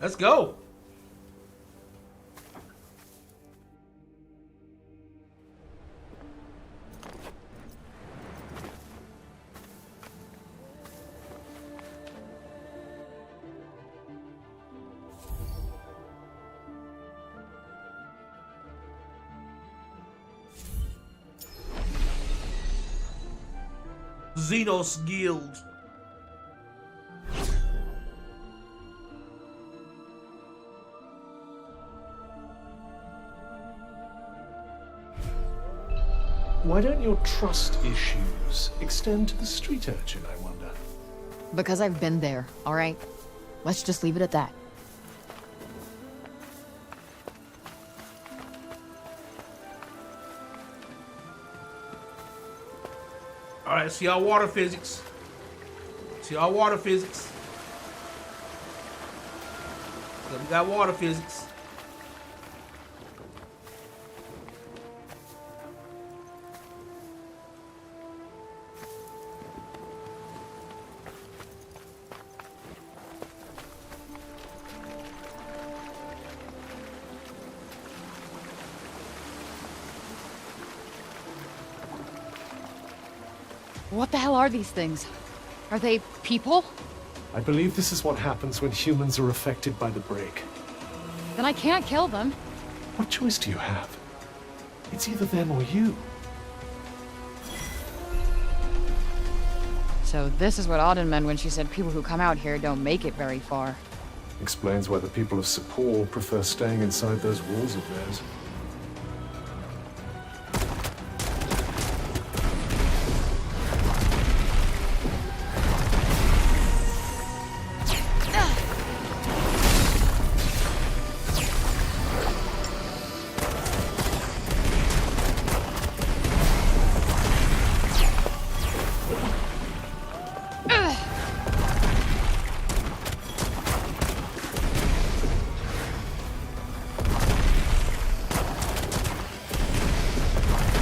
Let's go. Xenos Guild. Why don't your trust issues extend to the street urchin, I wonder? Because I've been there, all right? Let's just leave it at that. Alright, see our water physics. See our water physics. So we got water physics. What the hell are these things? Are they people? I believe this is what happens when humans are affected by the break. Then I can't kill them. What choice do you have? It's either them or you. So this is what Auden meant when she said people who come out here don't make it very far. Explains why the people of Sepul prefer staying inside those walls of theirs.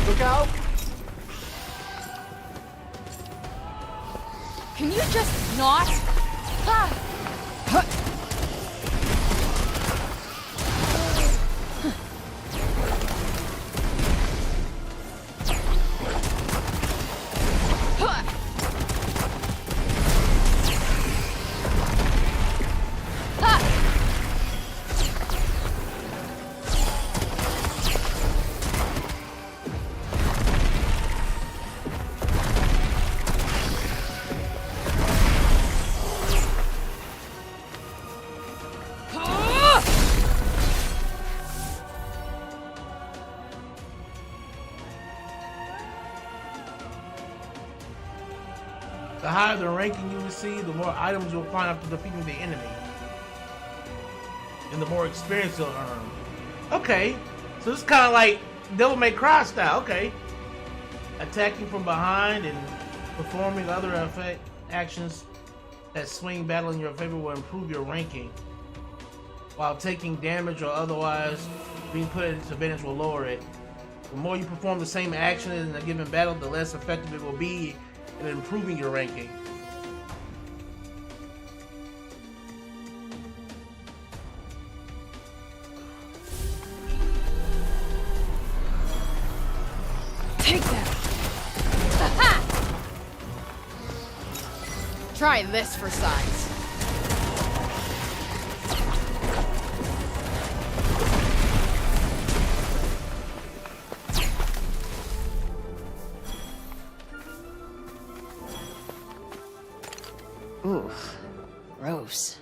Look out! Can you just not? Ah! The higher the ranking you receive, the more items you'll find after defeating the enemy. And the more experience you'll earn. Okay, so this is kind of like Devil May Cry style, okay. Attacking from behind and performing other actions that swing battle in your favor will improve your ranking. While taking damage or otherwise being put at disadvantage will lower it. The more you perform the same action in a given battle, the less effective it will be in improving your ranking. Take that! Try this for size. Ooh, gross.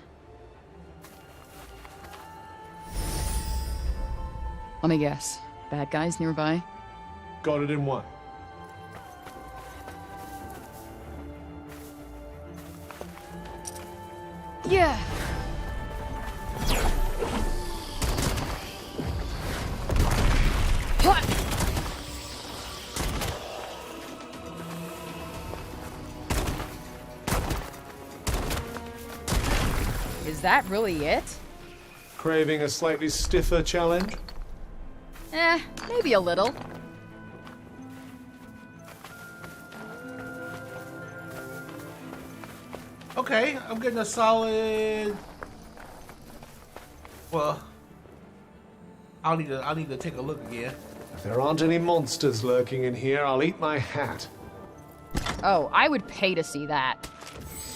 Let me guess. Bad guys nearby? Got it in one. Yeah. Is that really it? Craving a slightly stiffer challenge? Maybe a little. Okay, I'm getting a solid Well, I'll need to take a look again. If there aren't any monsters lurking in here, I'll eat my hat. Oh, I would pay to see that.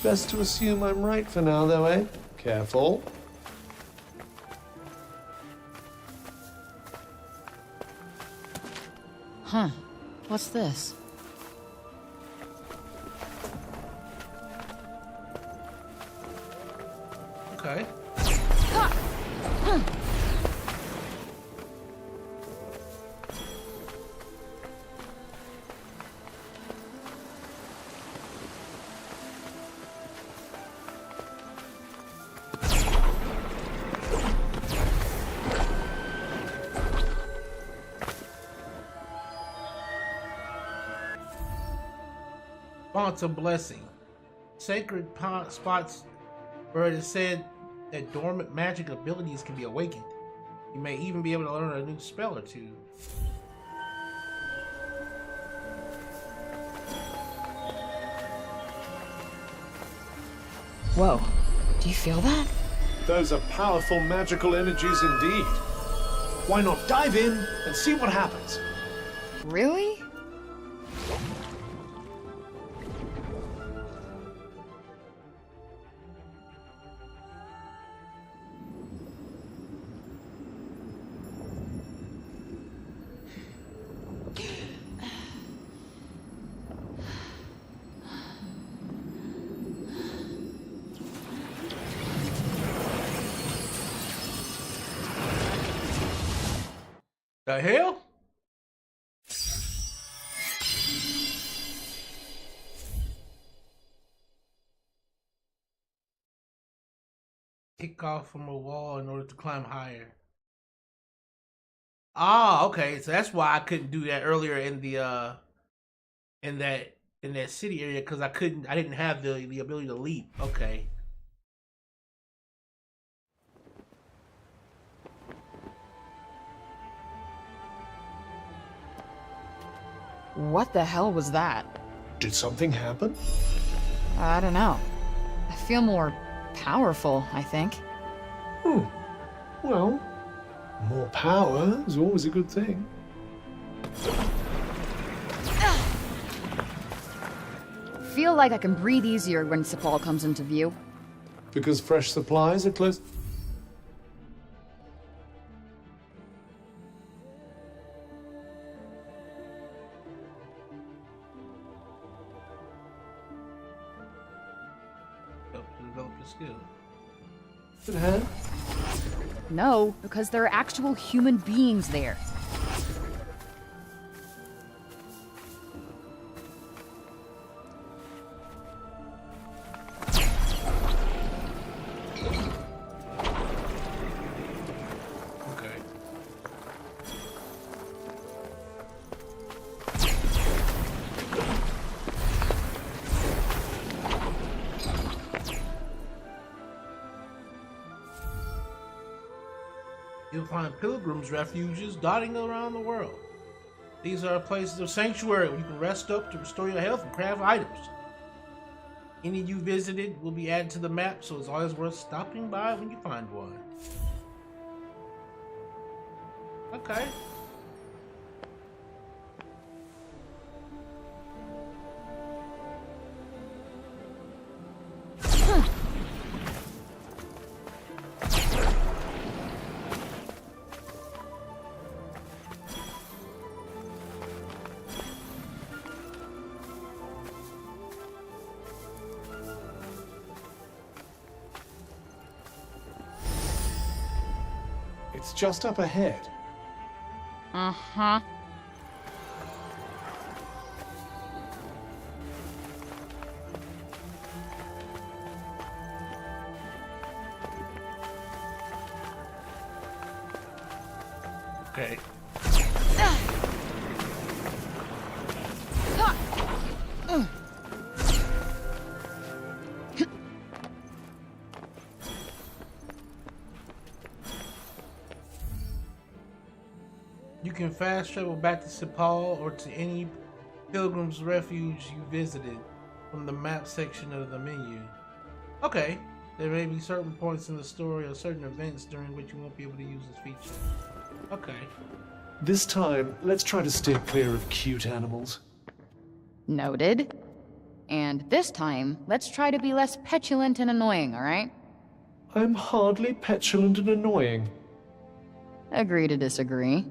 Best to assume I'm right for now, though, eh? Careful. Huh. What's this? Okay. Fonts of Blessing. Sacred spots where it is said that dormant magic abilities can be awakened. You may even be able to learn a new spell or two. Whoa. Do you feel that? Those are powerful magical energies indeed. Why not dive in and see what happens? Really? The hell? Kick off from a wall in order to climb higher. Ah, okay. So that's why I couldn't do that earlier in the in that city area, because I didn't have the ability to leap. Okay. What the hell was that? Did something happen? I don't know. I feel more powerful, I think. Well, more power is always a good thing. Feel like I can breathe easier when Sepal comes into view. Because fresh supplies are close. Develop your skill. No, because there are actual human beings there. Okay. You'll find pilgrims' refuges dotting around the world. These are places of sanctuary where you can rest up to restore your health and craft items. Any you visited will be added to the map, so it's always worth stopping by when you find one. Okay. It's just up ahead. Uh-huh. Okay. You can fast travel back to Sepal or to any pilgrim's refuge you visited from the map section of the menu. Okay. There may be certain points in the story or certain events during which you won't be able to use this feature. Okay. This time, let's try to steer clear of cute animals. Noted. And this time, let's try to be less petulant and annoying, alright? I'm hardly petulant and annoying. Agree to disagree.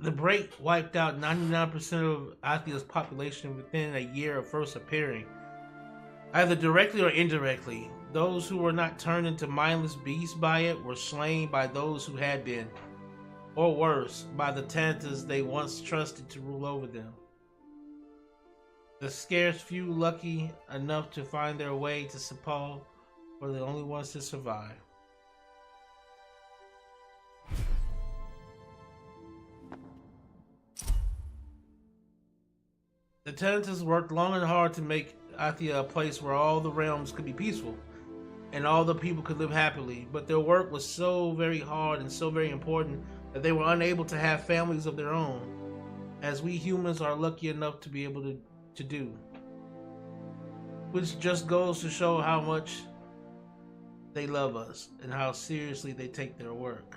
The break wiped out 99% of Athia's population within a year of first appearing. Either directly or indirectly, those who were not turned into mindless beasts by it were slain by those who had been, or worse, by the Tantas they once trusted to rule over them. The scarce few lucky enough to find their way to Sepal were the only ones to survive. The Tantas worked long and hard to make Athia a place where all the realms could be peaceful and all the people could live happily, but their work was so very hard and so very important that they were unable to have families of their own, as we humans are lucky enough to be able to do. Which just goes to show how much they love us and how seriously they take their work.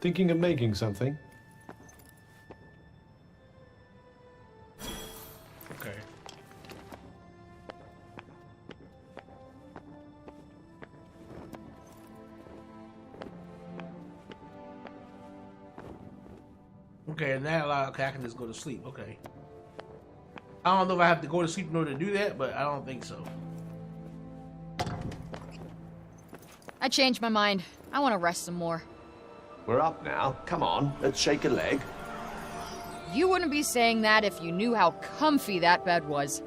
Thinking of making something? Okay. Okay, and that okay, I can just go to sleep. Okay. I don't know if I have to go to sleep in order to do that, but I don't think so. I changed my mind. I want to rest some more. We're up now. Come on, let's shake a leg. You wouldn't be saying that if you knew how comfy that bed was.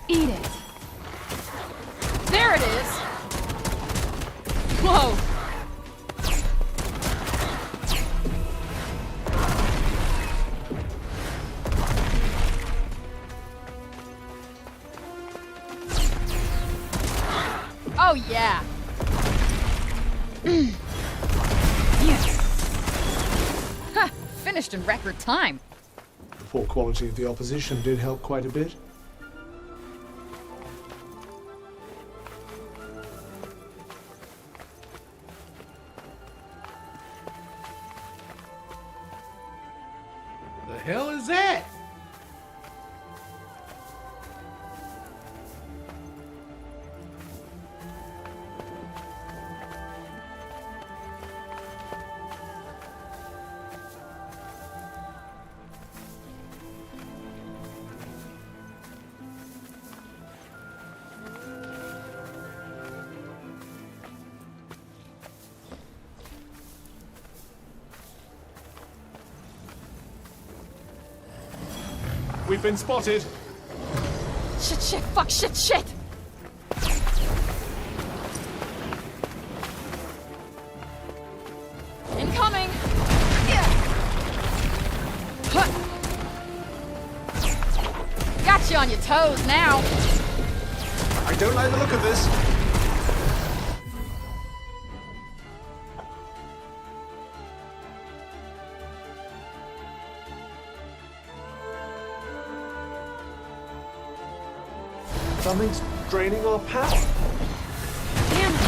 Eat it. There it is. Whoa. Oh yeah. Yes. Ha! Finished in record time. The poor quality of the opposition did help quite a bit. The hell is that? We've been spotted. Shit, shit, fuck, shit, shit! Incoming! Yeah. Huh. Got you on your toes now. I don't like the look of this. Something's draining our power. Damn it.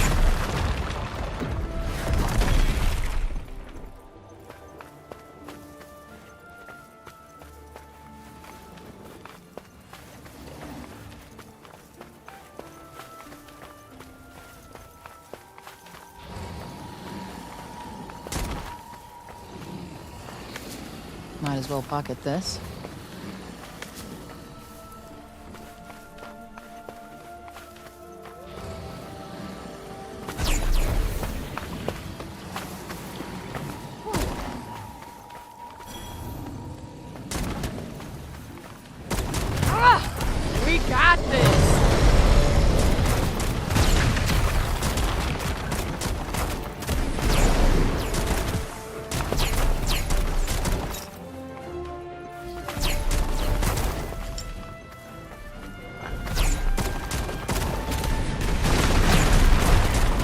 Might as well pocket this. We got this!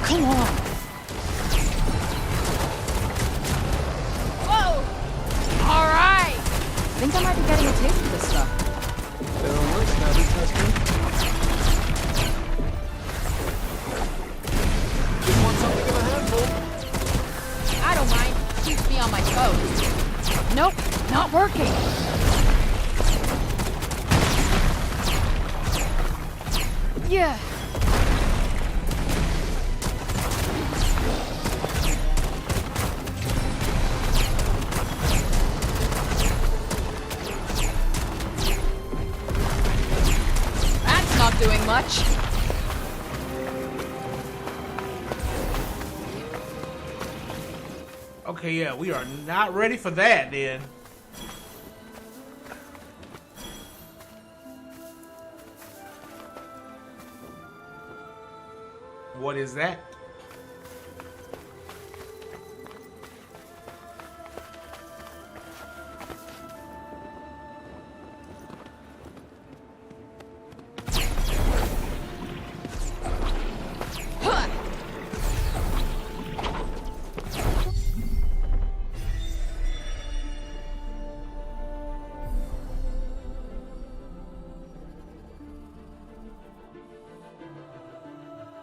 Come on! Whoa! Alright! I think I might be getting a taste of this stuff. There are worse habits, Hester. Just want something in a handful. I don't mind. Keeps me on my toes. Nope, not working. Yeah. That's not doing much. Okay, yeah, we are not ready for that then. What is that?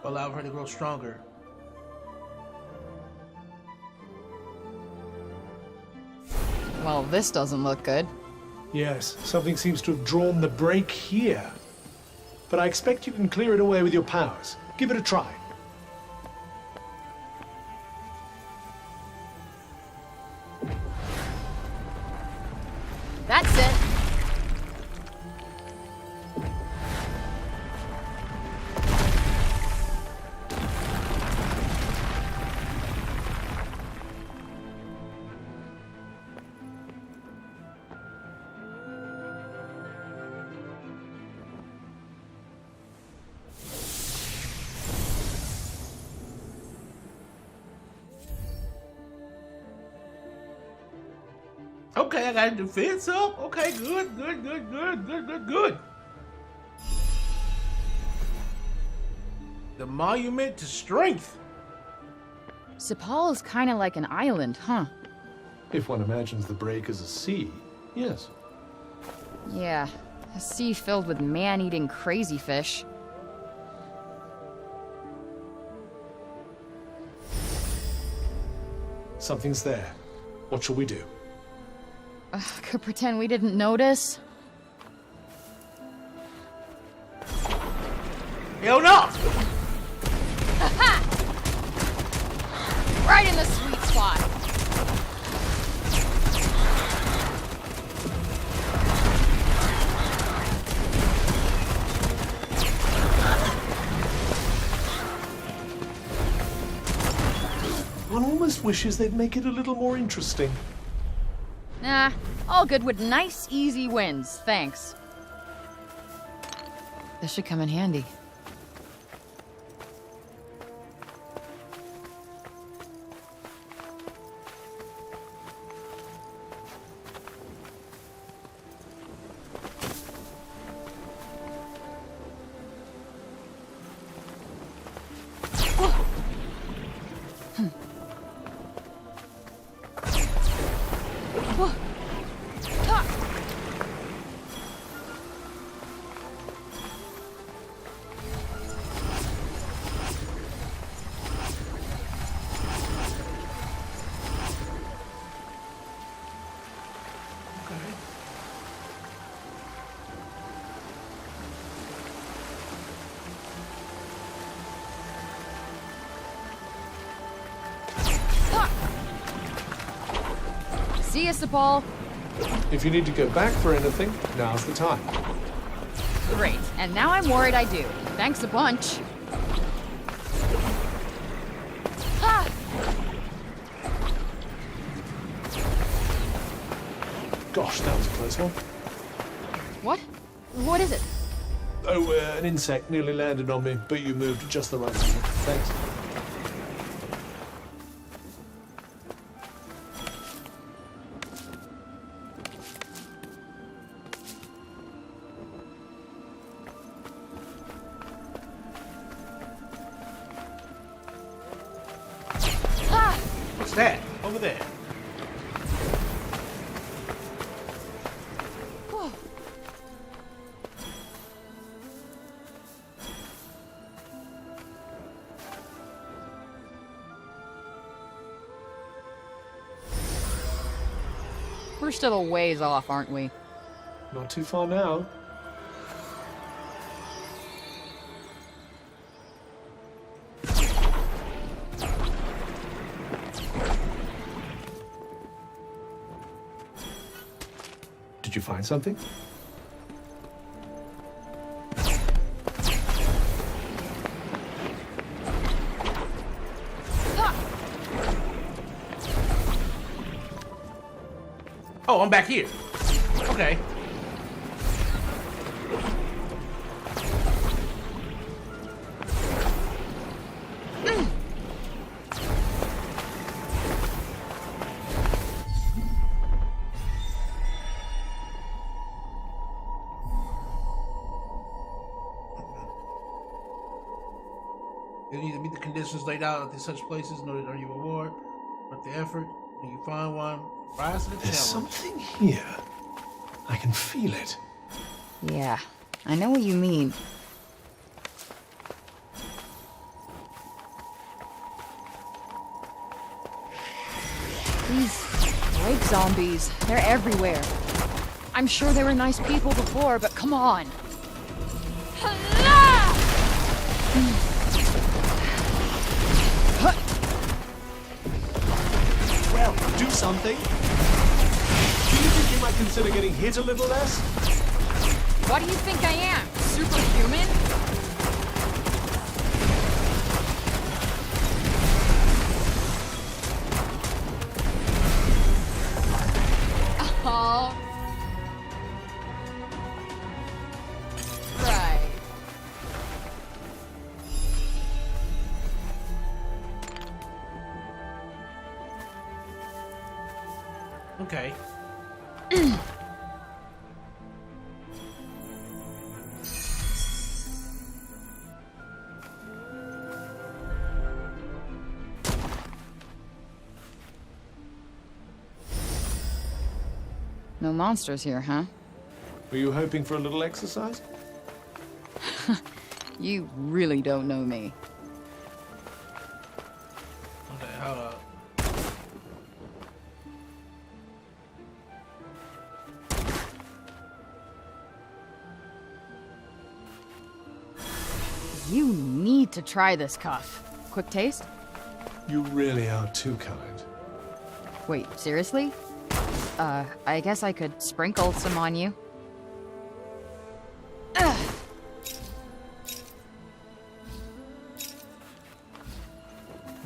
Allow her to grow stronger. Well, this doesn't look good. Yes, something seems to have drawn the break here. But I expect you can clear it away with your powers. Give it a try. That's it. Okay, I got the defense up. Okay, good. The monument to strength. Sepal is kind of like an island, huh? If one imagines the break as a sea, yes. Yeah, a sea filled with man-eating crazy fish. Something's there. What shall we do? Could pretend we didn't notice. Hell no! Right in the sweet spot. One almost wishes they'd make it a little more interesting. Nah, all good with nice, easy wins, thanks. This should come in handy. See ya, Sepal. If you need to go back for anything, now's the time. Great. And now I'm worried I do. Thanks a bunch. Ah! Gosh, that was a close one. What? What is it? Oh, an insect nearly landed on me, but you moved at just the right moment. Thanks. What's that? Over there. Whoa. We're still a ways off, aren't we? Not too far now. Did you find something? Oh, I'm back here. Okay. You need to meet the conditions laid out at such places in order to earn your reward. Worth the effort. When you find one, rise to the There's challenge. something here. I can feel it. Yeah, I know what you mean. These lake zombies, they're everywhere. I'm sure they were nice people before, but come on. Well, do something. Do you think you might consider getting hit a little less? What do you think I am? Superhuman? Oh. Right. Okay. No monsters here, huh? Were you hoping for a little exercise? You really don't know me. Okay, hold up. You need to try this cuff. Quick taste? You really are too kind. Wait, seriously? I guess I could sprinkle some on you. Ugh.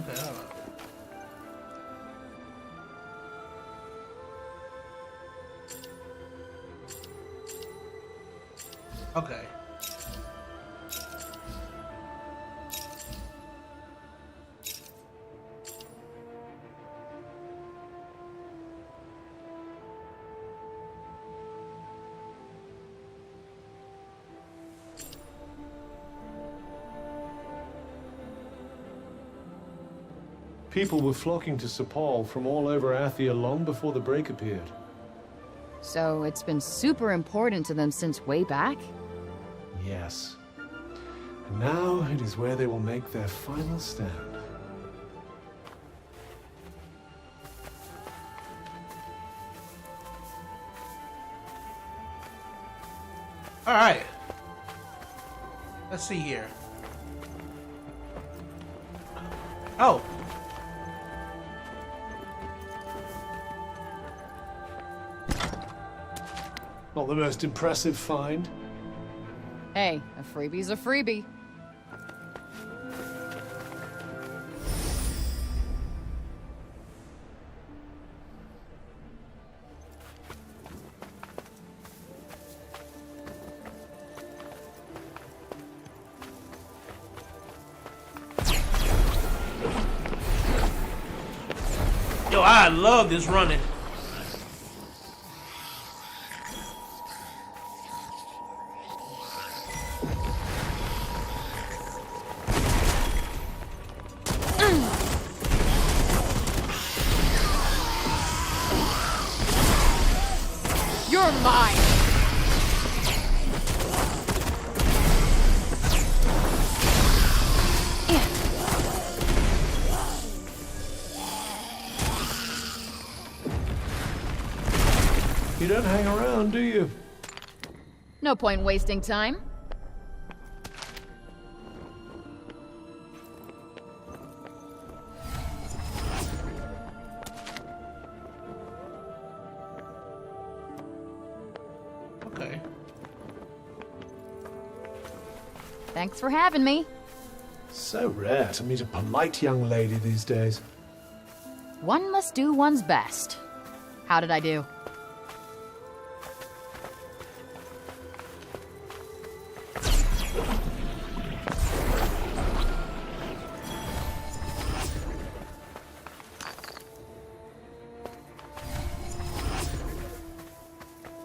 Okay, hold up. Okay. People were flocking to Sir Paul from all over Athia long before the break appeared. So it's been super important to them since way back? Yes. And now it is where they will make their final stand. All right. Let's see here. Oh. Not the most impressive find. Hey, a freebie's a freebie. Yo, I love this running. You're mine. You don't hang around, do you? No point wasting time. Okay. Thanks for having me. So rare to meet a polite young lady these days. One must do one's best. How did I do?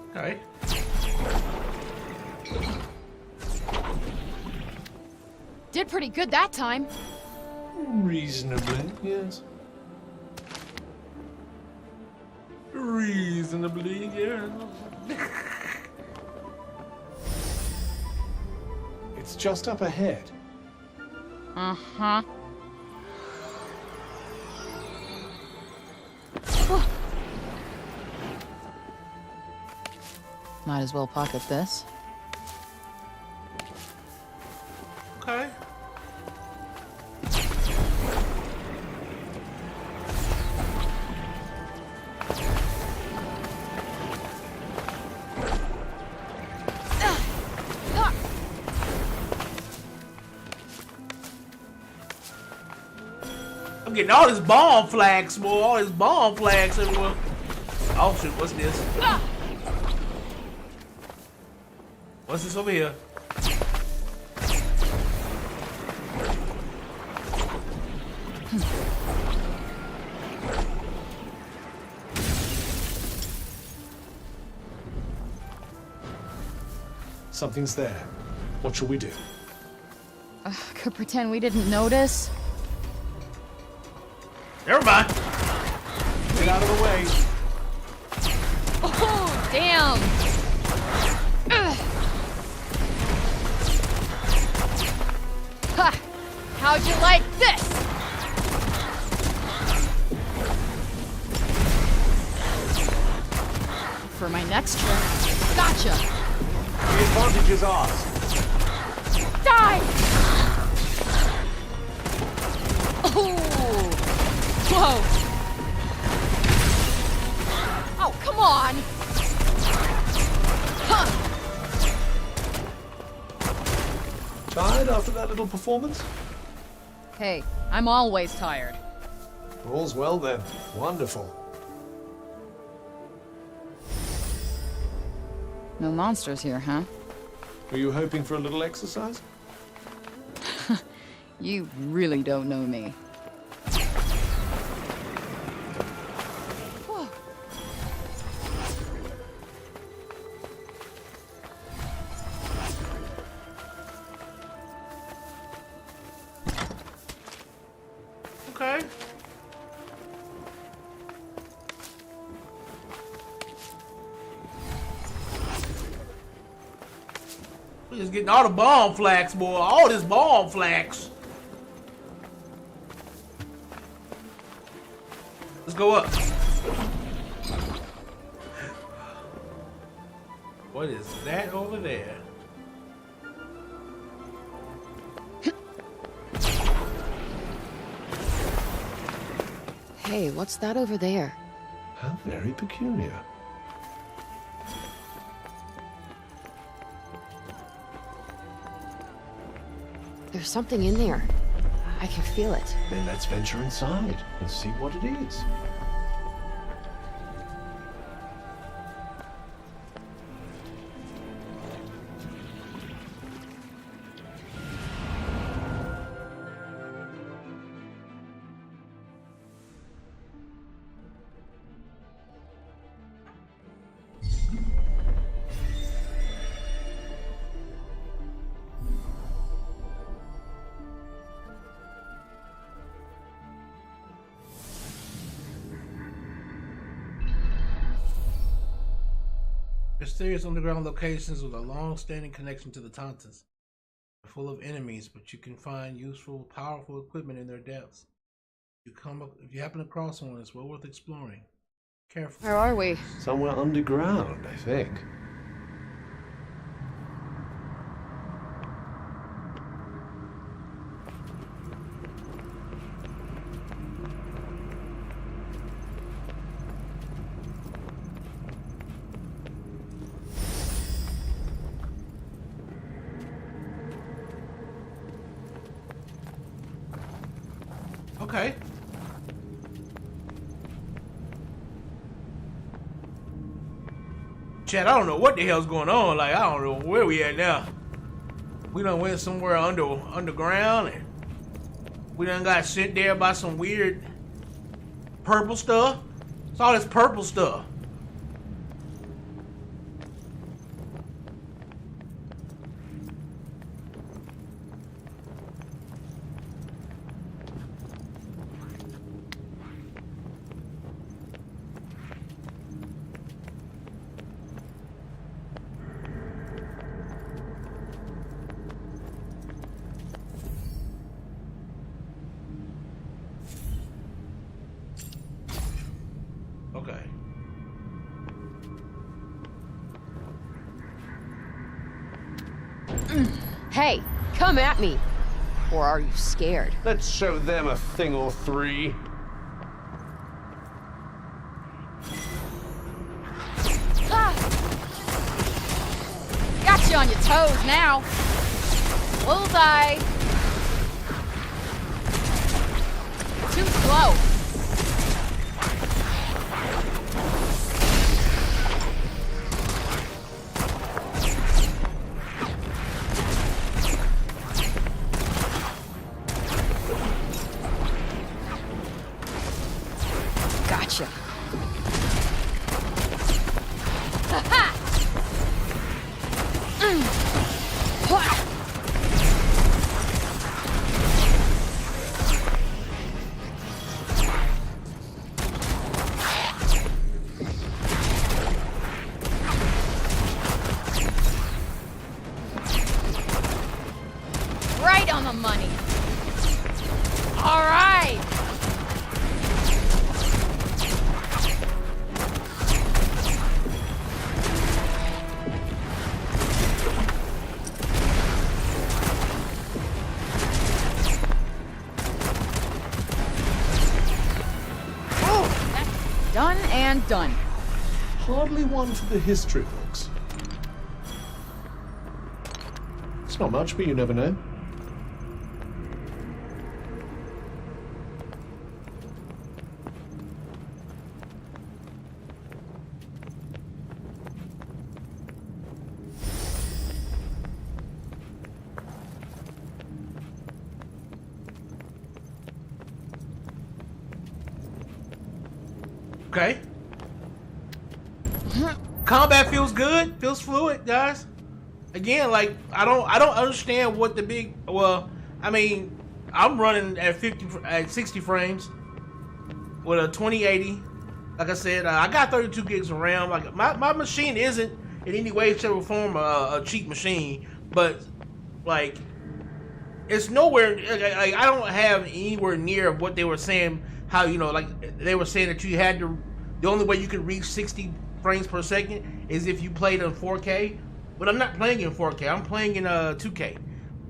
Okay. Did pretty good that time. Reasonably, yes. Reasonably, yeah. It's just up ahead. Uh-huh. Might as well pocket this. Okay. I'm getting all these bomb flags, boy. All these bomb flags everywhere. Oh shoot, what's this? What's this over here? Something's there. What shall we do? Could pretend we didn't notice. Never mind. Get out of the way. Oh, damn. Ha! How'd you like this? For my next trip. Gotcha. The advantage is ours. Die! Oh! Whoa! Oh, come on! Huh! Tired after that little performance? Hey, I'm always tired. All's well then. Wonderful. No monsters here, huh? Were you hoping for a little exercise? You really don't know me. Okay. We're just getting all the bomb flags, boy. All this bomb flags. Let's go up. What is that over there? Hey, what's that over there? How very peculiar. There's something in there. I can feel it. Then let's venture inside and see what it is. Mysterious underground locations with a long-standing connection to the Tauntauns. They're full of enemies, but you can find useful, powerful equipment in their depths. If you happen across one, it's well worth exploring. Careful. Where are we? Somewhere underground, I think. Okay. Chad, I don't know what the hell's going on. Like, I don't know where we at now. We done went somewhere underground, and we done got sent there by some weird purple stuff. It's all this purple stuff. Okay. Hey, come at me. Or are you scared? Let's show them a thing or three. Ah! Got you on your toes now. Bullseye. Too slow. Gotcha. Right on the money. All right. Done and done. Hardly one for the history books. It's not much, but you never know. Okay. Combat feels good, feels fluid, guys. Again, like I don't understand what the big. Well, I mean, I'm running at 60 frames with a 2080. Like I said, I got 32 gigs of RAM. Like my machine isn't in any way, shape, or form a cheap machine, but like it's nowhere. Like, I don't have anywhere near what they were saying. How, you know, like they were saying that you had to. The only way you could reach 60 frames per second is if you played in 4K. But I'm not playing in 4K. I'm playing in 2K,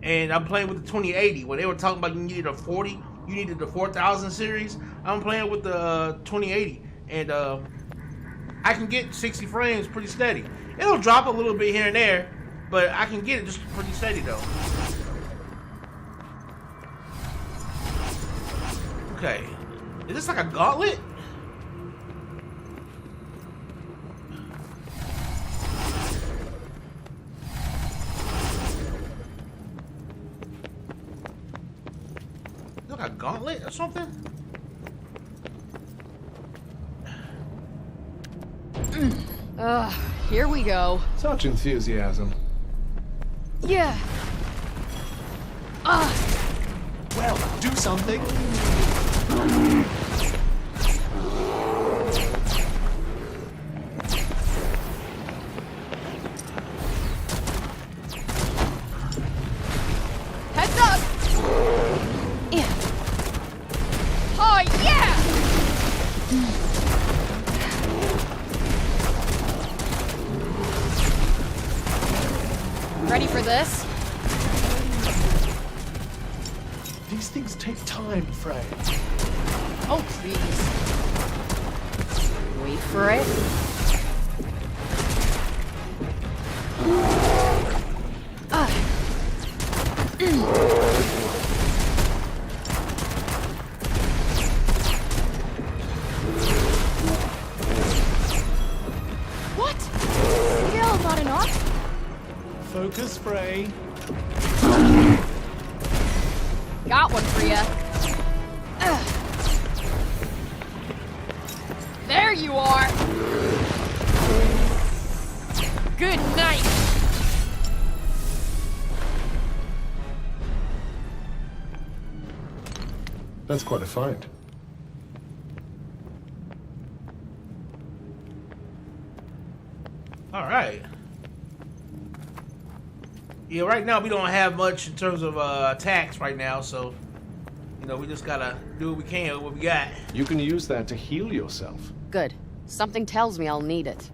and I'm playing with the 2080. When they were talking about you needed a 40, you needed the 4000 series. I'm playing with the 2080, and I can get 60 frames pretty steady. It'll drop a little bit here and there, but I can get it just pretty steady though. Okay. Is this like a gauntlet? Like a gauntlet or something? Here we go. Such enthusiasm. Yeah. Well, do something. Heads up! Yeah. Oh, yeah! Ready for this? These things take time, Frey. Oh, please. Wait for it. What? Still not enough? Focus, Frey. Got one for ya. There you are. Good night. That's quite a find. All right. Yeah, right now we don't have much in terms of attacks right now, so you know we just gotta do what we can with what we got. You can use that to heal yourself. Good. Something tells me I'll need it.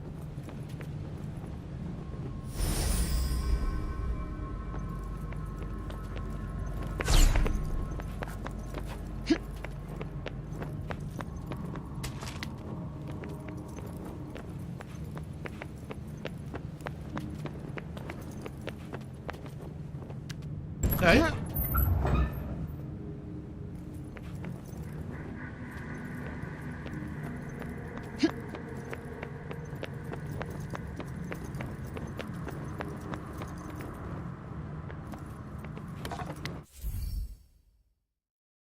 Okay.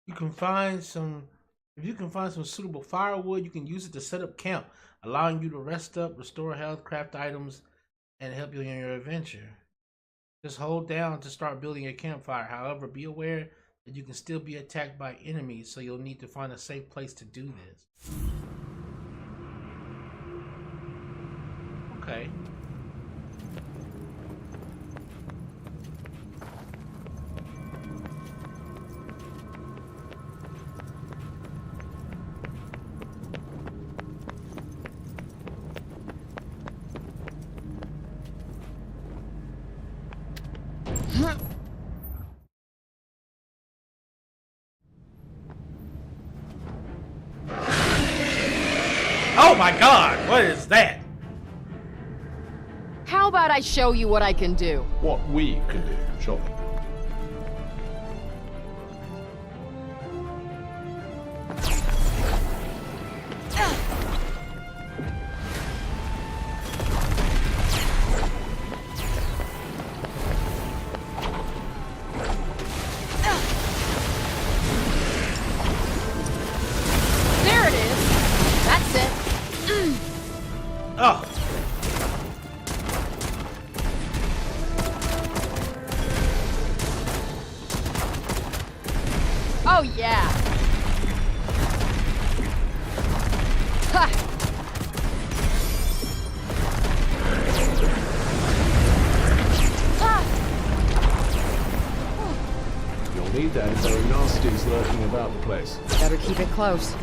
You can find some. If you can find some suitable firewood, you can use it to set up camp, allowing you to rest up, restore health, craft items, and help you in your adventure. Just hold down to start building a campfire. However, be aware that you can still be attacked by enemies, so you'll need to find a safe place to do this. Okay. Oh my god, what is that? How about I show you what I can do? What we can do, surely. There it is. That's it. Oh. Oh yeah. Ha. You'll need that if there are nasties lurking about the place. Better keep it close.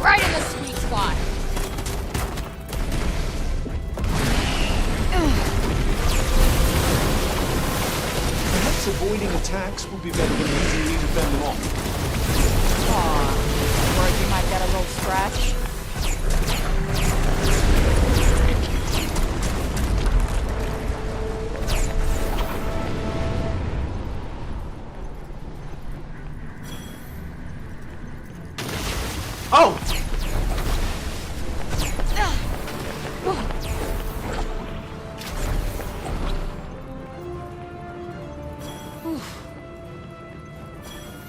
Right in the sweet spot. Perhaps avoiding attacks would be better than easily defend them off. Aw, worried you might get a little scratch? Oh!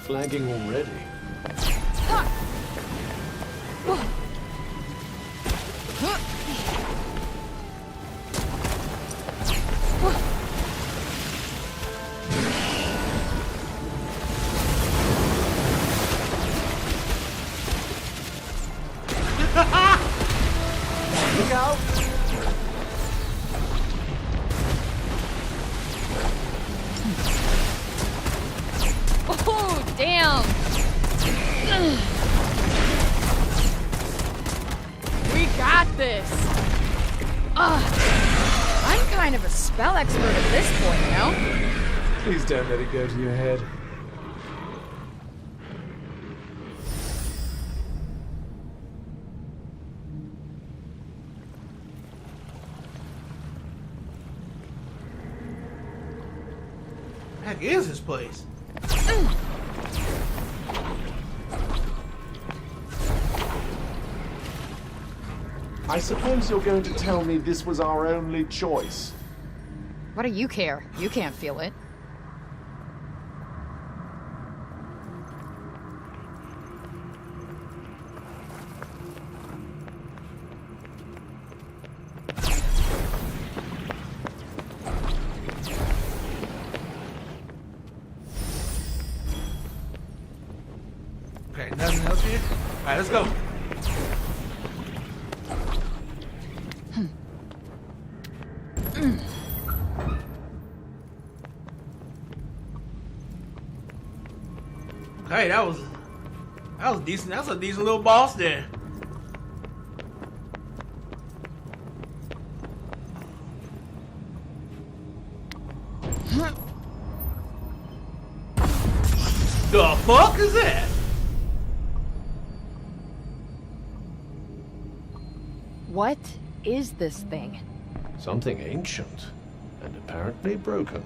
Flagging already. Look out! Oh, damn! We got this! I'm kind of a spell expert at this point, you know? Please don't let it go to your head. Heck is this place? I suppose you're going to tell me this was our only choice. What do you care? You can't feel it. Okay, nothing else here? Alright, let's go. Okay, that was decent. That's a decent little boss there. The fuck is that? What is this thing? Something ancient and apparently broken.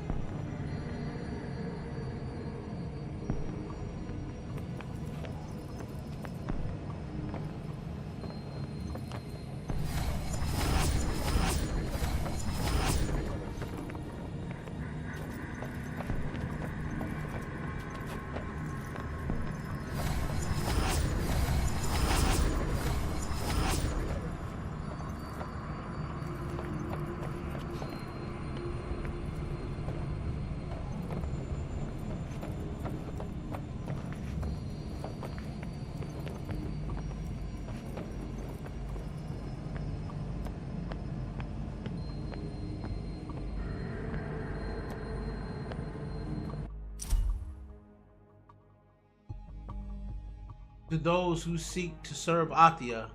To those who seek to serve Athia,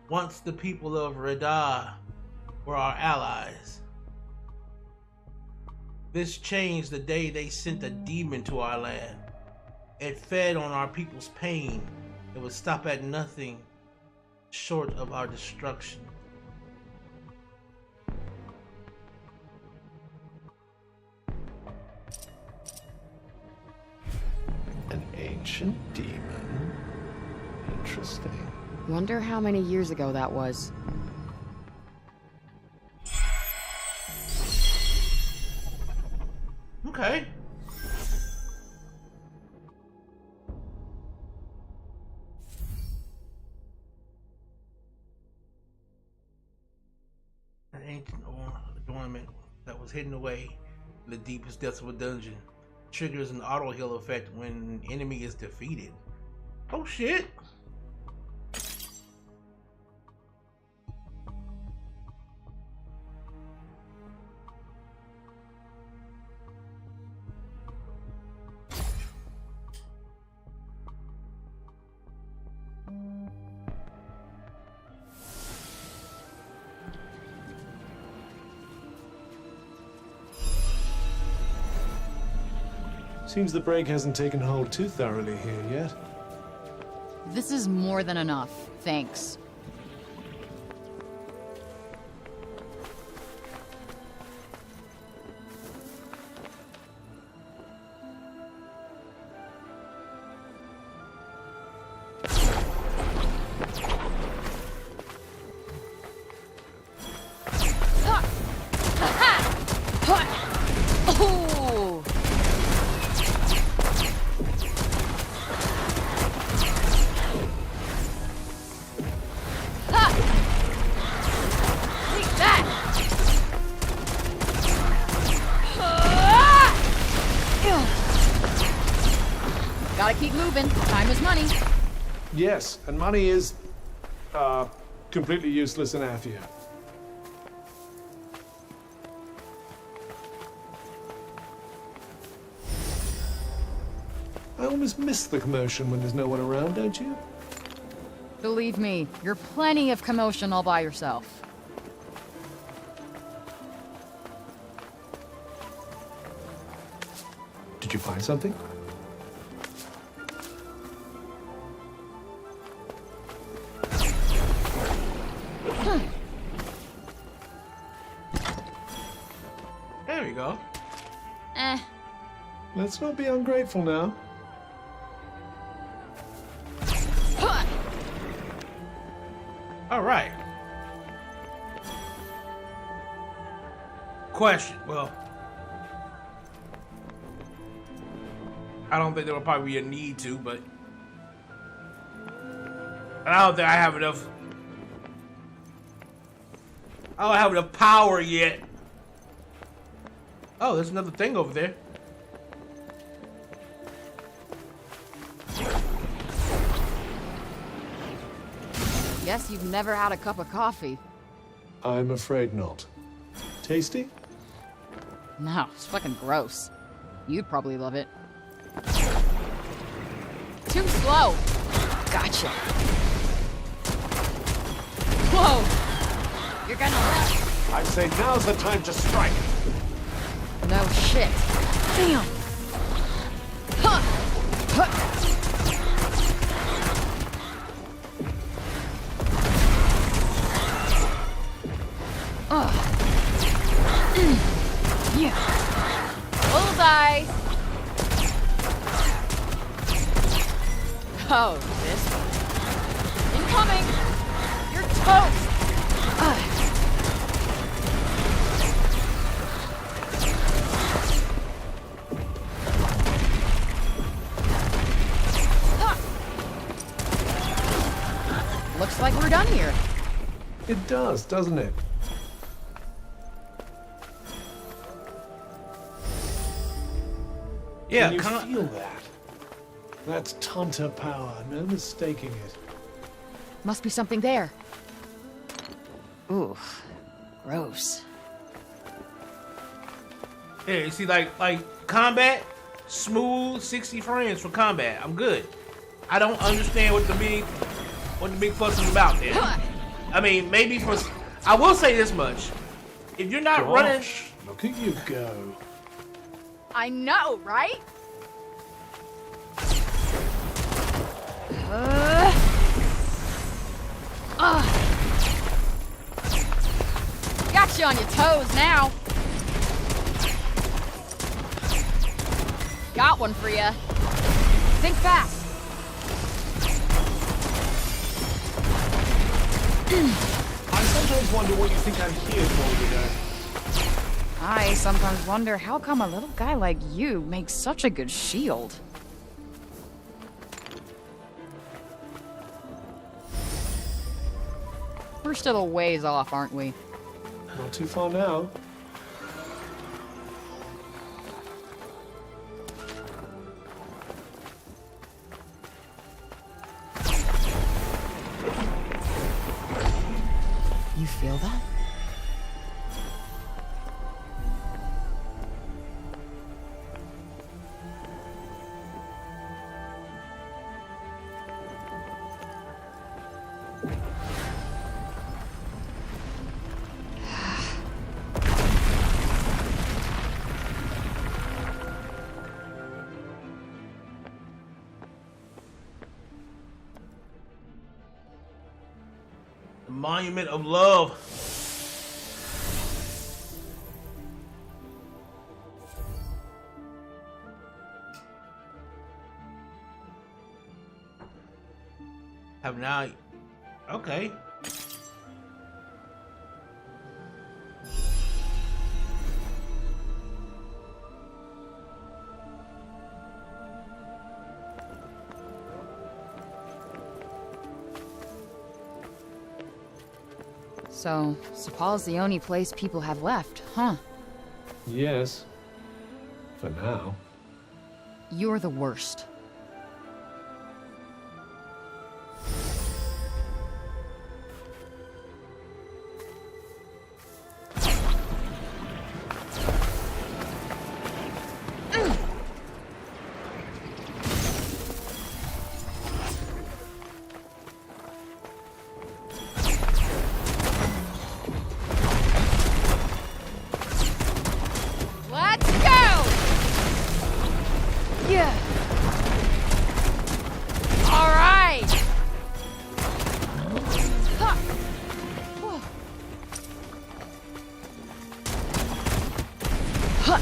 once the people of Reda were our allies. This changed the day they sent a demon to our land. It fed on our people's pain. It would stop at nothing short of our destruction. An ancient demon? Interesting. Wonder how many years ago that was. Okay. An ancient adornment that was hidden away in the deepest depths of a dungeon triggers an auto heal effect when an enemy is defeated. Oh shit. Seems the break hasn't taken hold too thoroughly here yet. This is more than enough, thanks. Gotta keep moving. Time is money. Yes, and money is, completely useless in Athia. I almost miss the commotion when there's no one around, don't you? Believe me, you're plenty of commotion all by yourself. Did you find something? There we go. Let's not be ungrateful now. All right. Question. Well, I don't think there will probably be a need to, but I don't think I have enough. I don't have enough power yet. Oh, there's another thing over there. Guess you've never had a cup of coffee. I'm afraid not. Tasty? No, it's fucking gross. You'd probably love it. Too slow. Gotcha. Whoa! You're gonna... I'd say now's the time to strike. No shit. Damn. Huh. Huh. Yeah. Bullseye. Oh, this one. Incoming. You're toast. Looks like we're done here. It does, doesn't it? Yeah, Can you feel that? That's Tanta power, no mistaking it. Must be something there. Ooh, gross. Yeah, you see, like combat, smooth 60 frames for combat. I'm good. I don't understand what the big fuss is about there. I mean, maybe for. I will say this much: if you're not running, look at you go. I know, right? Got you on your toes now. Got one for you. Think fast. I sometimes wonder what you think I'm here for, you know. I sometimes wonder how come a little guy like you makes such a good shield. We're still a ways off, aren't we? Not too far now. You feel that? monument of love. Have now. Okay. So, Sepal's the only place people have left, huh? Yes. For now. You're the worst. Let's go! Yeah. All right. Huh. Whoa. Huh.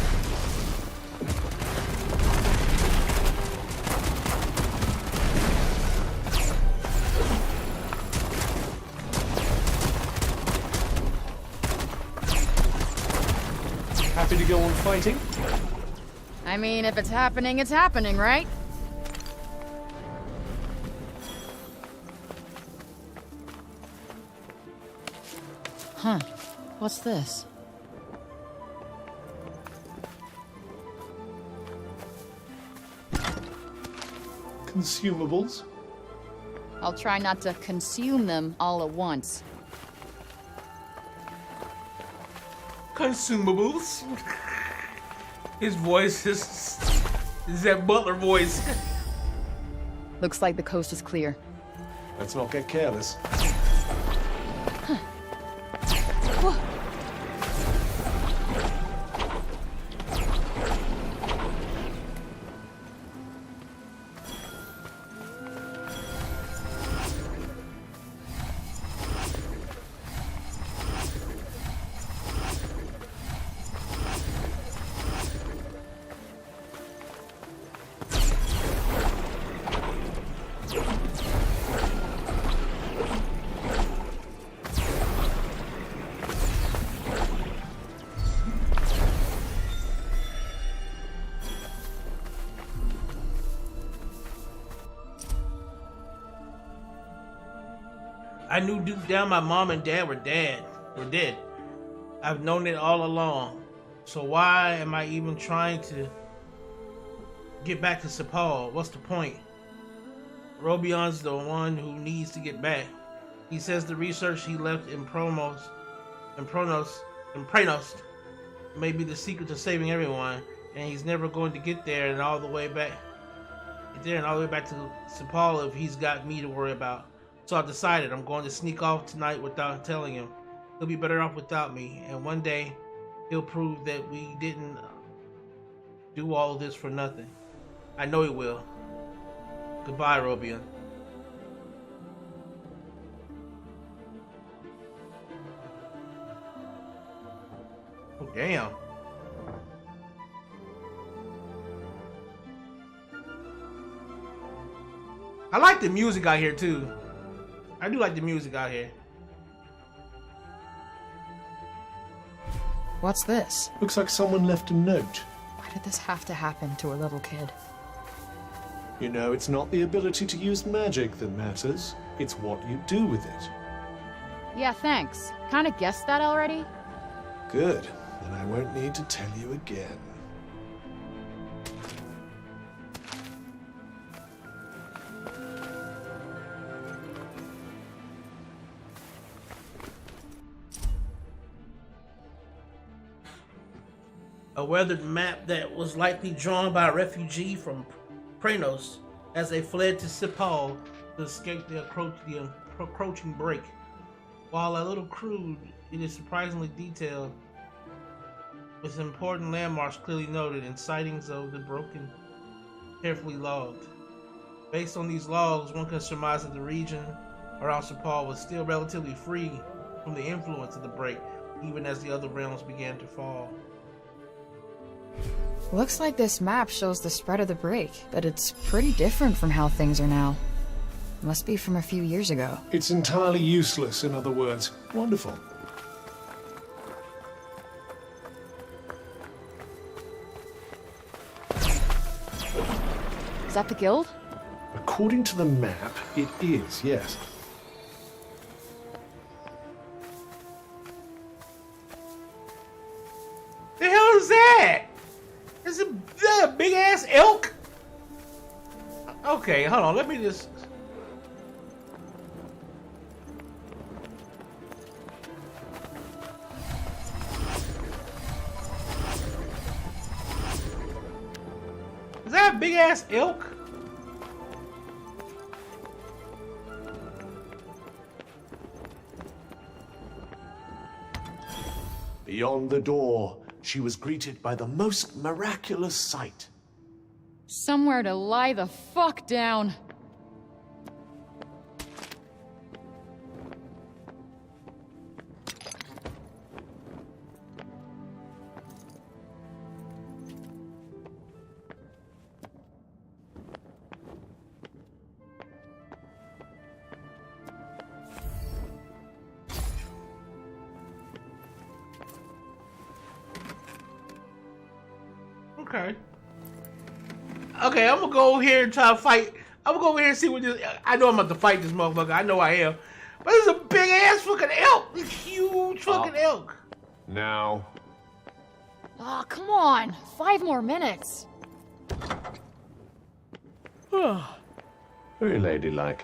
Happy to go on fighting? I mean, if it's happening, right? Huh. What's this? Consumables? I'll try not to consume them all at once. Consumables. His voice is that butler voice. Looks like the coast is clear. Let's not get careless. I knew deep down my mom and dad were dead. I've known it all along. So why am I even trying to get back to Sepal? What's the point? Robion's the one who needs to get back. He says the research he left in Praenost may be the secret to saving everyone, and he's never going to get there and all the way back to Sepal if he's got me to worry about. So I decided I'm going to sneak off tonight without telling him. He'll be better off without me, and one day he'll prove that we didn't do all this for nothing. I know he will. Goodbye, Robion. Oh, damn. I like the music out here, too. I do like the music out here. What's this? Looks like someone left a note. Why did this have to happen to a little kid? You know, it's not the ability to use magic that matters. It's what you do with it. Yeah, thanks. Kinda guessed that already? Good. Then I won't need to tell you again. A weathered map that was likely drawn by a refugee from Praenost as they fled to Sepal to escape the approaching break. While a little crude, it is surprisingly detailed, with important landmarks clearly noted and sightings of the broken carefully logged. Based on these logs, one can surmise that the region Our Officer Paul was still relatively free from the influence of the break, even as the other realms began to fall. Looks like this map shows the spread of the break, but it's pretty different from how things are now. Must be from a few years ago. It's entirely useless, in other words. Wonderful. Is that the guild? According to the map, it is, yes. The hell is that? Is it a big ass elk? Okay, hold on. Let me just. Is that a big ass elk? Beyond the door, she was greeted by the most miraculous sight. Somewhere to lie the fuck down. Okay. Okay, I'm gonna go over here and try to fight. I'm gonna go over here and see what this. I know I'm about to fight this motherfucker. I know I am. But it's a big ass fucking elk. This huge fucking elk. Now. Aw, come on. 5 more minutes. Very ladylike.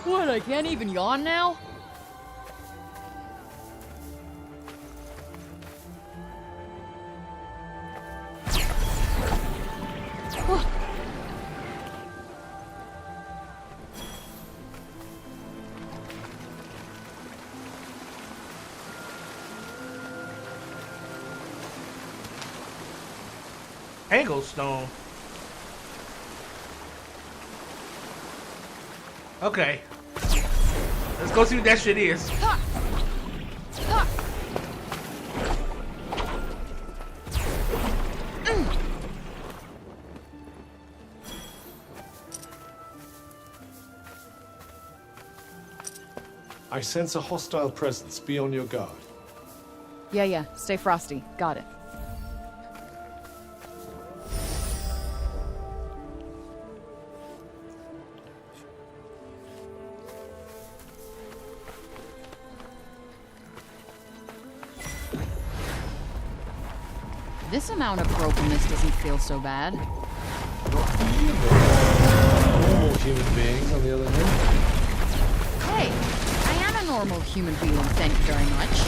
What, I can't even yawn now? Angle stone. Okay. Let's go see what that shit is. I sense a hostile presence. Be on your guard. Yeah. Stay frosty. Got it. This amount of brokenness doesn't feel so bad. Normal human beings, on the other hand. Hey, I am a normal human being, thank you very much.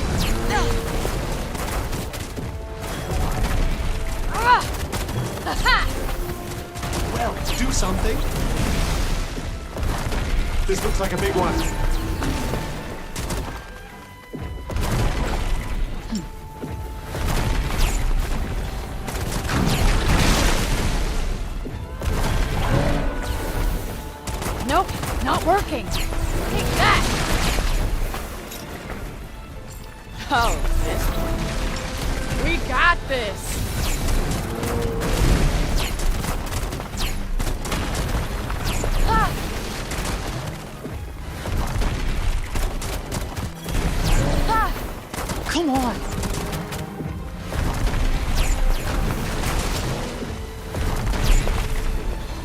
Well, do something. This looks like a big one. Nope, not working. Take that! Oh, this one. We got this! Ah! Ah! Come on!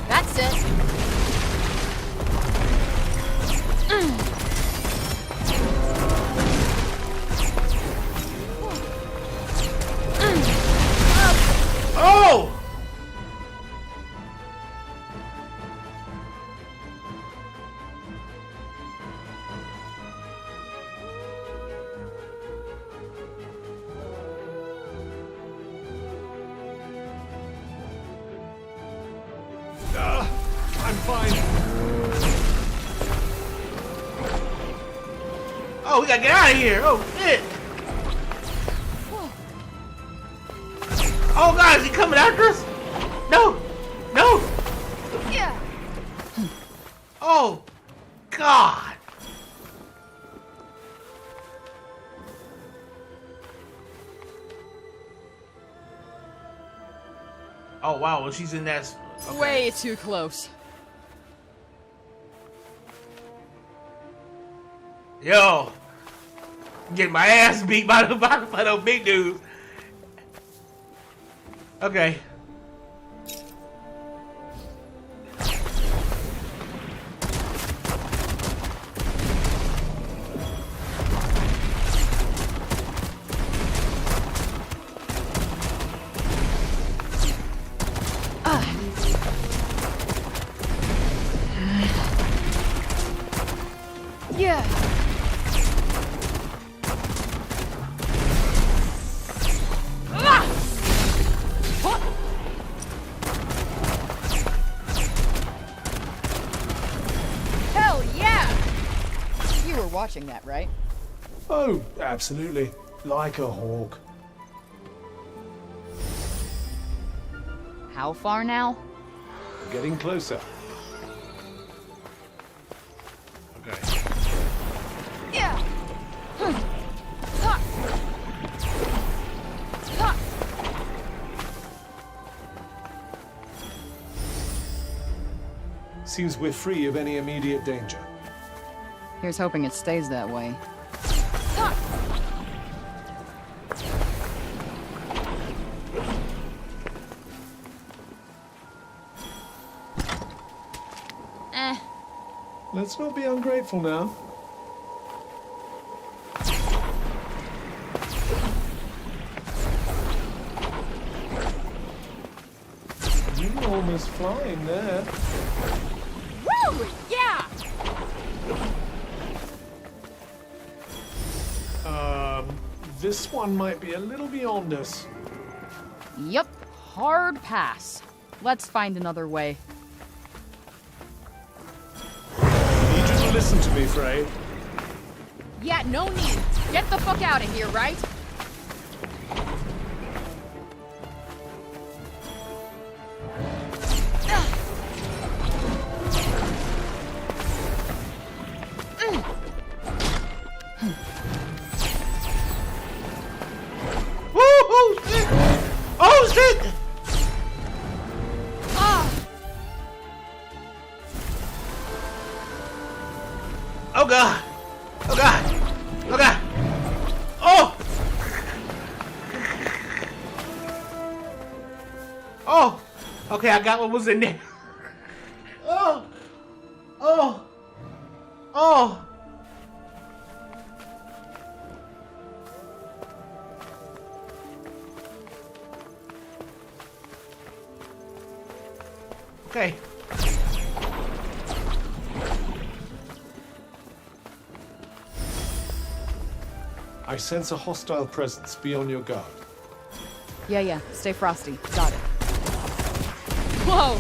That's it! Oh! I'm fine. Oh, we gotta get out of here. Oh, shit. Oh, God, is he coming after us? No. No. Yeah. Oh, God. Oh wow, well she's in that. Okay. Way too close. Yo, getting my ass beat by those big dudes. Okay. Yeah. Hell yeah! You were watching that, right? Oh, absolutely. Like a hawk. How far now? Getting closer. Okay. Yeah. Seems we're free of any immediate danger. Here's hoping it stays that way. Let's not be ungrateful now. You're almost flying there. Woo! Yeah! This one might be a little beyond us. Yep, hard pass. Let's find another way. Need you to listen to me, Frey. Yeah, no need. Get the fuck out of here, right? Oh shit! Oh god! Oh god! Oh god! Oh! Oh! Okay, I got what was in there. Oh! Oh! Oh! Okay. I sense a hostile presence. Be on your guard. Yeah, stay frosty. Got it. Whoa!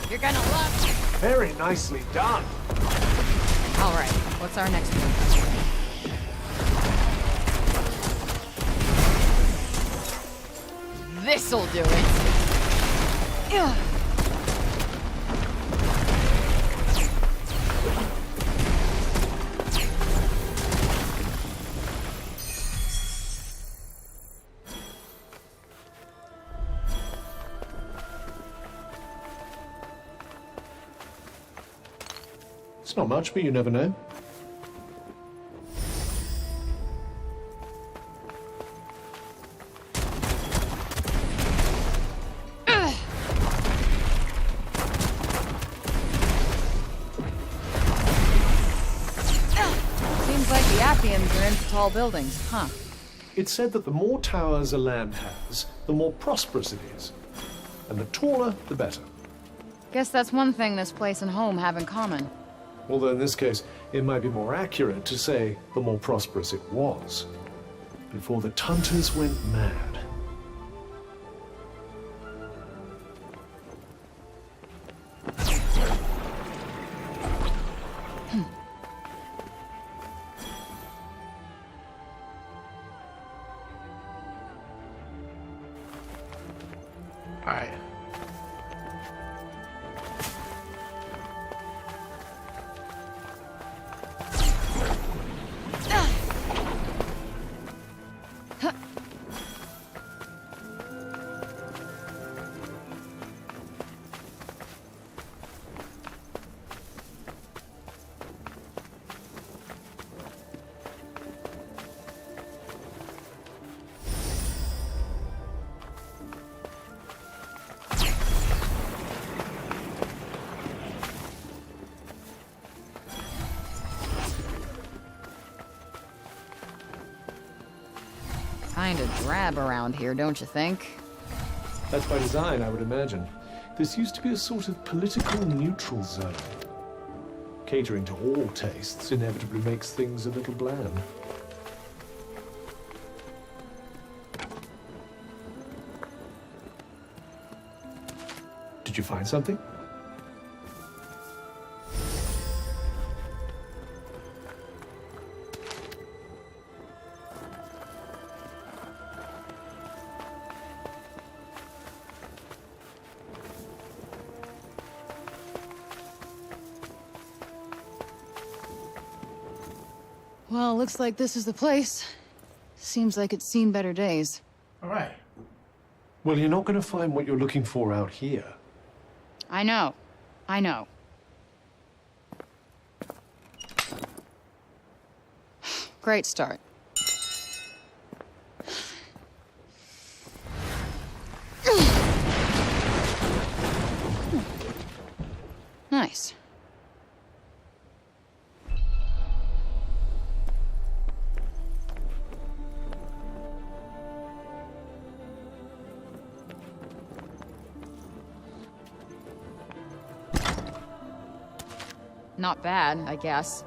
You're gonna love. Very nicely done. All right, what's our next move? This'll do it. Ugh. It's not much, but you never know. Seems like the Appians are into tall buildings, huh? It's said that the more towers a land has, the more prosperous it is. And the taller, the better. Guess that's one thing this place and home have in common. Although in this case, it might be more accurate to say the more prosperous it was. Before the Tunters went mad. Alright. Kinda drab around here, don't you think? That's by design, I would imagine. This used to be a sort of political neutral zone. Catering to all tastes inevitably makes things a little bland. Did you find something? Well, looks like this is the place. Seems like it's seen better days. All right. Well, you're not going to find what you're looking for out here. I know. I know. Great start. Nice. Not bad, I guess.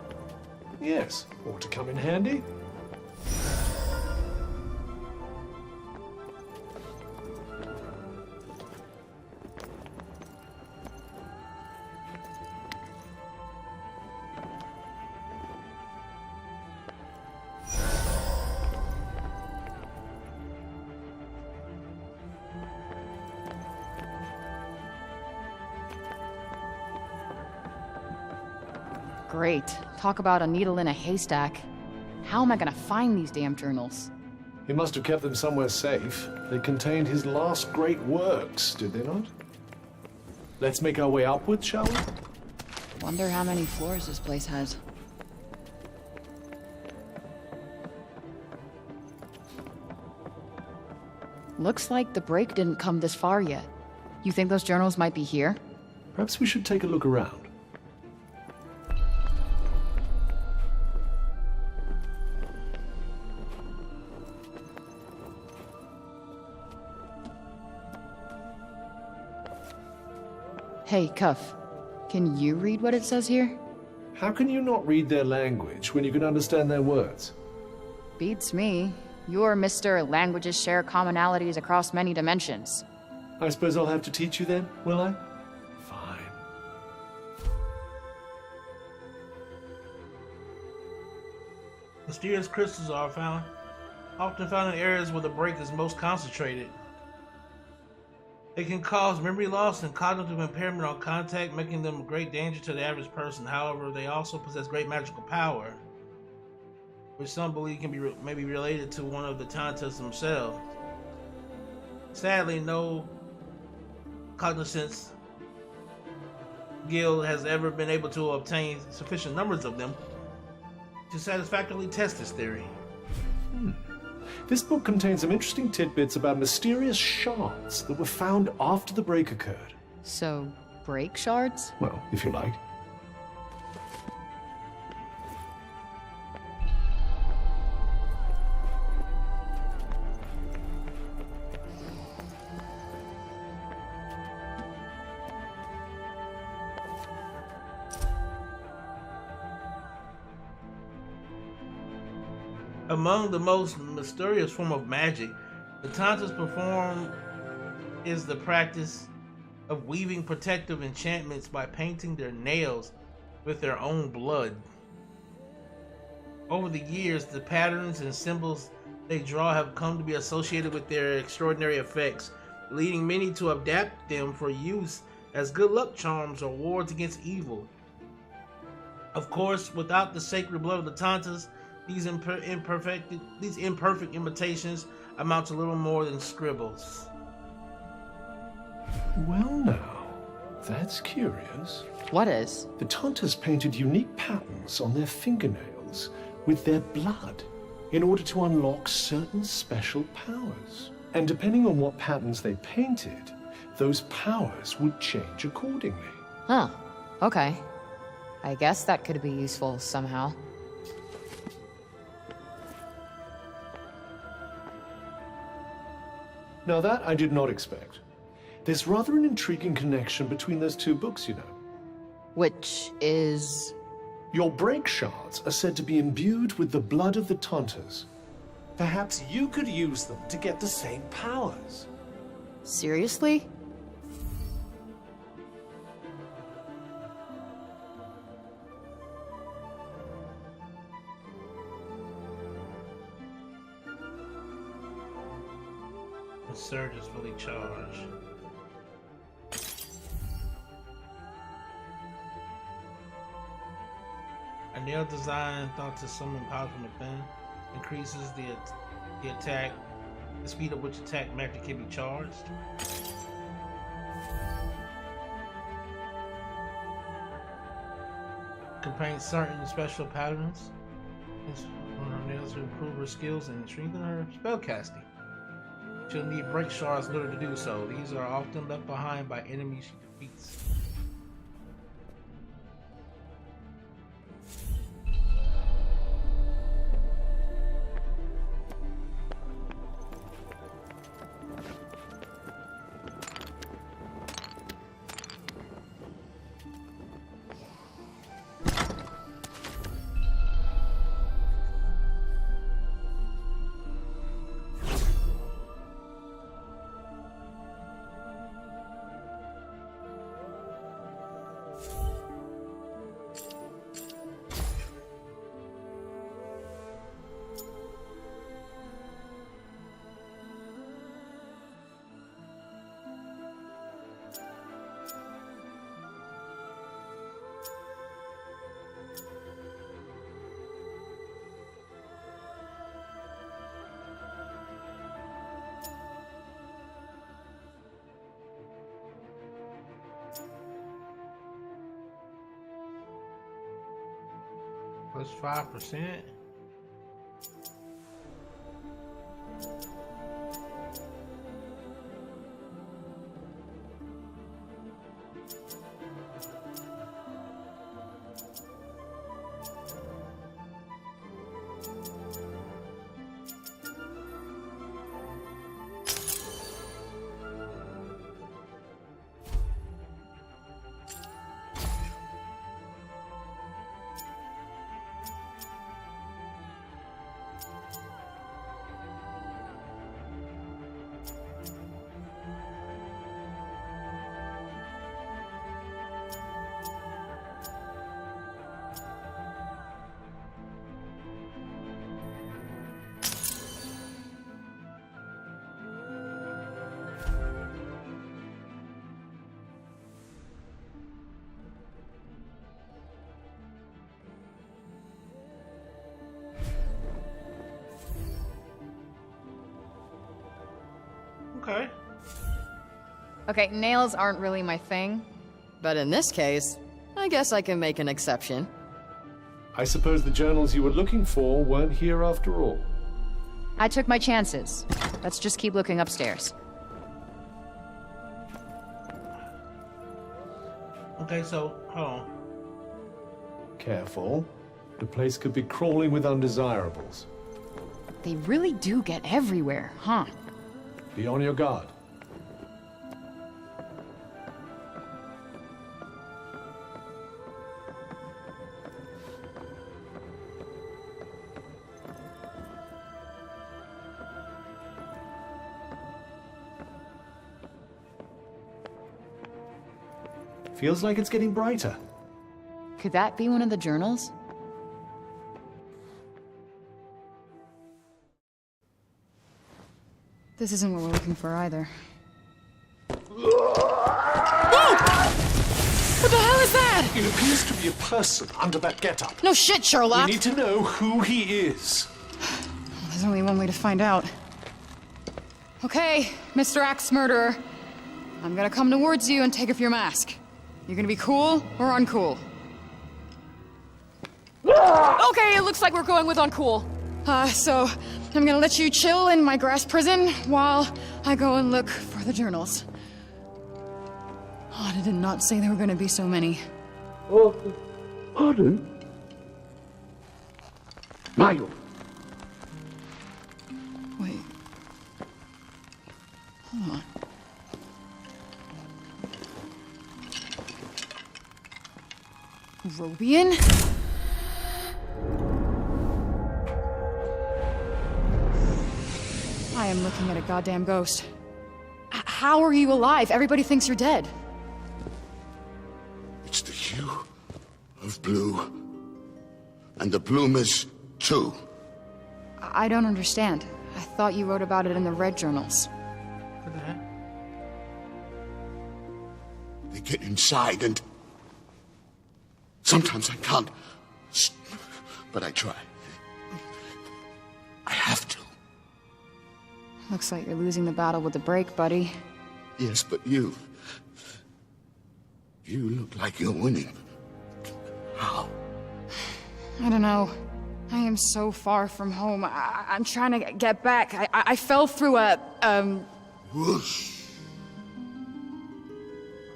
Yes, ought to come in handy. Great. Talk about a needle in a haystack. How am I gonna find these damn journals? He must have kept them somewhere safe. They contained his last great works, did they not? Let's make our way upwards, shall we? Wonder how many floors this place has. Looks like the break didn't come this far yet. You think those journals might be here? Perhaps we should take a look around. Hey, Cuff. Can you read what it says here? How can you not read their language when you can understand their words? Beats me. You're Mr. Languages share commonalities across many dimensions. I suppose I'll have to teach you then, will I? Mysterious crystals are found, often found in areas where the break is most concentrated. They can cause memory loss and cognitive impairment on contact, making them a great danger to the average person. However, they also possess great magical power, which some believe can be maybe related to one of the Tantas themselves. Sadly, no cognizance guild has ever been able to obtain sufficient numbers of them to satisfactorily test this theory. This book contains some interesting tidbits about mysterious shards that were found after the break occurred. So, break shards? Well, if you like. Among the most mysterious form of magic the Tantas perform is the practice of weaving protective enchantments by painting their nails with their own blood. Over the years, the patterns and symbols they draw have come to be associated with their extraordinary effects, leading many to adapt them for use as good luck charms or wards against evil. Of course, without the sacred blood of the Tantas, these imperfect imitations amount to little more than scribbles. Well now, that's curious. What is? The Tantas painted unique patterns on their fingernails with their blood in order to unlock certain special powers. And depending on what patterns they painted, those powers would change accordingly. Huh. Okay. I guess that could be useful somehow. Now that I did not expect. There's rather an intriguing connection between those two books, you know. Which is... Your break shards are said to be imbued with the blood of the Taunters. Perhaps you could use them to get the same powers. Seriously? The surge is fully charged. A nail design thought to summon power from within increases the attack, the speed at which attack magic can be charged. Contains certain special patterns. On her nails to improve her skills and strengthen her spellcasting. She'll need break shards in order to do so. These are often left behind by enemies she defeats. Plus 5%. Okay. Okay, nails aren't really my thing, but in this case, I guess I can make an exception. I suppose the journals you were looking for weren't here after all. I took my chances. Let's just keep looking upstairs. Okay, so, hold on. Careful. The place could be crawling with undesirables. They really do get everywhere, huh? Be on your guard. Feels like it's getting brighter. Could that be one of the journals? This isn't what we're looking for either. Whoa! What the hell is that? It appears to be a person under that getup. No shit, Sherlock! We need to know who he is. Well, there's only one way to find out. Okay, Mr. Axe Murderer. I'm gonna come towards you and take off your mask. You're gonna be cool or uncool? Okay, it looks like we're going with uncool. So I'm gonna let you chill in my grass prison while I go and look for the journals. Oh, I did not say there were gonna be so many. Oh, pardon? Milo. Wait. Come on. Robian? I am looking at a goddamn ghost. How are you alive? Everybody thinks you're dead. It's the hue of blue. And the bloomers, too. I don't understand. I thought you wrote about it in the red journals. They get inside and... Sometimes I can't. But I try. I have to. Looks like you're losing the battle with the break, buddy. Yes, but you... You look like you're winning. How? I don't know. I am so far from home. I'm trying to get back. I fell through a, Whoosh.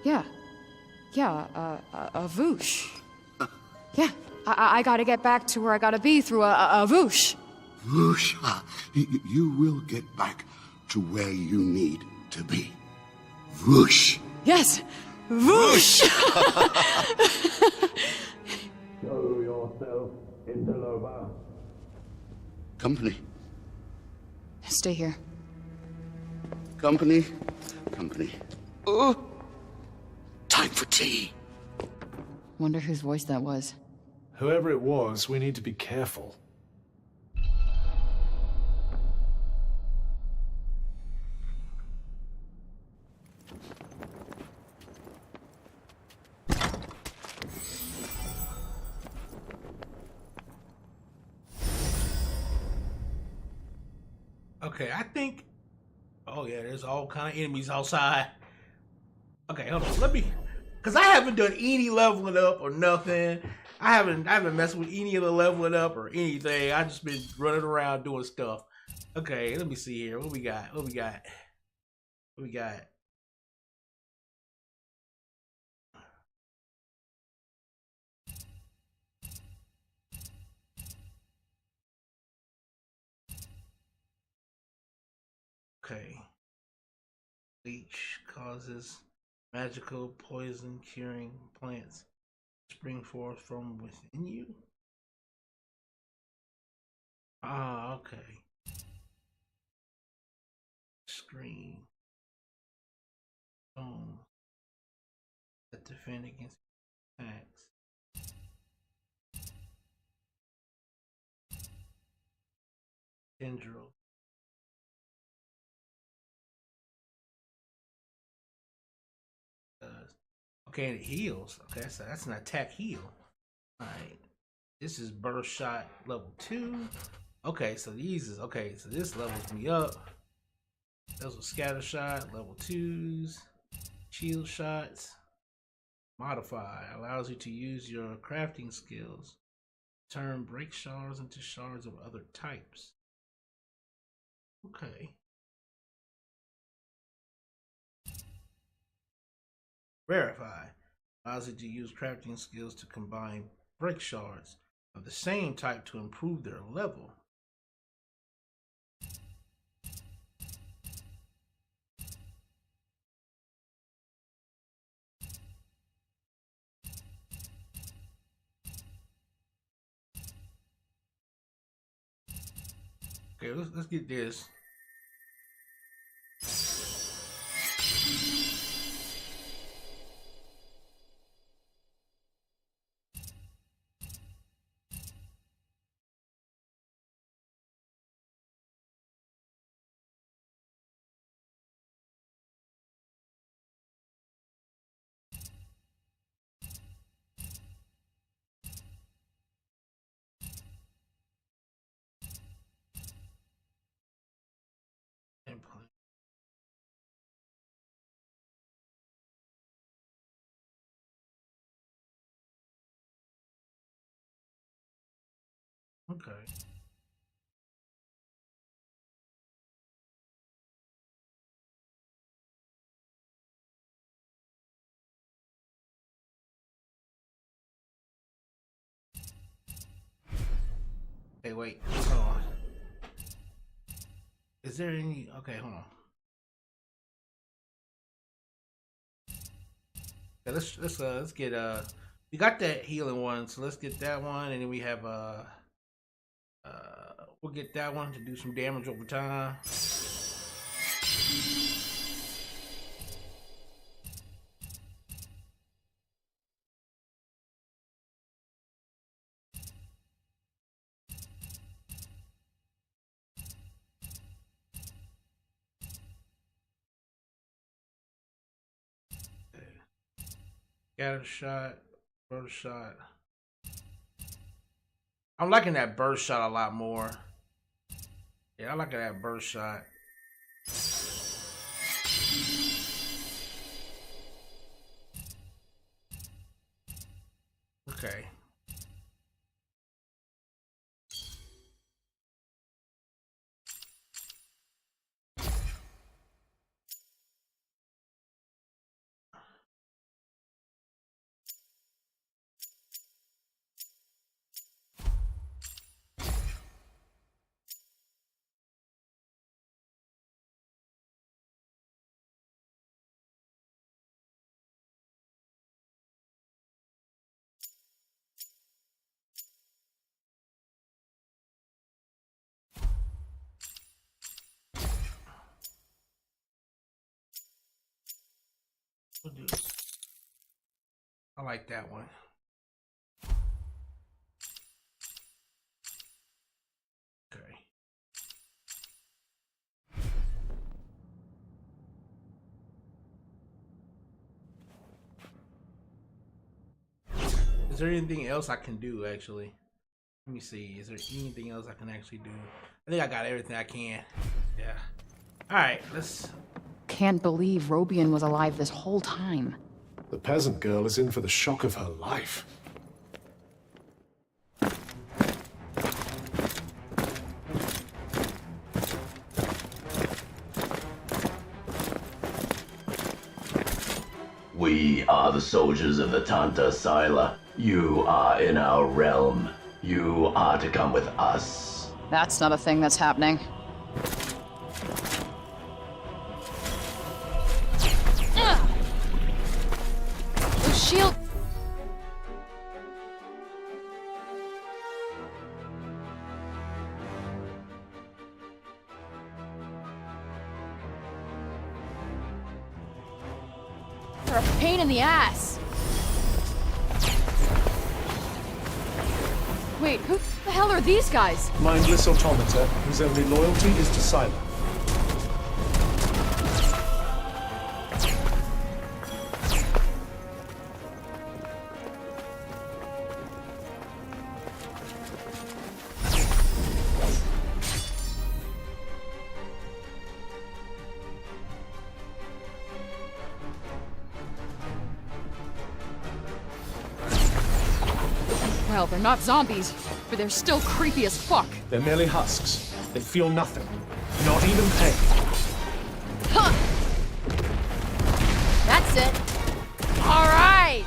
Yeah. Yeah, a whoosh. Yeah, I gotta get back to where I gotta be through a whoosh. Whoosh. You will get back to where you need to be. Whoosh. Yes, whoosh! Show yourself, interloper. Company. Stay here. Company. Company. Oh! Time for tea. Wonder whose voice that was. Whoever it was, we need to be careful. Okay, I think... Oh yeah, there's all kind of enemies outside. Okay, hold on. Let me... Because I haven't done any leveling up or nothing. I haven't messed with any of the leveling up or anything. I just been running around doing stuff. Okay, let me see here. What we got? What we got? What we got? Okay. Leech causes magical poison curing plants spring forth from within you. Ah, okay. Screen. That defend against attacks. Tendril. Okay, and it heals. Okay, so that's an attack heal. Alright. This is burst shot level 2. Okay, so these is okay, so this levels me up. Those are scatter shot, level 2s, shield shots. Modify allows you to use your crafting skills. Turn break shards into shards of other types. Okay. Verify allows you to use crafting skills to combine break shards of the same type to improve their level. Okay, let's get this. Okay. Hey, wait. Hold on. Is there any... Okay, hold on. Okay, let's get we got that healing one, so let's get that one, and then we have we'll get that one to do some damage over time. Scatter shot, burst shot. I'm liking that burst shot a lot more. Yeah, I like that burst shot. Okay. I like that one. Okay. Is there anything else I can do, actually? Let me see. Is there anything else I can actually do? I think I got everything I can. Yeah. Alright, let's... Can't believe Robian was alive this whole time. The peasant girl is in for the shock of her life. We are the soldiers of the Tanta Sila. You are in our realm. You are to come with us. That's not a thing that's happening. The shield... They're a pain in the ass. Wait, who the hell are these guys? Mindless automata whose only loyalty is to Sila. Well, they're not zombies, but they're still creepy as fuck. They're merely husks. They feel nothing. Not even pain. Huh! That's it. All right!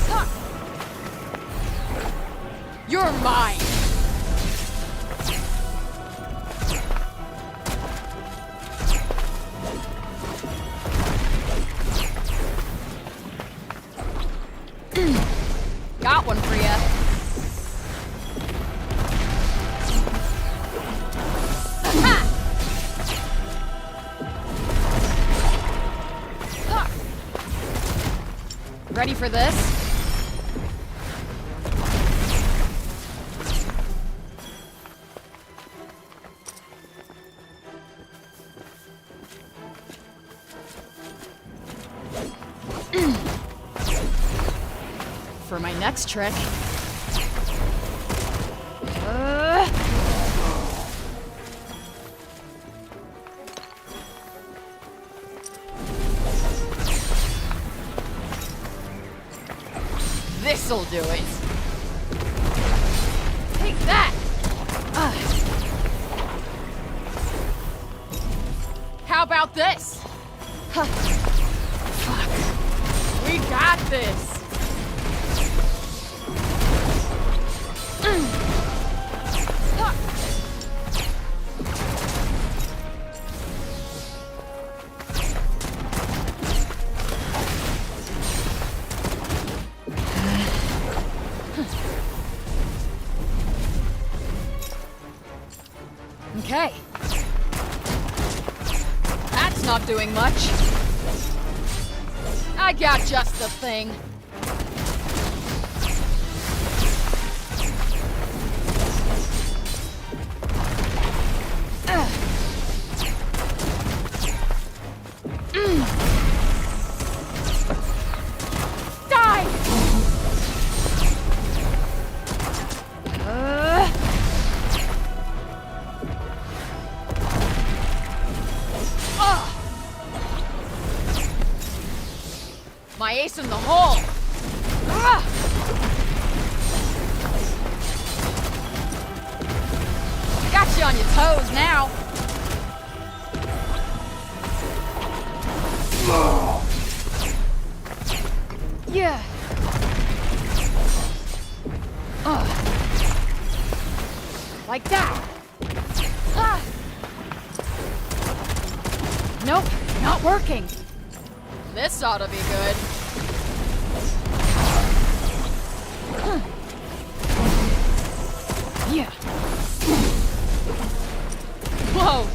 Huh. You're mine! Got one for ya. Ready for this? For my next trick. This'll do it. Take that! How about this? Huh. Fuck. We got this. Okay. That's not doing much. I got just the thing. Die! My ace in the hole! Got you on your toes now! Yeah. Like that. Nope, not working. This ought to be good. Yeah. Whoa.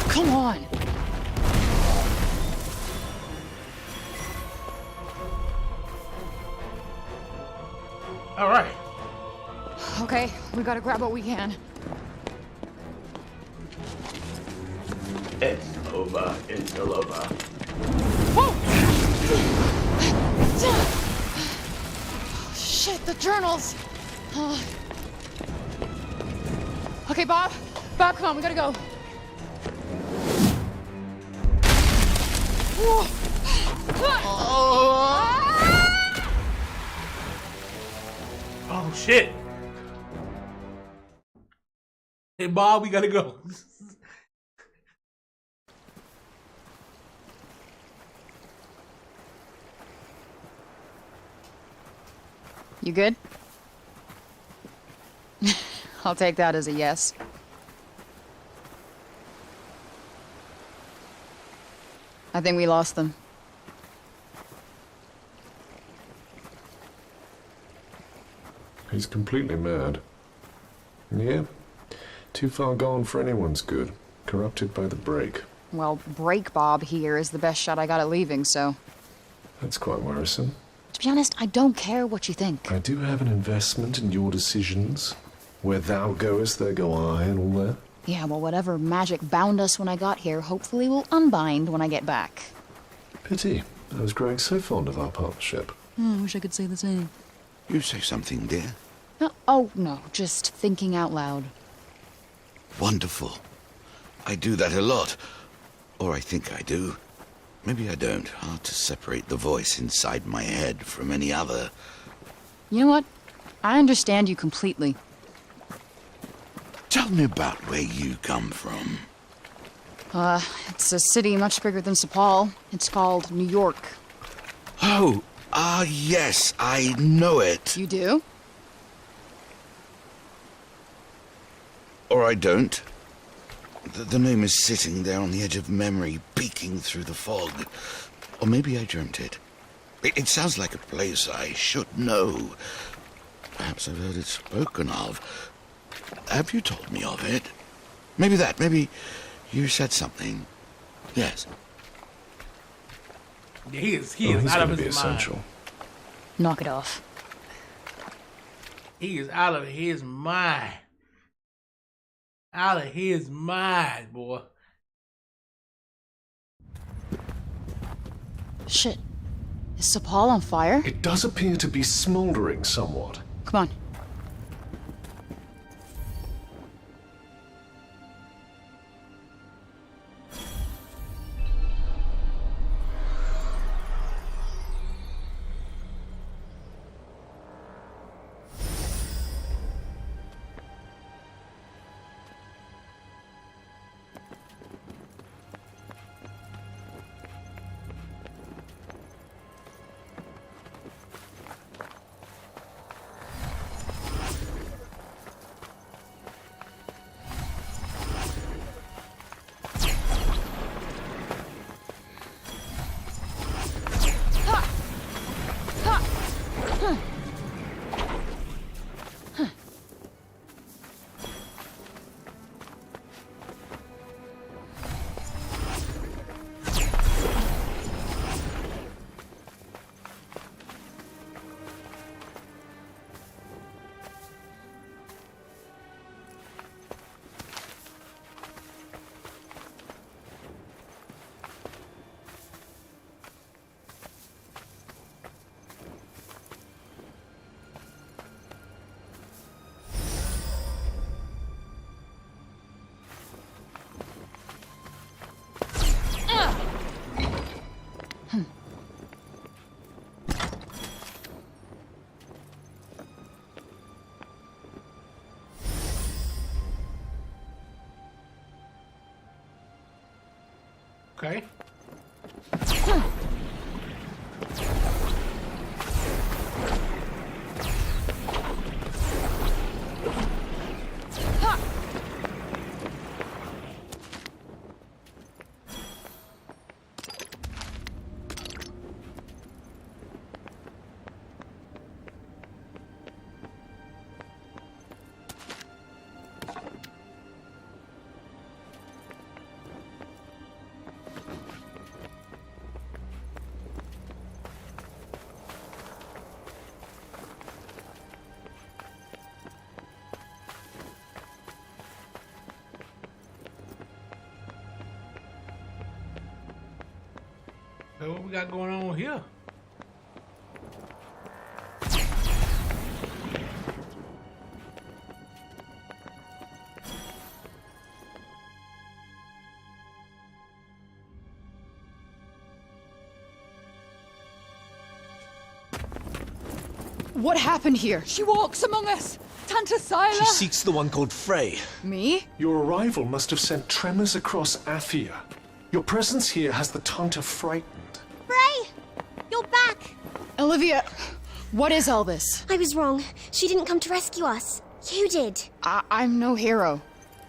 Come on. All right. Okay, we gotta grab what we can. It's over. It's all over. Shit, the journals. Okay, Bob. Bob, come on, we gotta go. Oh shit. Hey Bob, we gotta go. You good? I'll take that as a yes. I think we lost them. He's completely mad. Yeah, too far gone for anyone's good. Corrupted by the break. Well, Break Bob here is the best shot I got at leaving, so... That's quite worrisome. To be honest, I don't care what you think. I do have an investment in your decisions. Where thou goest, there go I, and all that. Yeah, well, whatever magic bound us when I got here, hopefully will unbind when I get back. Pity. I was growing so fond of our partnership. I wish I could say the same. You say something, dear. Oh, no, just thinking out loud. Wonderful. I do that a lot. Or I think I do. Maybe I don't. Hard to separate the voice inside my head from any other. You know what? I understand you completely. Tell me about where you come from. It's a city much bigger than Sepal. It's called New York. Oh, yes, I know it. You do? Or I don't. The name is sitting there on the edge of memory, peeking through the fog. Or maybe I dreamt it. It sounds like a place I should know. Perhaps I've heard it spoken of. Have you told me of it? Maybe that. Maybe you said something. Yes. Yeah, he is out of his mind. Essential. Knock it off. He is out of his mind. Out of his mind, boy. Shit. Is Sepal on fire? It does appear to be smoldering somewhat. Come on. Okay. So what we got going on here? What happened here? She walks among us! Tanta Sila! She seeks the one called Frey. Me? Your arrival must have sent tremors across Athia. Your presence here has the Tanta frightened. Frey! You're back! Olivia, what is all this? I was wrong. She didn't come to rescue us. You did. I'm no hero.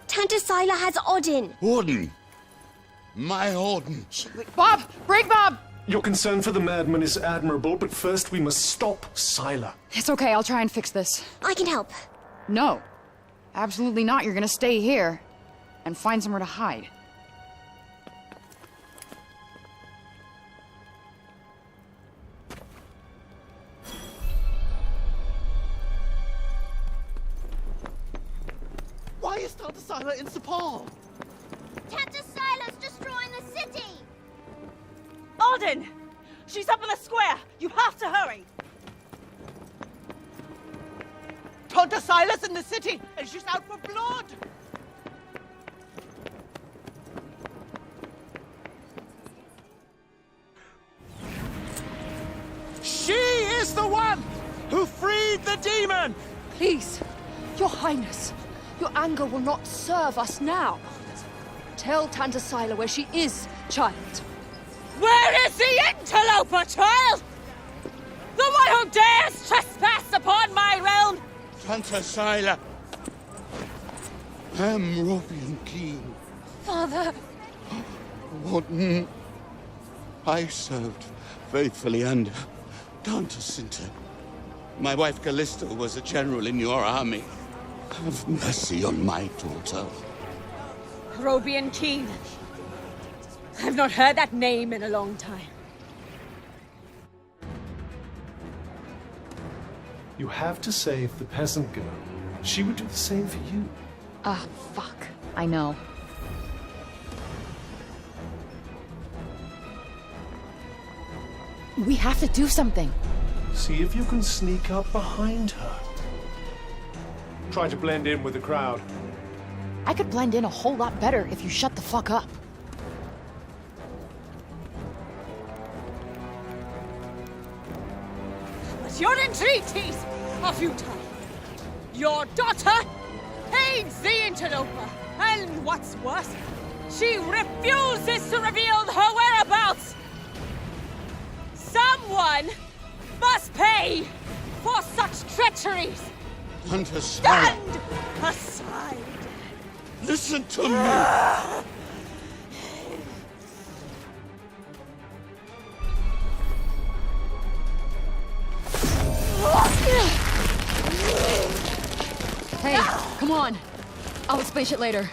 Tanta Sila has Odin. Odin! My Odin! Bob! Break Bob! Your concern for the madman is admirable, but first we must stop Sila. It's okay, I'll try and fix this. I can help. No. Absolutely not. You're gonna stay here and find somewhere to hide. Why is Tanta Sila in Sepal? Tanta Sila's destroying the city! Odin! She's up in the square! You have to hurry! Tanta Sila's in the city, and she's out for blood! She is the one who freed the demon! Please, Your Highness, your anger will not serve us now. Tell Tanta Sila where she is, child. Where is the interloper, child? The one who dares trespass upon my realm? Tanta Sila! Amon-Rellik King. Father! Odin. I served faithfully under Tanta Sinta. My wife Callista was a general in your army. Have mercy on my daughter. Robian Keen. I've not heard that name in a long time. You have to save the peasant girl. She would do the same for you. Ah, fuck. I know. We have to do something. See if you can sneak up behind her. Try to blend in with the crowd. I could blend in a whole lot better if you shut the fuck up. But your entreaties are futile. Your daughter aids the interloper. And what's worse, she refuses to reveal her whereabouts. Someone must pay for such treacheries. Tanta Sila! Stand aside. Listen to me! Hey, come on. I'll explain shit later.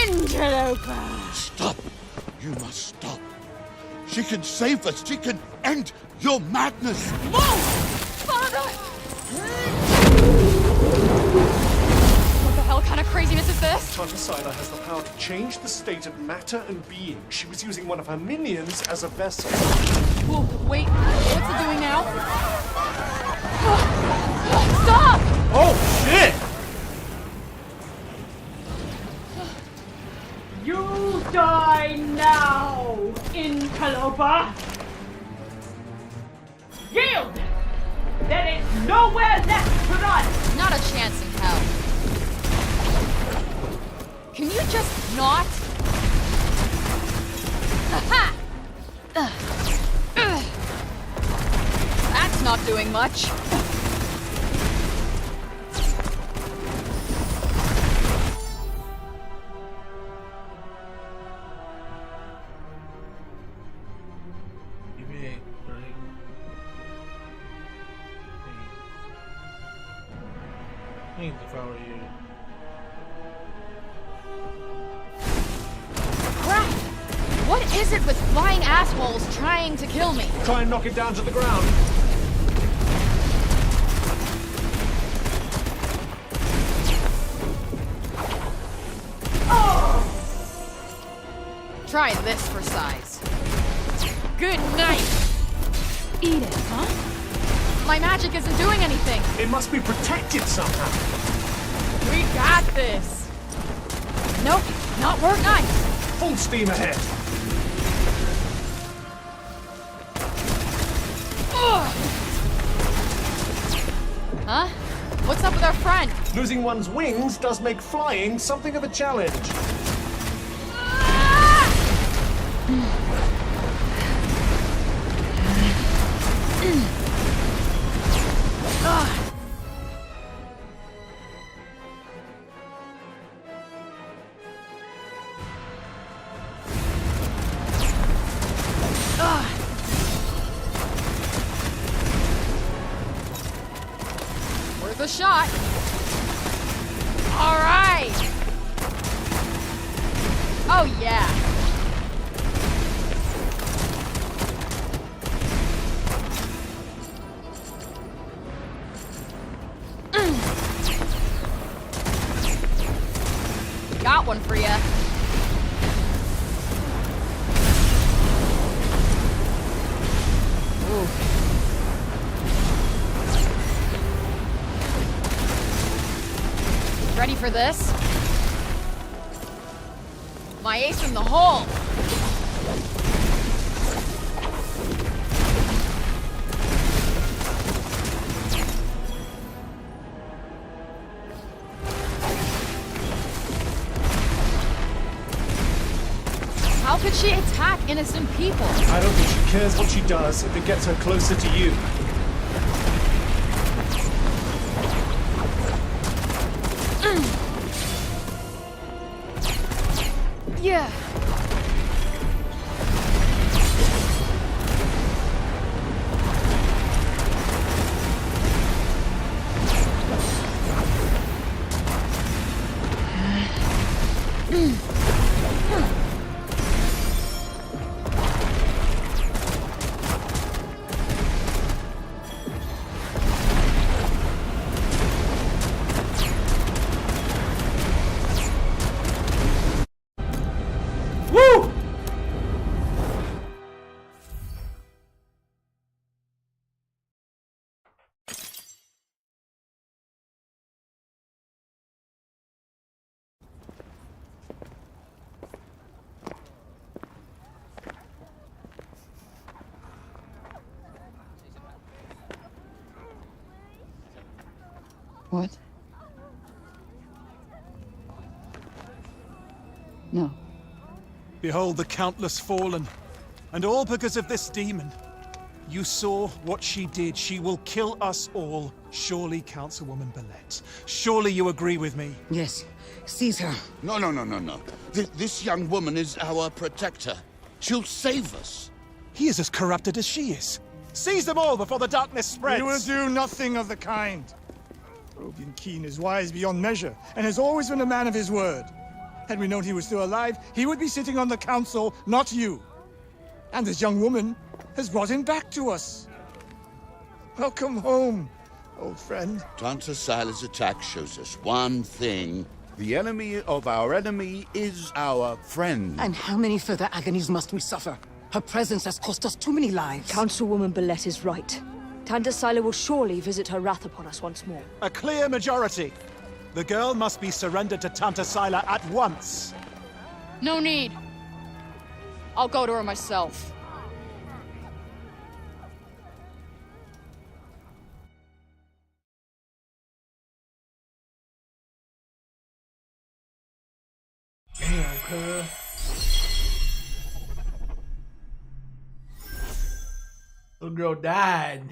Interloper! Stop! You must stop. She can save us. She can end your madness. Father! What the hell kind of craziness is this? Tanta Sila has the power to change the state of matter and being. She was using one of her minions as a vessel. Whoa, wait, what's it doing now? Stop! Oh, shit! You die now, interloper! Yield! There is nowhere left to run! Not a chance in hell. Can you just not? That's not doing much. Give me a break. Please, if I were you. Crap! What is it with flying assholes trying to kill me? Try and knock it down to the ground. Try this for size. Good night! Eat it, huh? My magic isn't doing anything. It must be protected somehow. We got this. Nope, not work nice. Full steam ahead. Ugh. Huh? What's up with our friend? Losing one's wings does make flying something of a challenge. Worth a shot. All right. Oh yeah. Got one for ya. Ready for this? My ace in the hole. How could she attack innocent people? I don't think she cares what she does if it gets her closer to you. Yeah. Woo! What? No. Behold the countless fallen, and all because of this demon. You saw what she did. She will kill us all. Surely, Councilwoman Belette. Surely you agree with me. Yes. Seize her. No. This young woman is our protector. She'll save us. He is as corrupted as she is. Seize them all before the darkness spreads. We will do nothing of the kind. Robian Keen is wise beyond measure, and has always been a man of his word. Had we known he was still alive, he would be sitting on the council, not you. And this young woman has brought him back to us. Welcome home, old friend. Tanta Sila's attack shows us one thing. The enemy of our enemy is our friend. And how many further agonies must we suffer? Her presence has cost us too many lives. Councilwoman Belette is right. Tanta Sila will surely visit her wrath upon us once more. A clear majority. The girl must be surrendered to Tanta Sila at once. No need. I'll go to her myself. Damn, cuz. Little girl died.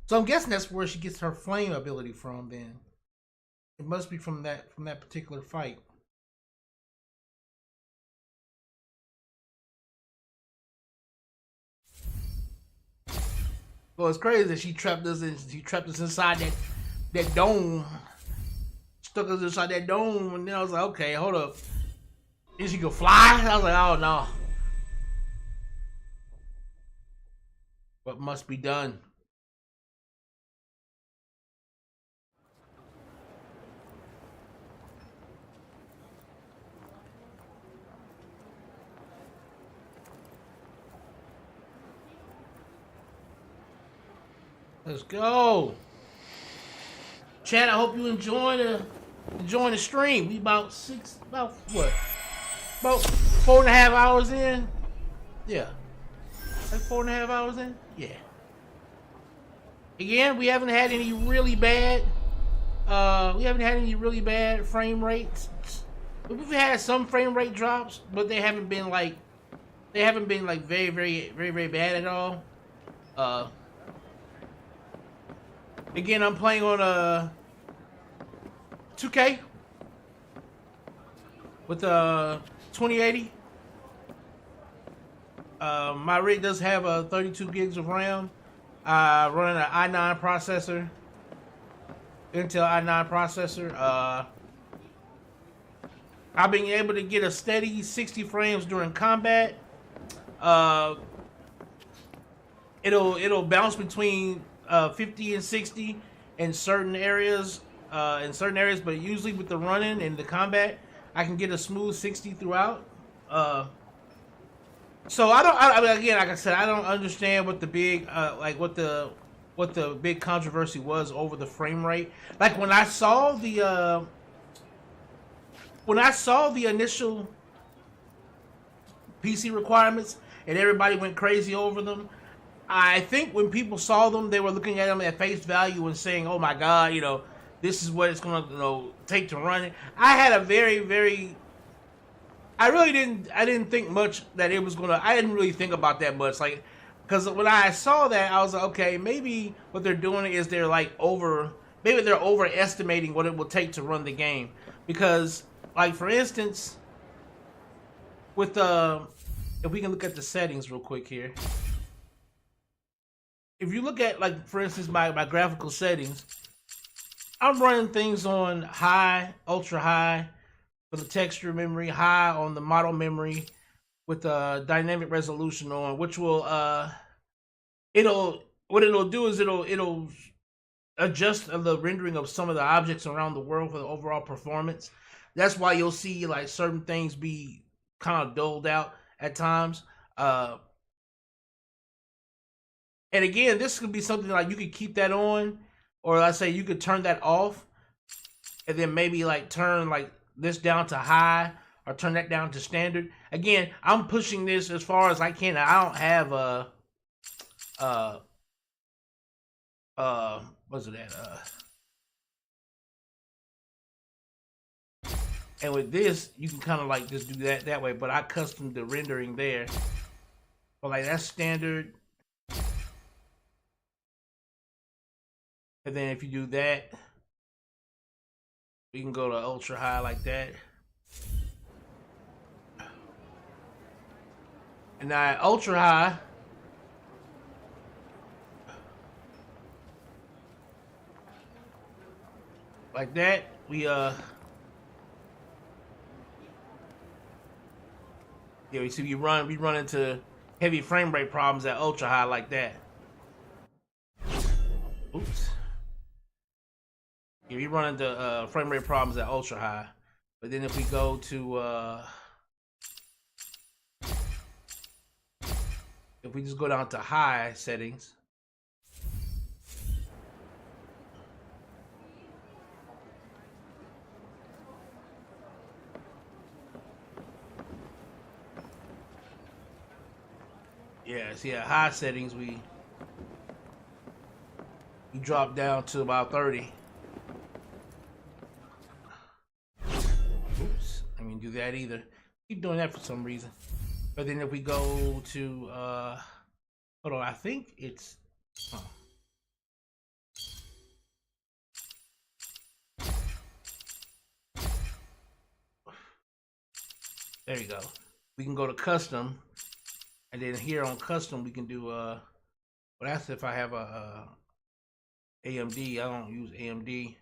So I'm guessing that's where she gets her flame ability from. Then it must be from that particular fight. Well, it's crazy that she trapped us inside that dome. Stuck us inside that dome, and then I was like, okay, hold up. Is she gonna fly? I was like, oh no. What must be done? Let's go. Chat, I hope you enjoying the stream. We about 4.5 hours in? Yeah. Like 4.5 hours in? Yeah. Again, we haven't had any really bad frame rates. We've had some frame rate drops, but they haven't been like very bad at all. Again, I'm playing on 2K with 2080. My rig does have 32 gigs of RAM. Running an i9 processor, Intel i9 processor. I've been able to get a steady 60 frames during combat. It'll bounce between 50 and 60 in certain areas, but usually with the running and the combat, I can get a smooth 60 throughout. So I mean, again, like I said, I don't understand what the big what the big controversy was over the frame rate. Like when I saw the initial PC requirements and everybody went crazy over them, I think when people saw them, they were looking at them at face value and saying, "Oh my God, this is what it's going to take to run it." I had a I didn't think much that it was gonna. I didn't really think about that much, like, because when I saw that, I was like, okay, maybe what they're doing is they're overestimating what it will take to run the game. Because, like, for instance, with if we can look at the settings real quick here. If you look at, like, for instance, my graphical settings, I'm running things on high, ultra high, for the texture memory, high on the model memory, with the dynamic resolution on, which will it'll adjust the rendering of some of the objects around the world for the overall performance. That's why you'll see like certain things be kind of dulled out at times. And again, this could be something like you could keep that on, or let's say you could turn that off, and then maybe like turn like this down to high or turn that down to standard. Again, I'm pushing this as far as I can. I don't have what's it at? And with this, you can kind of like just do that way, but I custom the rendering there. But like that's standard. And then if you do that, we can go to ultra high like that. And now ultra high, like that, we you see we run into heavy frame rate problems at ultra high like that. Oops. Yeah, we run into frame rate problems at ultra high. But then if we go to if we just go down to high settings, yeah, see at high settings we drop down to about 30. didn't do that either. Keep doing that for some reason. But then if we go to hold on, I think it's there you go. We can go to custom, and then here on custom we can do well, that's if I have a AMD. I don't use AMD.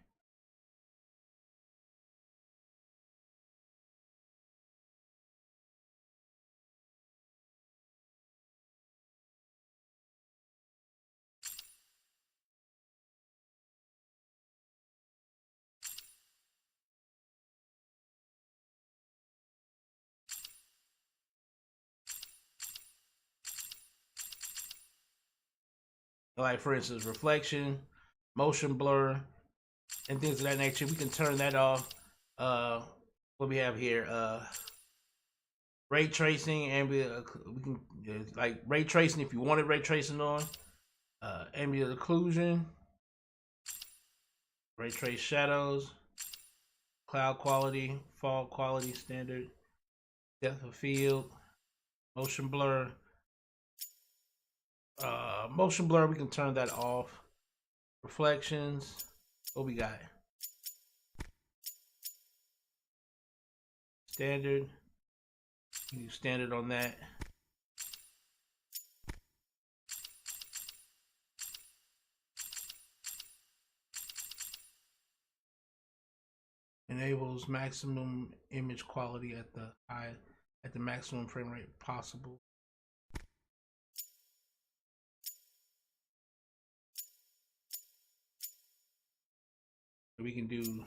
Like for instance, reflection, motion blur, and things of that nature. We can turn that off. What we have here, ray tracing, and we can like ray tracing if you wanted ray tracing on. Ambient occlusion, ray trace shadows, cloud quality, fog quality standard, depth of field, motion blur. Motion blur, we can turn that off. Reflections, what we got? Standard, you use standard on that. Enables maximum image quality at the maximum frame rate possible. We can do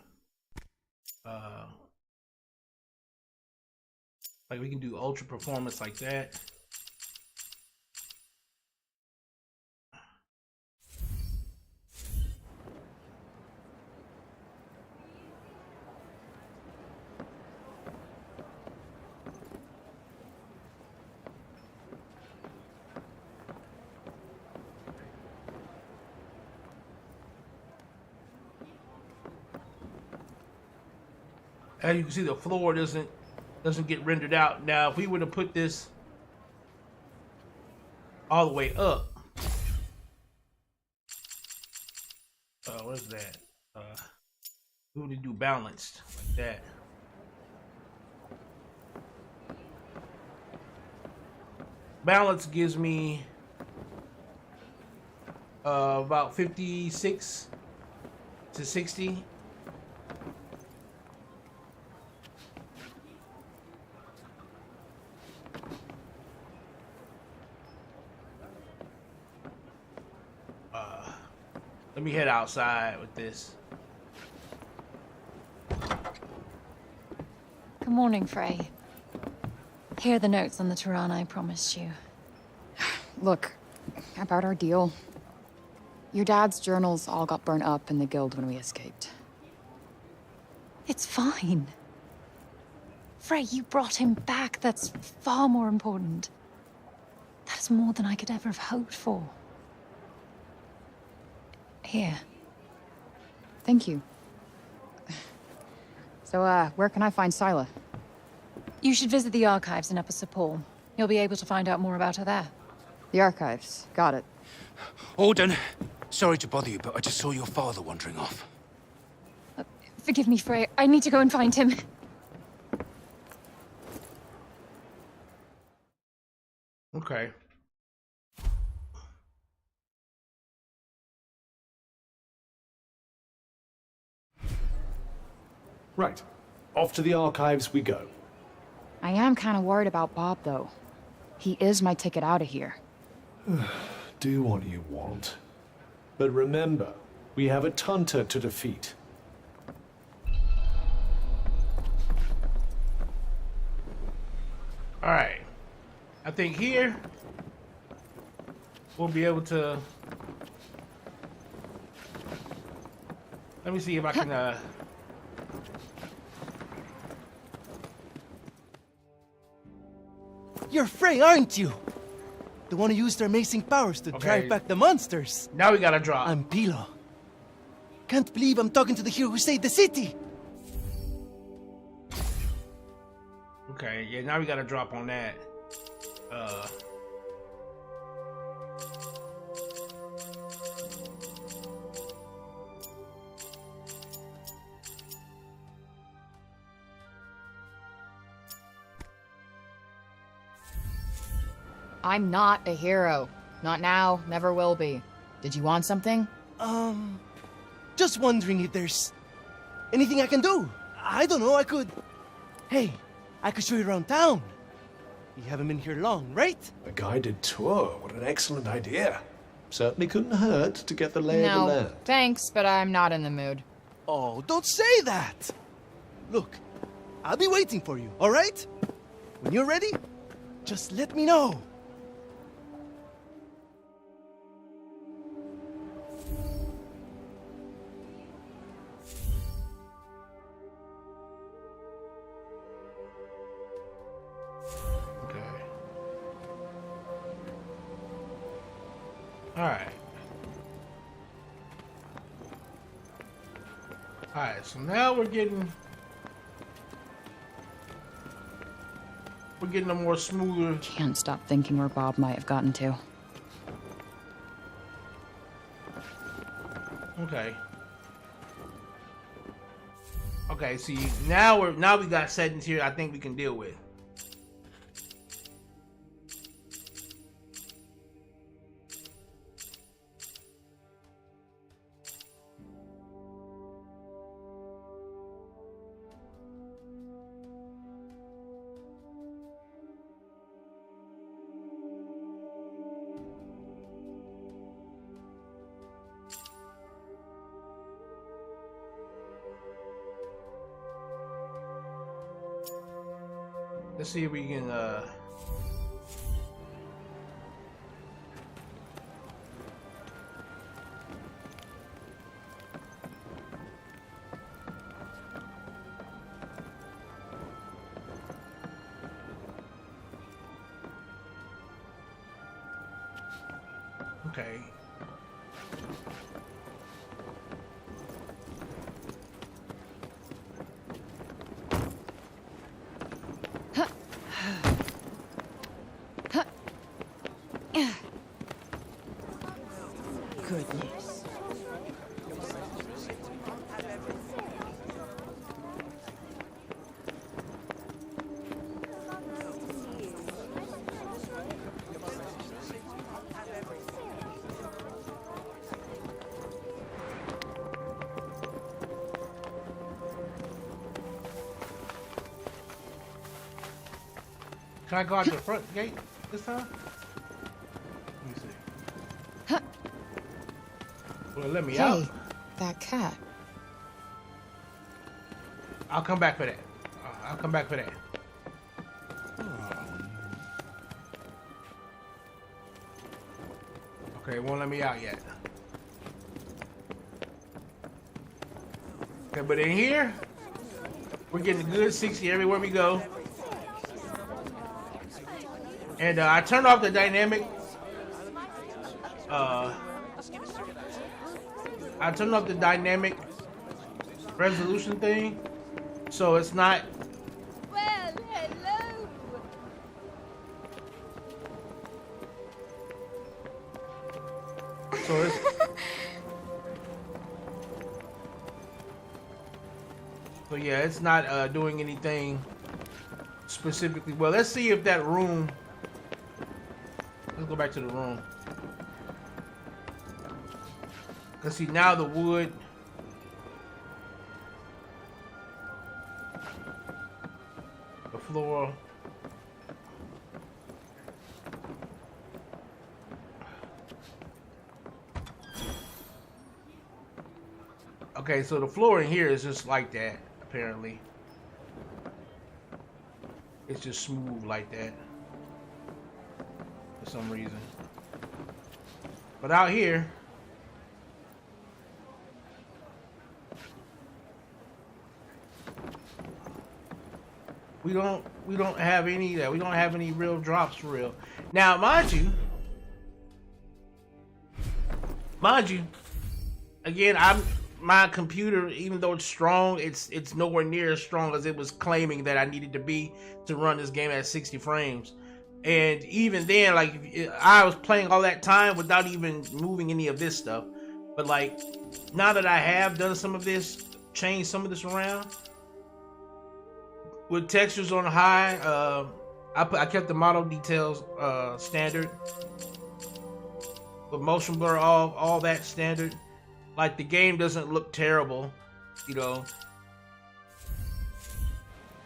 like we can do ultra performance like that. As you can see, the floor doesn't get rendered out. Now, if we were to put this all the way up, what's that? We would do balanced like that. Balance gives me about 56 to 60. Let me head outside with this. Good morning, Frey. Here are the notes on the Tirana I promised you. Look, about our deal. Your dad's journals all got burnt up in the guild when we escaped. It's fine. Frey, you brought him back. That's far more important. That is more than I could ever have hoped for. Here. Thank you. So, where can I find Scylla? You should visit the archives in Upper Sepul. You'll be able to find out more about her there. The archives. Got it. Alden, sorry to bother you, but I just saw your father wandering off. Forgive me, Frey. I need to go and find him. Okay. Right. Off to the archives we go. I am kind of worried about Bob, though. He is my ticket out of here. Do what you want. But remember, we have a Tunta to defeat. Alright. I think here we'll be able to... Let me see if I can... You're Frey, aren't you? The one who used their amazing powers to drive back the monsters. Now we gotta drop. I'm Pilo. Can't believe I'm talking to the hero who saved the city. Okay, yeah, now we gotta drop on that. I'm not a hero. Not now, never will be. Did you want something? Just wondering if there's anything I can do. I don't know, I could... Hey, I could show you around town. You haven't been here long, right? A guided tour, what an excellent idea. Certainly couldn't hurt to get the lay of the land. No, thanks, but I'm not in the mood. Oh, don't say that! Look, I'll be waiting for you, all right? When you're ready, just let me know. Alright, so now we're getting a more smoother. Can't stop thinking where Bob might have gotten to. Okay. Okay, see now we got settings here I think we can deal with. Let's see if we can okay. Goodness. Can I go out the front gate this time? Let me see. Will it let me out? Hey, that cat. I'll come back for that. I'll come back for that. Okay, it won't let me out yet. Okay, but in here, we're getting a good 60 everywhere we go. And I turned off the dynamic. I turned off the dynamic resolution thing, so it's not. Well, hello. So it's. So yeah, it's not doing anything specifically. Well, let's see if that room. Let's go back to the room. Cause see now the wood. The floor. Okay, so the floor in here is just like that, apparently. It's just smooth like that. For some reason. But out here, we don't have any that. We don't have any real drops for real. Now, mind you, again, my computer, even though it's strong, it's nowhere near as strong as it was claiming that I needed to be to run this game at 60 frames. And even then, like, I was playing all that time without even moving any of this stuff. But like, now that I have done some of this, changed some of this around, with textures on high, I kept the model details standard, with motion blur off, all that standard. Like, the game doesn't look terrible, you know.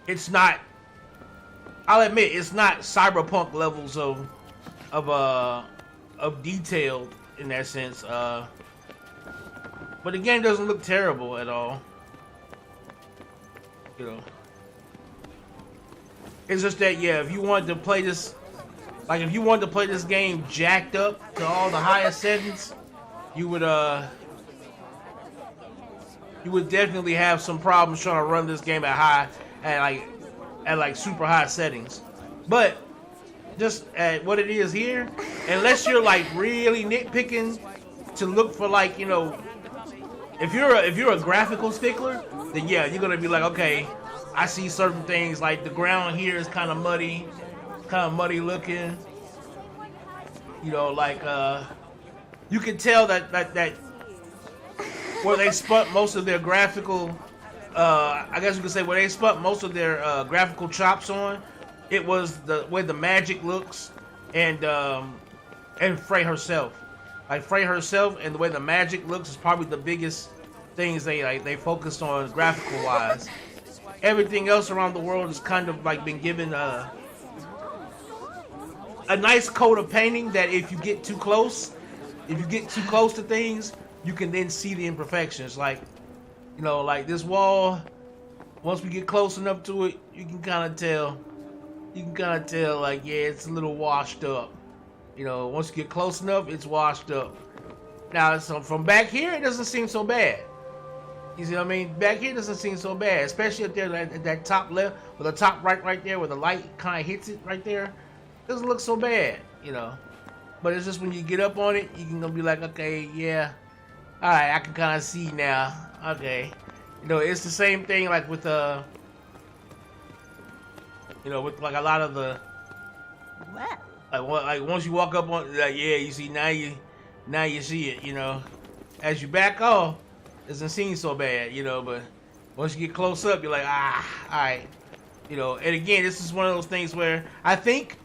It's not, I'll admit, it's not cyberpunk levels of detailed in that sense. But the game doesn't look terrible at all, you know. It's just that, yeah, if you wanted to play this, like, if you wanted to play this game jacked up to all the highest settings, you would definitely have some problems trying to run this game at super high settings. But just at what it is here, unless you're like really nitpicking to look for, like, you know, if you're a graphical stickler, then yeah, you're gonna be like, okay, I see certain things, like the ground here is kind of muddy looking, you know, like you can tell that where they spent most of their graphical, I guess you could say where they spent most of their graphical chops on, it was the way the magic looks, and Frey herself. Like, Frey herself and the way the magic looks is probably the biggest things they focused on graphical wise. Everything else around the world has kind of like been given a nice coat of painting that if you get too close to things, you can then see the imperfections. Like, you know, like this wall, once we get close enough to it, you can kind of tell, like, yeah, it's a little washed up. You know, once you get close enough, it's washed up. Now, so from back here, it doesn't seem so bad. You see what I mean? Back here doesn't seem so bad, especially up there at that top left, or the top right there, where the light kind of hits it right there. Doesn't look so bad, you know. But it's just when you get up on it, you can be like, okay, yeah, all right, I can kind of see now. Okay, you know, it's the same thing like with you know, with like a lot of the, like once you walk up on, like, yeah, you see now you see it, you know. As you back off, it doesn't seem so bad, you know, but once you get close up, you're like, alright, you know. And again, this is one of those things where I think,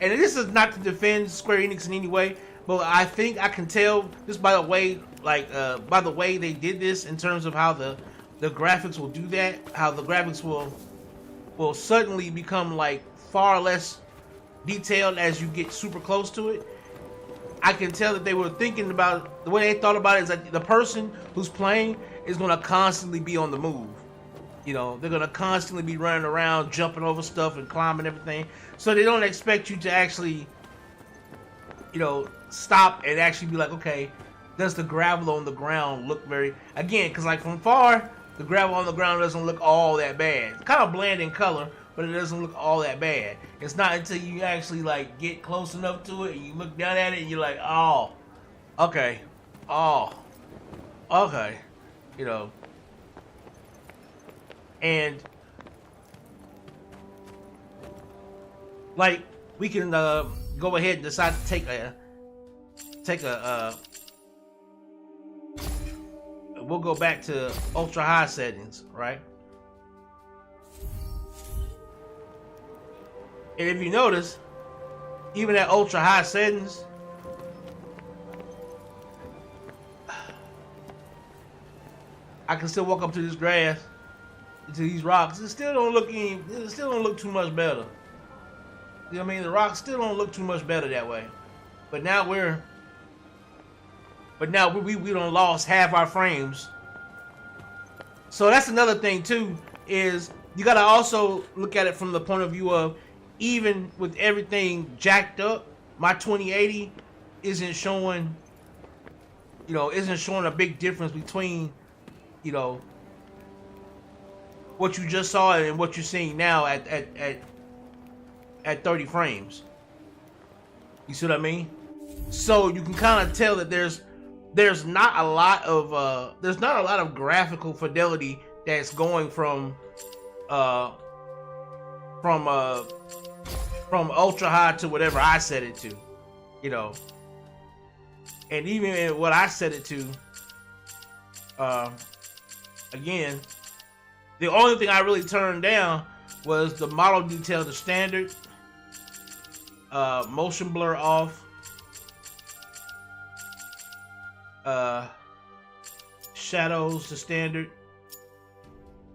and this is not to defend Square Enix in any way, but I think I can tell just by the way, like, by the way they did this in terms of how the graphics will do that, how the graphics will suddenly become like far less detailed as you get super close to it. I can tell that they were thinking about, the way they thought about it is that the person who's playing is going to constantly be on the move. You know, they're going to constantly be running around, jumping over stuff and climbing everything. So they don't expect you to actually, you know, stop and actually be like, okay, does the gravel on the ground look very, again, because like from far, the gravel on the ground doesn't look all that bad. It's kind of bland in color, but it doesn't look all that bad. It's not until you actually like get close enough to it and you look down at it and you're like, oh, okay, you know. And like we can go ahead and decide to take a we'll go back to ultra high settings, right? And if you notice, even at ultra high settings, I can still walk up to this grass, to these rocks. It still don't look too much better. You know what I mean? The rocks still don't look too much better that way. But now we done lost half our frames. So that's another thing too, is you gotta also look at it from the point of view of, even with everything jacked up, my 2080 isn't showing a big difference between, you know, what you just saw and what you're seeing now at 30 frames. You see what I mean? So you can kind of tell that there's there's not a lot of graphical fidelity that's going from ultra high to whatever I set it to, you know. And even in what I set it to, again, the only thing I really turned down was the model detail to standard, motion blur off, shadows to standard,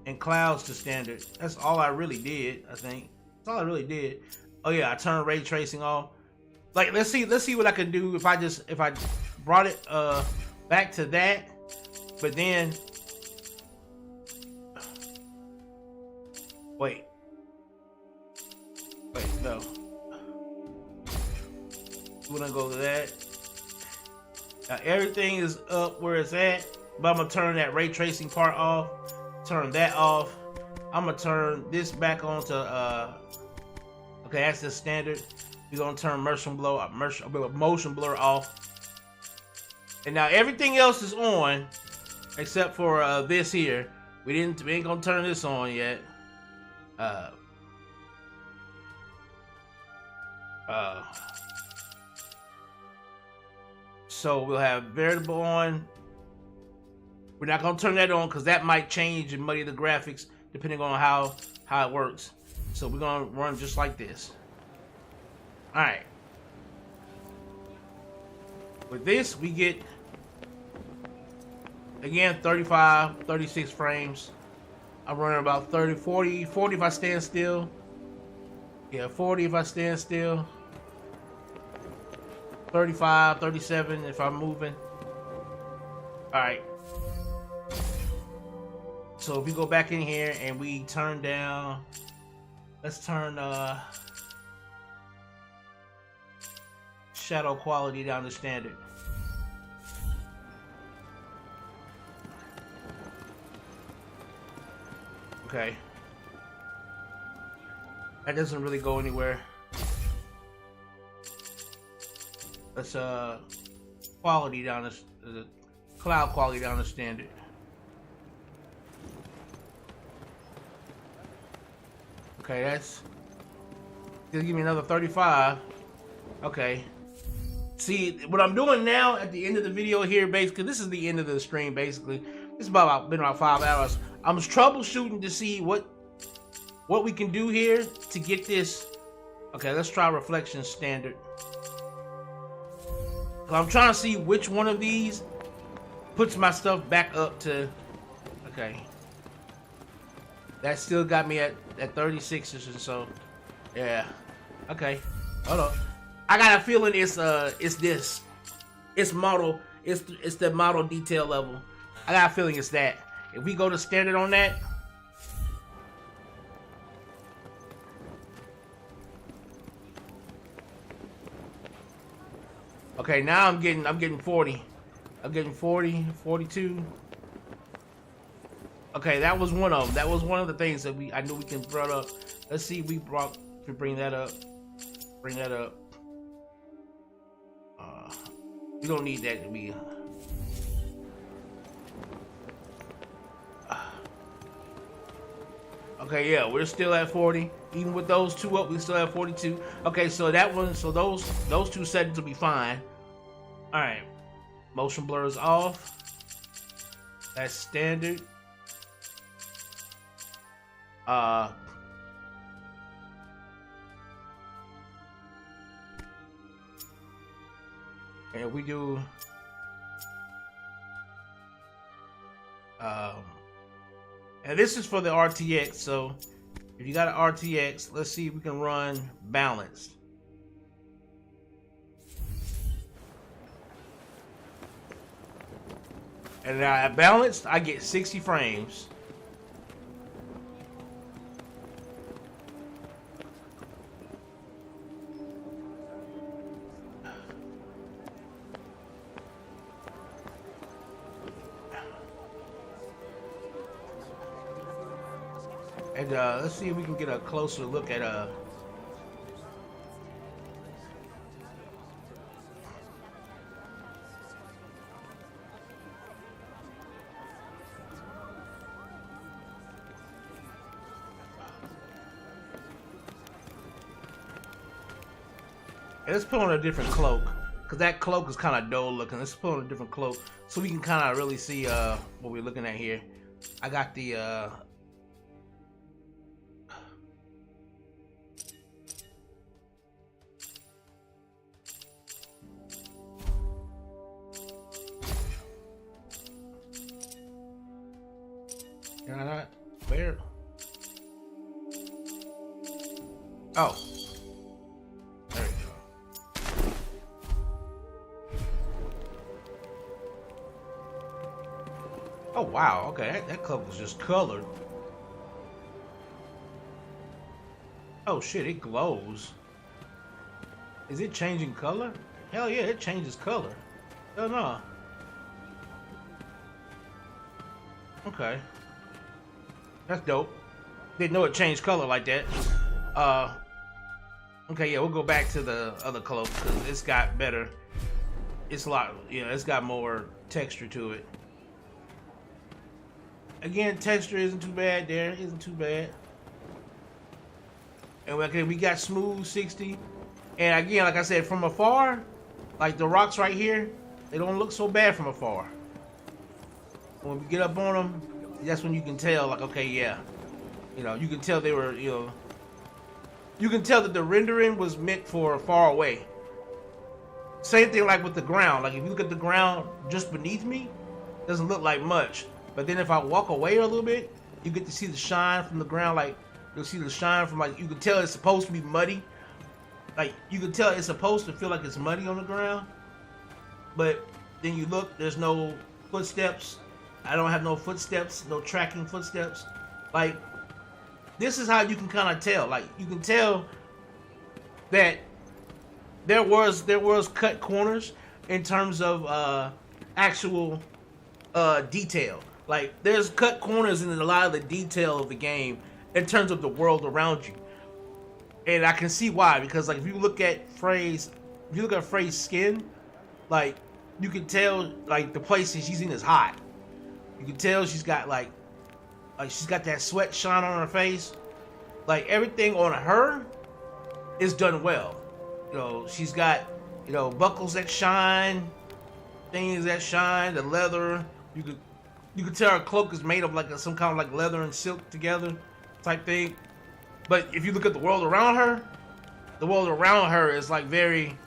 and clouds to standard. That's all I really did, I think. That's all I really did. Oh yeah, I turned ray tracing off. Like, let's see what I can do if I brought it back to that, but then wait, no. We're gonna go to that. Now everything is up where it's at, but I'm gonna turn that ray tracing part off. Turn that off. I'm gonna turn this back on to okay, that's the standard. We're gonna turn motion blur off. And now everything else is on except for this here. We ain't gonna turn this on yet. So we'll have variable on. We're not gonna turn that on because that might change and muddy the graphics depending on how it works. So we're gonna run just like this. All right. With this, we get again 35, 36 frames. I'm running about 30, 40 if I stand still. Yeah, 40 if I stand still. 35, 37 if I'm moving. All right. So if we go back in here and we turn down, let's turn shadow quality down to standard. Okay. That doesn't really go anywhere. Let's quality down to cloud quality down to standard. Okay, that's gonna give me another 35. Okay. See, what I'm doing now at the end of the video here, basically, this is the end of the stream, basically. It's been about 5 hours. I'm troubleshooting to see what we can do here to get this. Okay, let's try reflection standard. I'm trying to see which one of these puts my stuff back up to. Okay. That still got me at 36s and so. Yeah. Okay. Hold on. I got a feeling it's this. It's model. It's the model detail level. I got a feeling it's that. If we go to standard on that. Okay, now I'm getting 40. I'm getting 40, 42. Okay, that was one of them. That was one of the things that I knew we can bring up. Let's see if we bring that up. Bring that up. We don't need that to be. Okay, yeah, we're still at 40. Even with those two up, we still have 42. Okay, so that one, so those two settings will be fine. All right, motion blur is off. That's standard. And we do and this is for the RTX, so if you got an RTX, let's see if we can run balanced. And now at balanced, I get 60 frames. And let's see if we can get a closer look at And let's put on a different cloak, cause that cloak is kind of dull looking. Let's put on a different cloak so we can kind of really see what we're looking at here. I got the Can I not? Where? Oh. There we go. Oh wow, okay, that cloak was just colored. Oh shit, it glows. Is it changing color? Hell yeah, it changes color. Hell no. Okay. That's dope. Didn't know it changed color like that. Okay, yeah, we'll go back to the other cloak because it's got better. It's a lot, it's got more texture to it. Again, texture isn't too bad there. Isn't too bad. And okay, we got smooth 60. And again, like I said, from afar, like the rocks right here, they don't look so bad from afar. When we get up on them, that's when you can tell, like, okay, yeah. You can tell they were, you can tell that the rendering was meant for far away. Same thing like with the ground. Like if you look at the ground just beneath me, it doesn't look like much. But then if I walk away a little bit, you get to see the shine from the ground. Like you'll see the shine from, like, you can tell it's supposed to be muddy. Like you can tell it's supposed to feel like it's muddy on the ground. But then you look, there's no footsteps. I don't have no footsteps, no tracking footsteps. Like, this is how you can kind of tell. Like, you can tell that there was cut corners in terms of actual detail. Like, there's cut corners in a lot of the detail of the game in terms of the world around you. And I can see why, because like if you look at Frey's skin, like you can tell like the places she's in is hot. You can tell she's got like she's got that sweat shine on her face. Like everything on her is done well. She's got, buckles that shine, things that shine, the leather. You could tell her cloak is made of like some kind of like leather and silk together type thing. But if you look at the world around her is like very,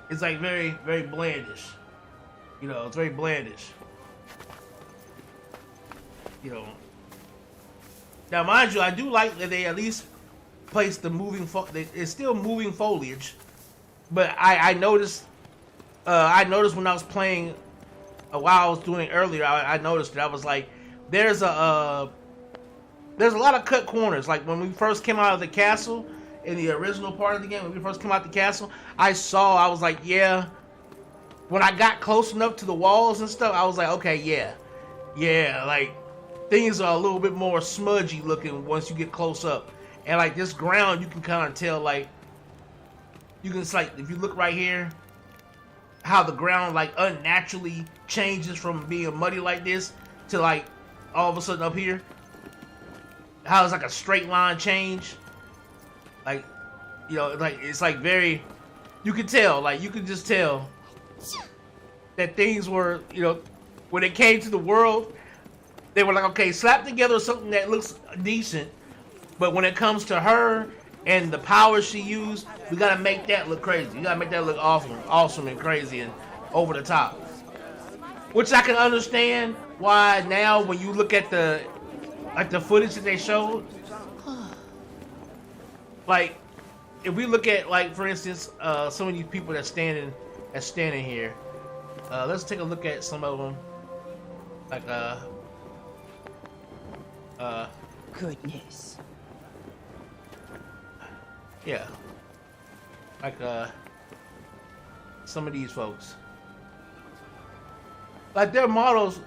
it's like very, very blandish. It's very blandish. Now mind you, I do like that they at least place the moving, it's still moving foliage. But I noticed when I was playing, while I was doing it earlier, I noticed that I was like, there's a lot of cut corners. Like when we first came out of the castle in the original part of the game, when we first came out the castle, I was like, yeah. When I got close enough to the walls and stuff, I was like, okay, yeah, like things are a little bit more smudgy looking once you get close up. And like this ground, you can kind of tell, like if you look right here, how the ground like unnaturally changes from being muddy like this to like all of a sudden up here, how it's like a straight line change. Like, like it's like very, you can tell, like you can just tell that things were, when it came to the world, they were like, okay, slap together something that looks decent, but when it comes to her and the power she used, we gotta make that look crazy. You gotta make that look awesome and crazy and over the top. Which I can understand why now when you look at the footage that they showed, like if we look at like for instance some of these people that's standing here, let's take a look at some of them. Like goodness. Yeah. Like some of these folks. Like their models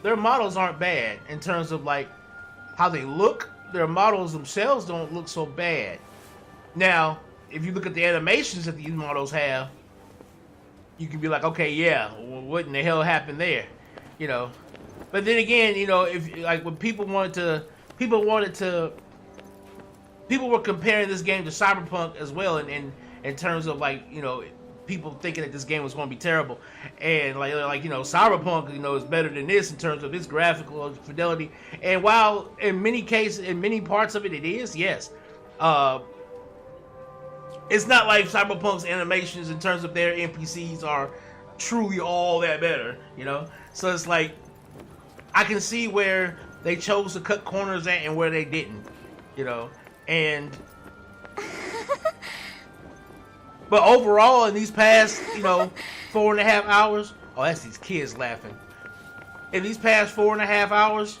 aren't bad in terms of like how they look. Their models themselves don't look so bad. Now, if you look at the animations that these models have, you can be like, okay, yeah, what in the hell happened there? But then again, if like when people wanted to people were comparing this game to Cyberpunk as well, in terms of like, you know, people thinking that this game was going to be terrible, and like you know, Cyberpunk, you know, is better than this in terms of its graphical fidelity. And while in many cases, in many parts of it, it is, yes, it's not like Cyberpunk's animations in terms of their NPCs are truly all that better, you know. So it's like I can see where they chose to cut corners at and where they didn't, you know. And but overall, in these past, you know, 4.5 hours, oh, that's these kids laughing. In these past 4.5 hours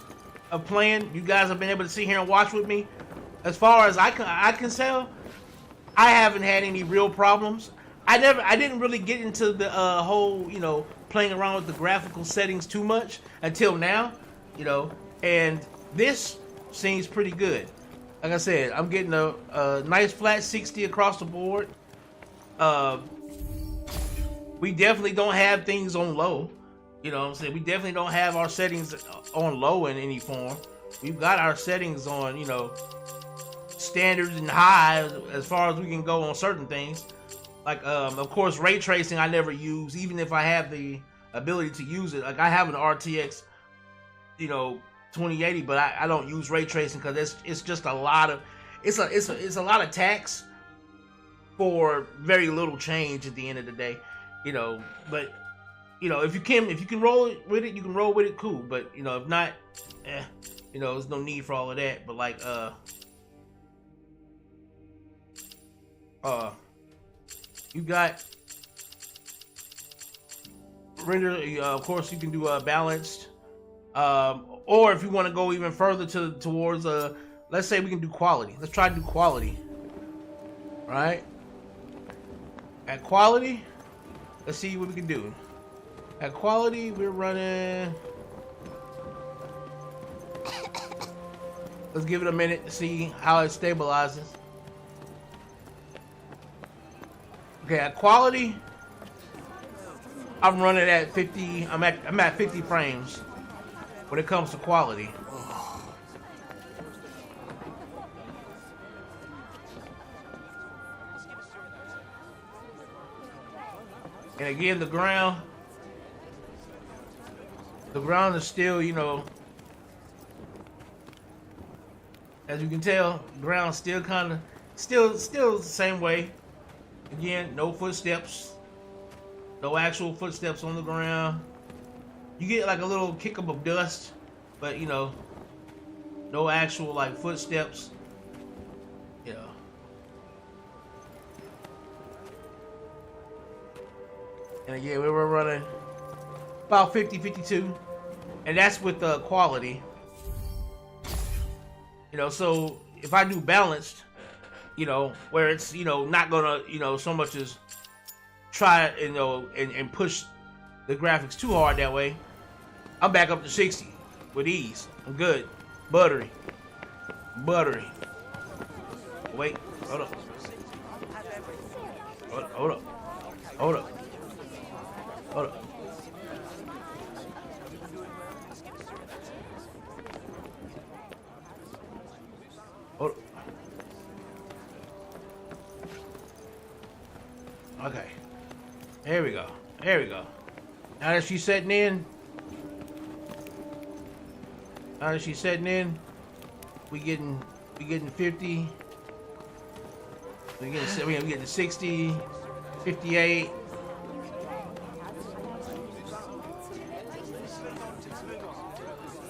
of playing, you guys have been able to sit here and watch with me. As far as I can tell, I haven't had any real problems. I didn't really get into the whole, you know, playing around with the graphical settings too much until now, you know, and this seems pretty good. Like I said, I'm getting a nice flat 60 across the board. We definitely don't have things on low. You know what I'm saying? We definitely don't have our settings on low in any form. We've got our settings on, you know, standards and high as far as we can go on certain things. Like, of course, ray tracing I never use, even if I have the ability to use it. Like, I have an RTX, you know, 2080, but I don't use ray tracing because it's just a lot of it's a lot of tax for very little change at the end of the day, you know. But you know, if you can roll with it, you can roll with it, cool. But you know, if not, you know, there's no need for all of that. But like you got render, of course you can do balanced, or if you want to go even further towards let's say we can do quality. Let's try to do quality. Right? At quality, let's see what we can do. At quality, we're running. Let's give it a minute to see how it stabilizes. Okay, at quality, I'm running at 50. I'm at 50 frames when it comes to quality. And again, the ground is still, you know, as you can tell, the ground's still kind of, still the same way. Again, no footsteps, no actual footsteps on the ground. You get like a little kick up of dust, but you know, no actual like footsteps, you know. And again, we were running about 50, 52, and that's with the quality. You know, so if I do balanced, you know, where it's, you know, not gonna, you know, so much as try, you know, and push the graphics too hard that way, I'm back up to 60 with ease. I'm good. Buttery. Wait, hold up. Hold up. Hold up. Okay. There we go. Now that she's setting in, we getting 50. We getting 60, 58.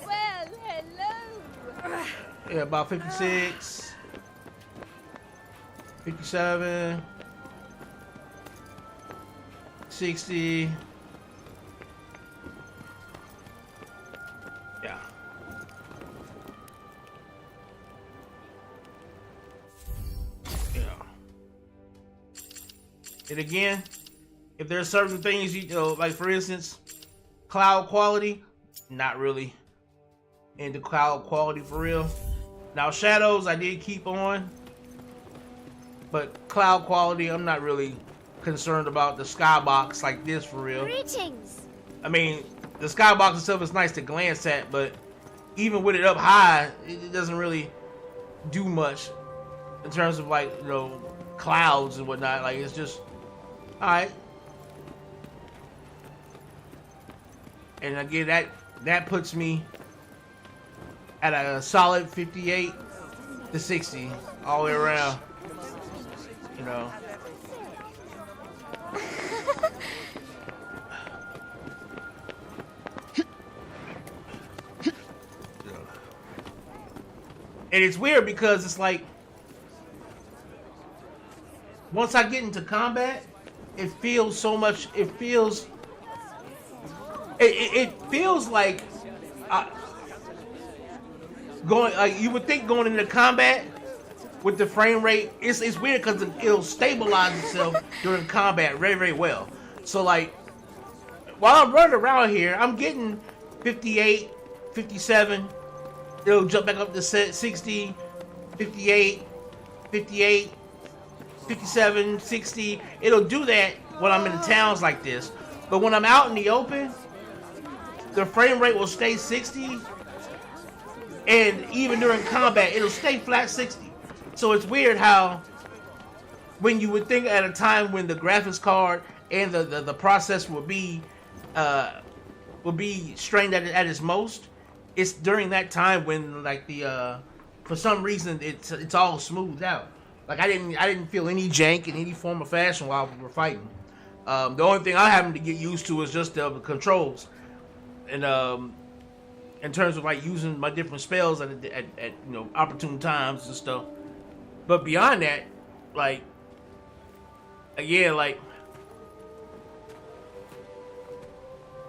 Well, hello. Yeah, about 56, 57, 60. Yeah. And again, if there are certain things, you know, like for instance, cloud quality, not really into cloud quality for real. Now shadows I did keep on, but cloud quality I'm not really concerned about. The skybox like this for real. Greetings. I mean, the skybox itself is nice to glance at, but even with it up high, it doesn't really do much. in terms of like, you know, clouds and whatnot. Like, it's just all right. And again, that puts me at a solid 58 to 60 all the way around. You know. And it's weird because it's like, once I get into combat, it feels so much. It feels like going. Like, you would think going into combat with the frame rate, it's weird because it'll stabilize itself during combat very, very well. So like, while I'm running around here, I'm getting 58, 57. It'll jump back up to 60, 58, 58, 57, 60. It'll do that when I'm in towns like this. But when I'm out in the open, the frame rate will stay 60. And even during combat, it'll stay flat 60. So it's weird how when you would think at a time when the graphics card and the processor would be strained at its most, it's during that time when like for some reason it's all smoothed out. Like I didn't feel any jank in any form or fashion while we were fighting. The only thing I'm having to get used to is just the controls, and in terms of like using my different spells at you know, opportune times and stuff. But beyond that, like again, like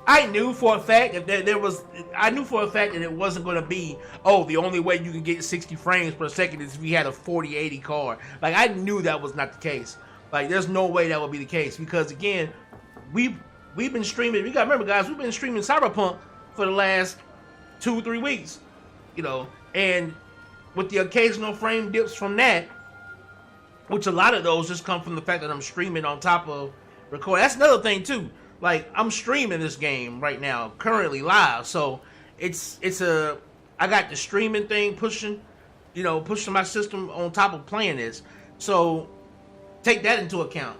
I knew for a fact that it wasn't going to be, oh, the only way you can get 60 frames per second is if you had a 4080 card. Like, I knew that was not the case. Like, there's no way that would be the case because, again, we've been streaming. You got to remember, guys, we've been streaming Cyberpunk for the last 2-3 weeks, you know, and with the occasional frame dips from that, which a lot of those just come from the fact that I'm streaming on top of record. That's another thing too. Like, I'm streaming this game right now, currently live. So I got the streaming thing pushing my system on top of playing this. So take that into account.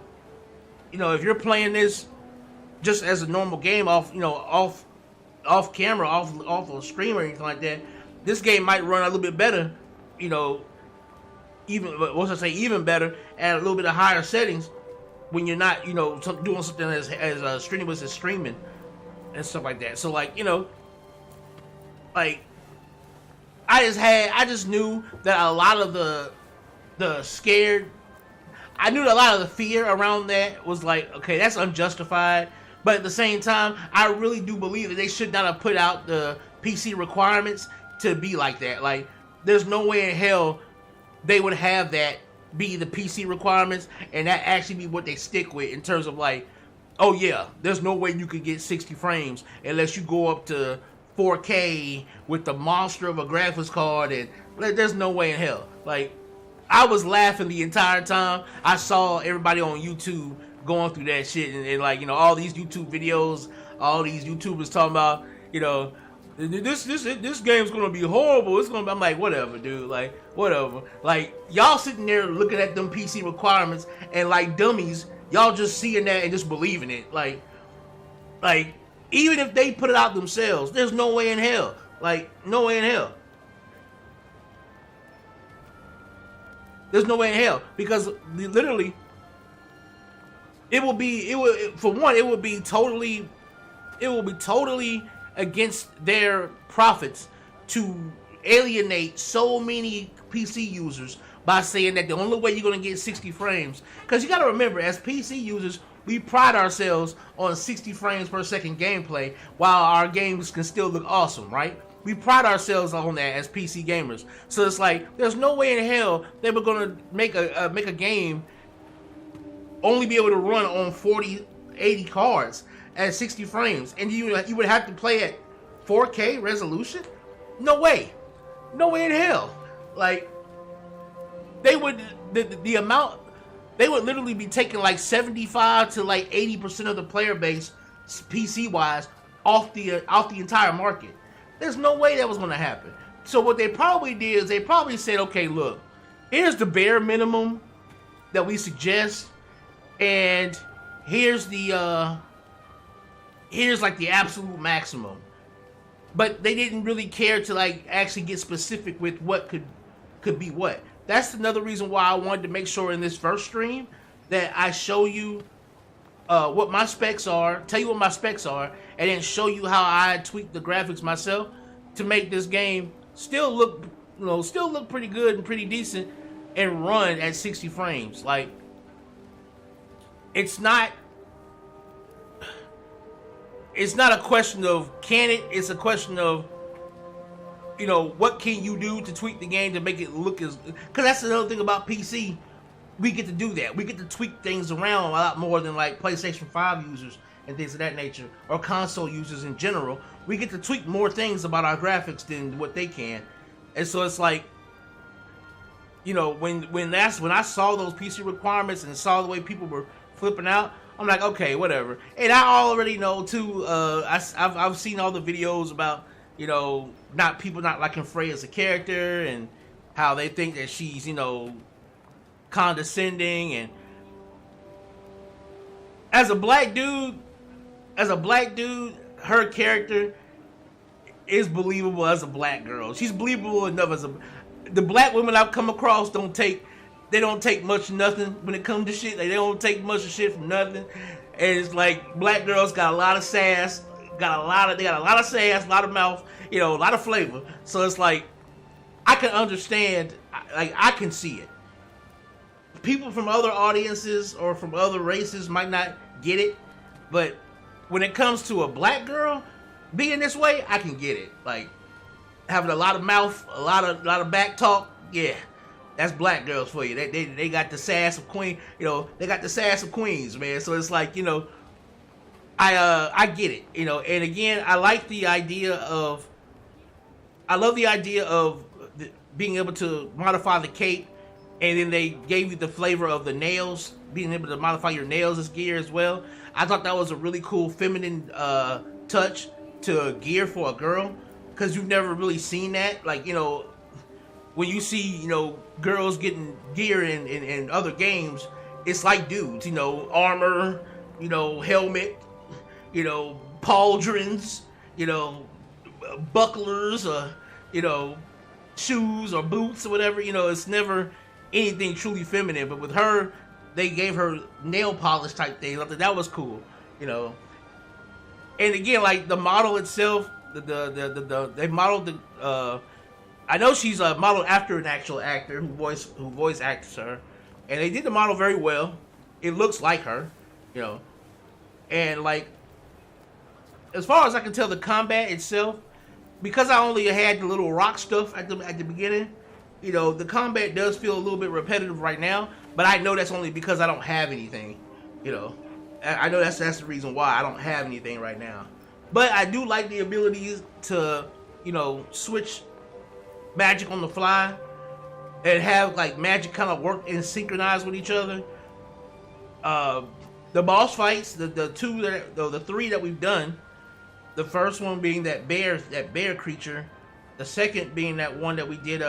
You know, if you're playing this just as a normal game off camera, off a stream or anything like that, this game might run a little bit better, you know, even better at a little bit of higher settings when you're not, you know, doing something as strenuous as streaming and stuff like that. So like, you know, like I just knew that a lot of the fear around that was like, okay, that's unjustified. But at the same time, I really do believe that they should not have put out the PC requirements to be like that. Like, there's no way in hell they would have that be the PC requirements and that actually be what they stick with in terms of like, oh yeah, there's no way you could get 60 frames unless you go up to 4K with the monster of a graphics card, and like, there's no way in hell. Like, I was laughing the entire time I saw everybody on YouTube going through that shit, and like, you know, all these YouTube videos, all these YouTubers talking about, you know, this game's gonna be horrible. I'm like, whatever, dude. Like, whatever. Like, y'all sitting there looking at them PC requirements and like dummies, y'all just seeing that and just believing it. Like even if they put it out themselves, there's no way in hell. Like, no way in hell. There's no way in hell because literally, it will be totally against their profits to alienate so many PC users by saying that the only way you're going to get 60 frames. Because you got to remember, as PC users, we pride ourselves on 60 frames per second gameplay while our games can still look awesome, right? We pride ourselves on that as PC gamers. So it's like, there's no way in hell they were going to make a game only be able to run on 4080 cards at 60 frames, and you would have to play at 4K resolution? No way. No way in hell. Like, they would they would literally be taking like 75 to like 80% of the player base, PC wise, off the entire market. There's no way that was going to happen. So what they probably did is they probably said, okay, look, here's the bare minimum that we suggest, and here's the here's like the absolute maximum. But they didn't really care to like actually get specific with what could be what. That's another reason why I wanted to make sure in this first stream that I show you what my specs are, tell you what my specs are, and then show you how I tweak the graphics myself to make this game still look, still look pretty good and pretty decent and run at 60 frames. Like, it's not a question of can it, it's a question of, what can you do to tweak the game to make it look as, because that's another thing about PC. We get to do that. We get to tweak things around a lot more than like PlayStation 5 users and things of that nature, or console users in general. We get to tweak more things about our graphics than what they can. And so it's like, when I saw those PC requirements and saw the way people were flipping out, I'm like, okay, whatever. And I already know too. I've seen all the videos about people not liking Frey as a character and how they think that she's condescending, and as a black dude, her character is believable as a black girl. She's believable enough the black women I've come across don't take much nothing when it comes to shit. Like, they don't take much of shit from nothing. And it's like black girls got a lot of sass, they got a lot of sass, a lot of mouth, a lot of flavor. So it's like I can understand, like I can see it. People from other audiences or from other races might not get it, but when it comes to a black girl being this way, I can get it. Like, having a lot of mouth, a lot of back talk, yeah, that's black girls for you. They got the sass of queen, they got the sass of queens, man. So it's like, I get it, And again, I love the idea of being able to modify the cape. And then they gave you the flavor of the nails, being able to modify your nails as gear as well. I thought that was a really cool feminine touch to gear for a girl, because you've never really seen that. Like, when you see, girls getting gear in other games, it's like dudes, armor, helmet, pauldrons, bucklers, shoes or boots or whatever. It's never anything truly feminine. But with her, they gave her nail polish type thing. I thought that was cool, And again, like the model itself, they modeled the. I know she's modeled after an actual actor who voice acts her, and they did the model very well. It looks like her, and like as far as I can tell, the combat itself, because I only had the little rock stuff at the beginning. The combat does feel a little bit repetitive right now, but I know that's only because I don't have anything. I know that's the reason why I don't have anything right now. But I do like the abilities to, switch magic on the fly and have like magic kind of work and synchronize with each other. The boss fights, the three that we've done, the first one being that bear creature, the second being that one that we did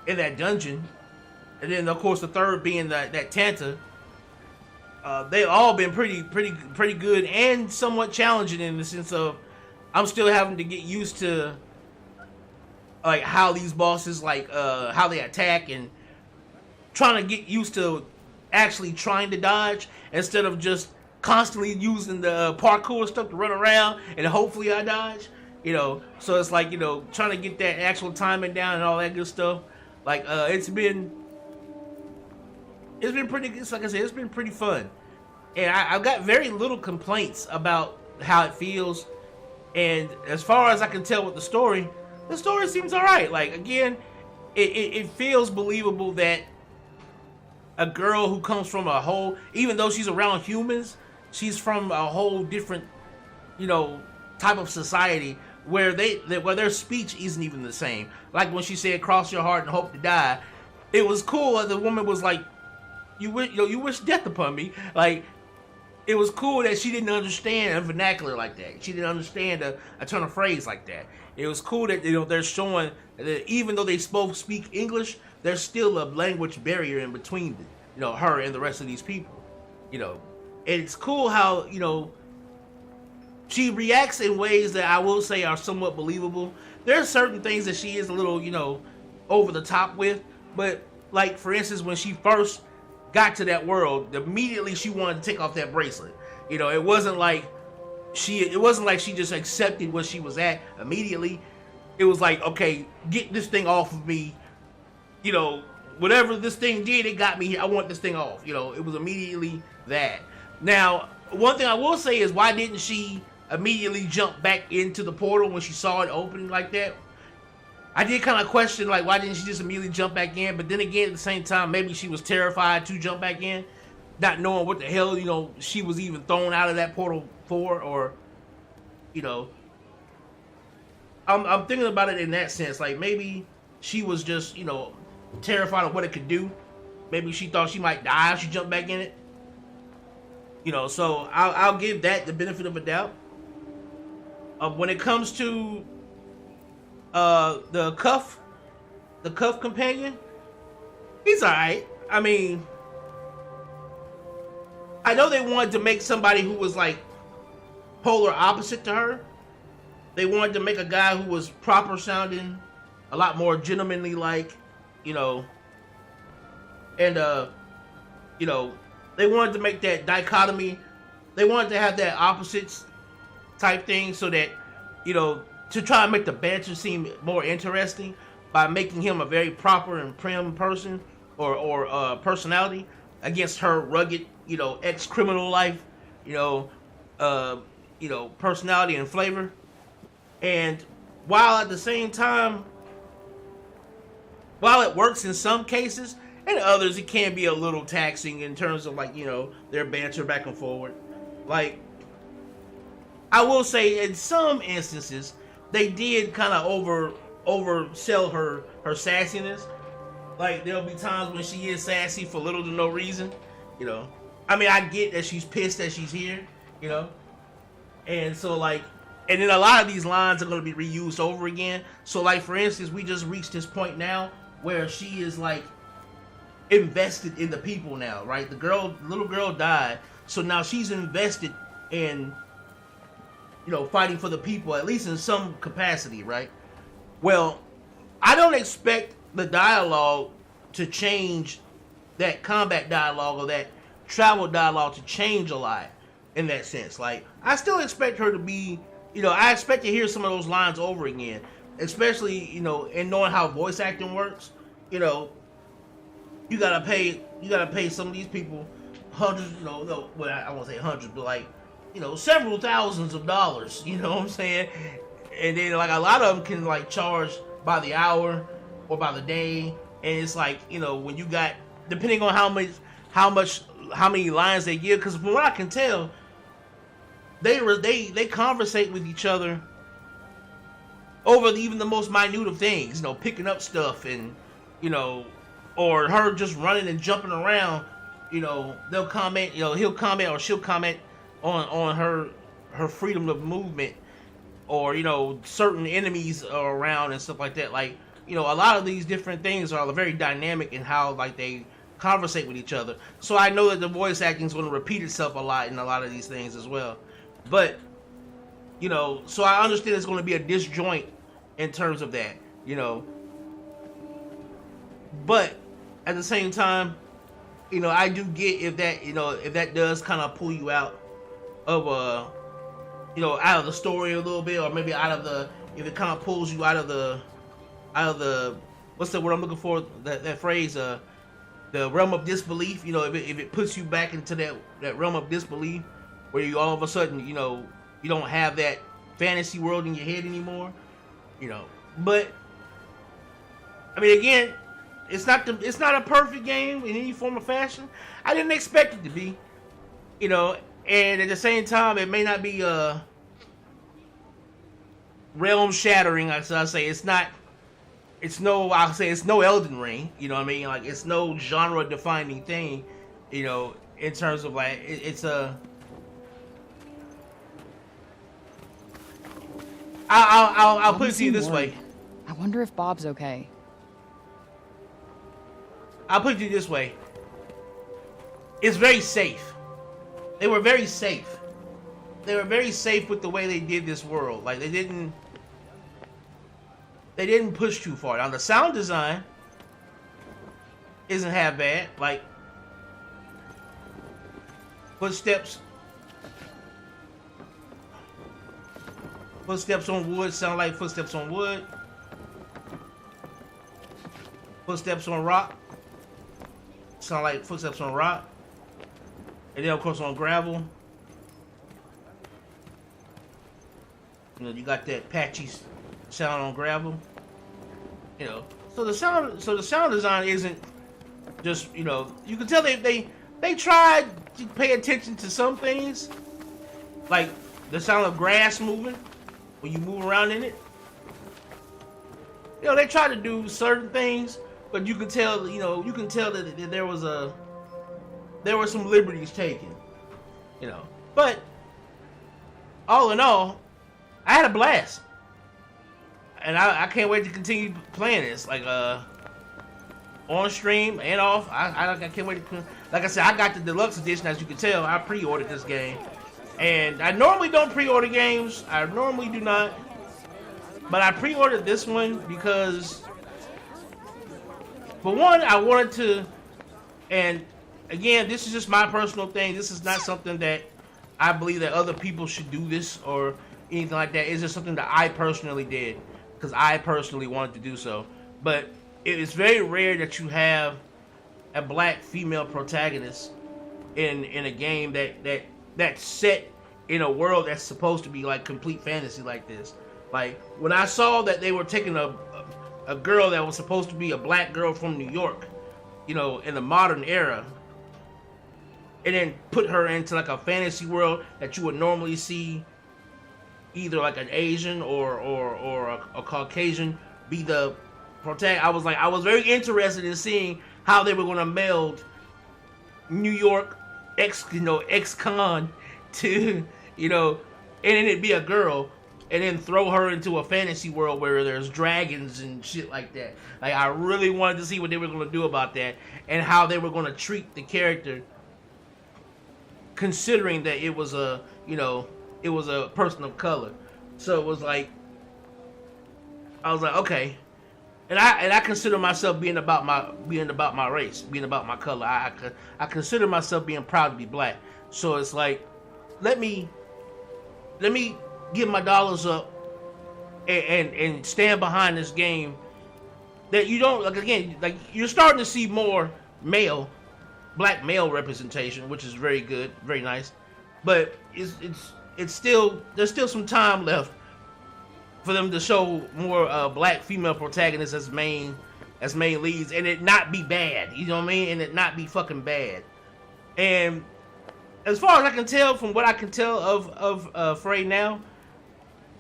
in that dungeon, and then of course the third being that Tanta. They've all been pretty good and somewhat challenging in the sense of I'm still having to get used to like how these bosses how they attack, and trying to get used to actually trying to dodge instead of just constantly using the parkour stuff to run around and hopefully I dodge. So it's like, trying to get that actual timing down and all that good stuff. Like, it's been pretty good. Like I said, it's been pretty fun. And I've got very little complaints about how it feels. And as far as I can tell with the story seems alright. Like, again, it feels believable that a girl who comes from a whole, even though she's around humans, she's from a whole different, type of society where their speech isn't even the same. Like when she said, "Cross your heart and hope to die," it was cool. The woman was like, "You wish death upon me." Like, it was cool that she didn't understand a vernacular like that. She didn't understand a turn of phrase like that. It was cool that, you know, they're showing that even though they both speak English, there's still a language barrier in between, you know, her and the rest of these people. You know, and it's cool how, you know, she reacts in ways that I will say are somewhat believable. There are certain things that she is a little, you know, over the top with, but like for instance, when she first got to that world, immediately she wanted to take off that bracelet. You know, it wasn't like she just accepted what she was at immediately. It was like, okay, get this thing off of me. You know, whatever this thing did, it got me here. I want this thing off. You know, it was immediately that. Now, one thing I will say is, why didn't she immediately jump back into the portal when she saw it open like that? I did kind of question, like, why didn't she just immediately jump back in? But then again, at the same time, maybe she was terrified to jump back in, not knowing what the hell, you know, she was even thrown out of that portal for, or, you know. I'm thinking about it in that sense. Like, maybe she was just, you know, terrified of what it could do. Maybe she thought she might die if she jumped back in it. You know, so I'll give that the benefit of a doubt. When it comes to the cuff companion, he's alright. I mean, I know they wanted to make somebody who was like polar opposite to her. They wanted to make a guy who was proper sounding, a lot more gentlemanly like, you know, and you know, they wanted to make that dichotomy. They wanted to have that opposites type thing so that, you know, to try and make the banter seem more interesting by making him a very proper and prim person or personality against her rugged, you know, ex-criminal life, you know, personality and flavor. And while at the same time, while it works in some cases, in others it can be a little taxing in terms of, like, you know, their banter back and forward. Like, I will say in some instances they did kind of oversell her sassiness. Like, there'll be times when she is sassy for little to no reason, you know. I mean, I get that she's pissed that she's here, you know. And so, like, and then a lot of these lines are going to be reused over again. So, like, for instance, we just reached this point now where she is, like, invested in the people now, right? The little girl died, so now she's invested in, you know, fighting for the people, at least in some capacity, right? Well, I don't expect the dialogue to change, that combat dialogue or that travel dialogue to change a lot in that sense. Like, I still expect her to be, you know, I expect to hear some of those lines over again, especially, you know, and knowing how voice acting works. You know, you gotta pay some of these people hundreds, you know, no, well, I won't say hundreds, but like, you know, several thousands of dollars, you know what I'm saying? And then, like, a lot of them can, like, charge by the hour or by the day, and it's like, you know, when you got, depending on how many lines they give, because from what I can tell, they conversate with each other over even the most minute of things, you know, picking up stuff, and, you know, or her just running and jumping around, you know, they'll comment, you know, he'll comment or she'll comment on her freedom of movement, or, you know, certain enemies are around and stuff like that. Like, you know, a lot of these different things are very dynamic in how, like, they conversate with each other. So I know that the voice acting is going to repeat itself a lot in a lot of these things as well. But, you know, so I understand it's going to be a disjoint in terms of that, you know. But at the same time, you know, I do get if that does kind of pull you out of you know, out of the story a little bit, or maybe if it kind of pulls you out of the what's the word I'm looking for, that phrase, the realm of disbelief. You know, if it puts you back into that realm of disbelief where you all of a sudden, you know, you don't have that fantasy world in your head anymore, you know. But I mean, again, it's not a perfect game in any form or fashion. I didn't expect it to be, you know, and at the same time, it may not be realm shattering. I'll say it's no Elden Ring, you know what I mean? Like, it's no genre defining thing, you know, in terms of, like, it's I'll put it to you this way. I wonder if Bob's okay. I'll put it to you this way. It's very safe. They were very safe. They were very safe with the way they did this world. Like they didn't push too far. Now the sound design isn't half bad. Like footsteps on wood sound like footsteps on wood. Footsteps on rock sound like footsteps on rock. And then of course on gravel, you know, you got that patchy sound on gravel. You know, so the sound design isn't just, you know, you can tell they tried to pay attention to some things, like the sound of grass moving when you move around in it. You know, they tried to do certain things, but you can tell, you know, that there were some liberties taken, you know. But all in all, I had a blast, and I can't wait to continue playing this, like on stream and off. I can't wait to. Like I said, I got the deluxe edition, as you can tell. I pre-ordered this game, and I normally don't pre-order games. I normally do not, but I pre-ordered this one because, for one, I wanted to, and again, this is just my personal thing. This is not something that I believe that other people should do this or anything like that. It's just something that I personally did because I personally wanted to do so. But it is very rare that you have a black female protagonist in a game that's set in a world that's supposed to be like complete fantasy like this. Like when I saw that they were taking a girl that was supposed to be a black girl from New York, you know, in the modern era, and then put her into like a fantasy world that you would normally see either like an Asian or a Caucasian be the protagonist. I was very interested in seeing how they were going to meld New York ex-con to, you know, and then it'd be a girl, and then throw her into a fantasy world where there's dragons and shit like that. Like I really wanted to see what they were going to do about that and how they were going to treat the character, considering that it was a, you know, it was a person of color. So it was like, I was like, okay. And I consider myself being about my race, being about my color. I consider myself being proud to be black. So it's like, let me give my dollars up and stand behind this game that you don't, like, again, like you're starting to see more black male representation, which is very good, very nice. But it's still, there's still some time left for them to show more black female protagonists as main leads, and it not be bad, you know what I mean? And it not be fucking bad. And as far as I can tell, from what I can tell of Frey now,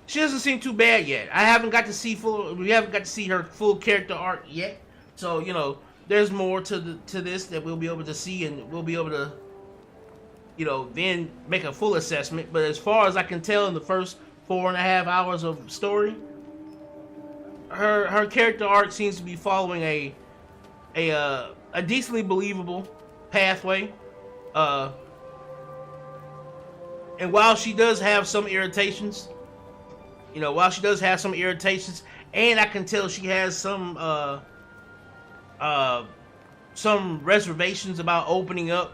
she doesn't seem too bad yet. We haven't got to see her full character arc yet. So, you know, there's more to this that we'll be able to see, and we'll be able to, you know, then make a full assessment. But as far as I can tell, in the first 4.5 hours of story, her character arc seems to be following a decently believable pathway. And while she does have some irritations, and I can tell she has some reservations about opening up,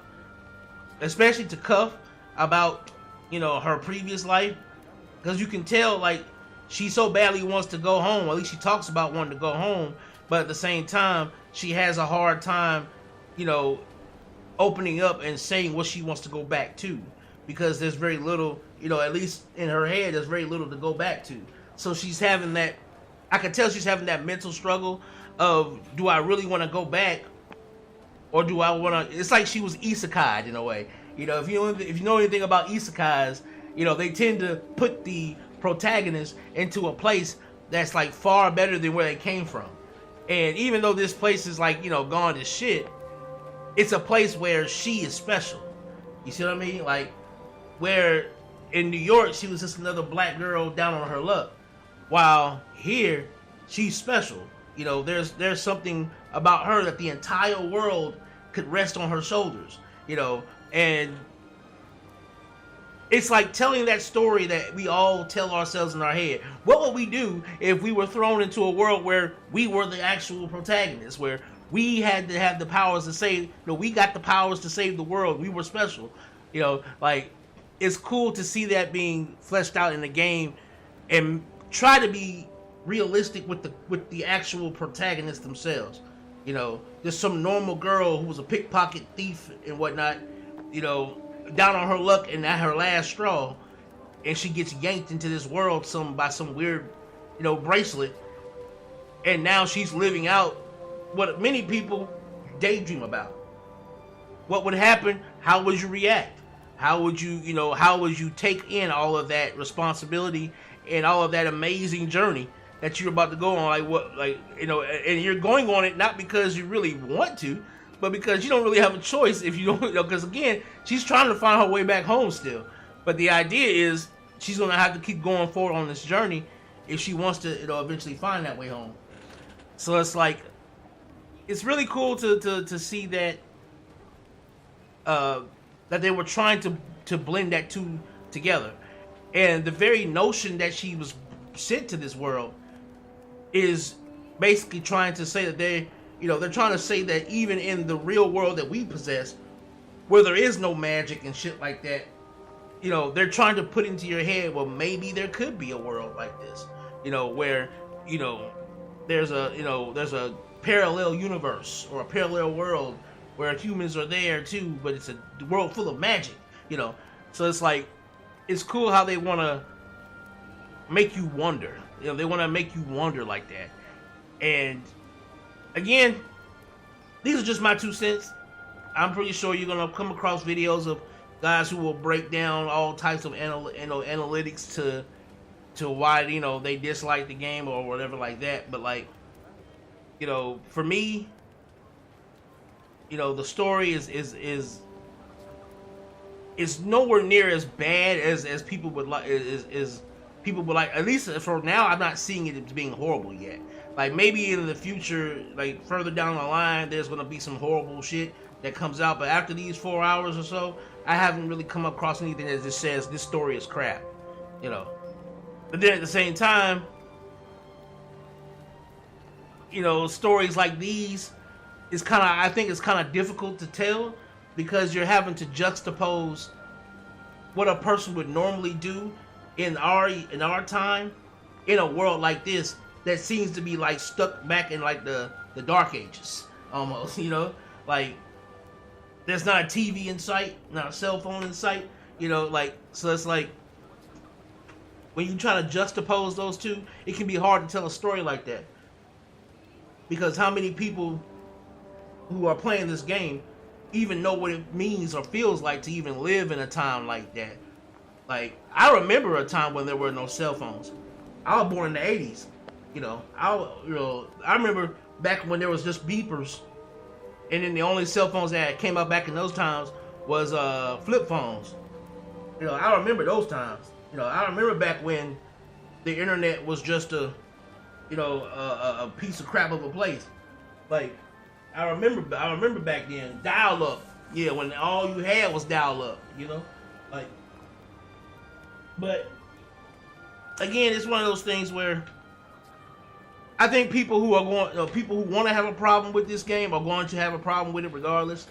especially to Cuff, about, you know, her previous life, because you can tell, like, she so badly wants to go home, or at least she talks about wanting to go home, but at the same time, she has a hard time, you know, opening up and saying what she wants to go back to, because there's very little, you know, at least in her head, there's very little to go back to. So she's having that, I can tell she's having that mental struggle of, do I really want to go back, or do I want to, it's like she was isekai'd in a way. You know, if you know anything about isekais, you know, they tend to put the protagonist into a place that's like far better than where they came from. And even though this place is like, you know, gone to shit, it's a place where she is special. You see what I mean? Like, where in New York, she was just another black girl down on her luck. While here, she's special. You know, there's something about her that the entire world could rest on her shoulders. You know, and it's like telling that story that we all tell ourselves in our head. What would we do if we were thrown into a world where we were the actual protagonists, where we had to have the powers to save, you know, we got the powers to save the world. We were special. You know, like, it's cool to see that being fleshed out in the game and try to be realistic with the actual protagonists themselves. You know, just some normal girl who was a pickpocket thief and whatnot, you know, down on her luck and at her last straw, and she gets yanked into this world by some weird, you know, bracelet, and now she's living out what many people daydream about. What would happen? How would you react? How would you take in all of that responsibility and all of that amazing journey that you're about to go on? And you're going on it not because you really want to, but because you don't really have a choice if you don't, because again, she's trying to find her way back home still. But the idea is she's going to have to keep going forward on this journey if she wants to, eventually find that way home. So it's like, it's really cool to see that that they were trying to blend that two together. And the very notion that she was sent to this world is basically trying to say that they're trying to say that even in the real world that we possess, where there is no magic and shit like that, they're trying to put into your head, well, maybe there could be a world like this, where, there's a parallel universe or a parallel world where humans are there too, but it's a world full of magic, So it's like, it's cool how they want to make you wonder. They want to make you wonder like that. And again, these are just my 2 cents. I'm pretty sure you're going to come across videos of guys who will break down all types of analytics to why, they dislike the game or whatever like that. But like, for me, the story is nowhere near as bad as people would like. People would like. At least for now, I'm not seeing it as being horrible yet. Like maybe in the future, like further down the line, there's gonna be some horrible shit that comes out. But after these 4 hours or so, I haven't really come across anything that just says this story is crap. But then at the same time, stories like these is I think it's kind of difficult to tell because you're having to juxtapose what a person would normally do in our time in a world like this that seems to be like stuck back in like the dark ages almost, like there's not a TV in sight, not a cell phone in sight, so it's like when you try to juxtapose those two, it can be hard to tell a story like that because how many people who are playing this game even know what it means or feels like to even live in a time like that. Like, I remember a time when there were no cell phones. I was born in the 80s. I remember back when there was just beepers, and then the only cell phones that came out back in those times was flip phones. I remember those times. I remember back when the internet was just a piece of crap of a place. Like, I remember back then, dial up. Yeah, when all you had was dial up, like. But again, it's one of those things where I think people who want to have a problem with this game are going to have a problem with it regardless.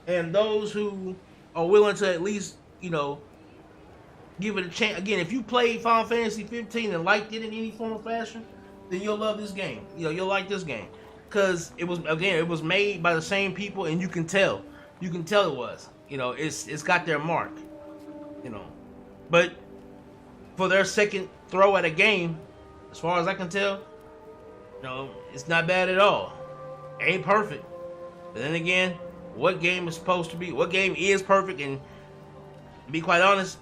And those who are willing to at least, give it a chance. Again, if you played Final Fantasy 15 and liked it in any form or fashion, then you'll love this game. You'll like this game. Because it was made by the same people, and you can tell it was. It's got their mark. But for their second throw at a game, as far as I can tell, it's not bad at all. It ain't perfect. But then again, what game is perfect? And to be quite honest,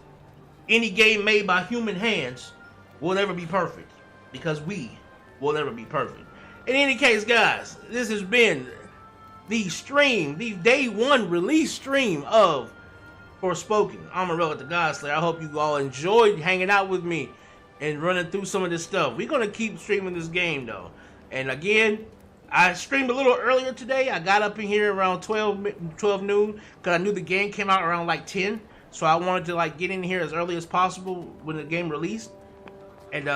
any game made by human hands will never be perfect. Because we will never be perfect. In any case, guys, this has been the day one release stream of FORSPOKEN. Amon-Rellik the God Slayer. I hope you all enjoyed hanging out with me and running through some of this stuff. We're gonna keep streaming this game though. And again, I streamed a little earlier today. I got up in here around 12 noon because I knew the game came out around like 10. So I wanted to like get in here as early as possible when the game released. And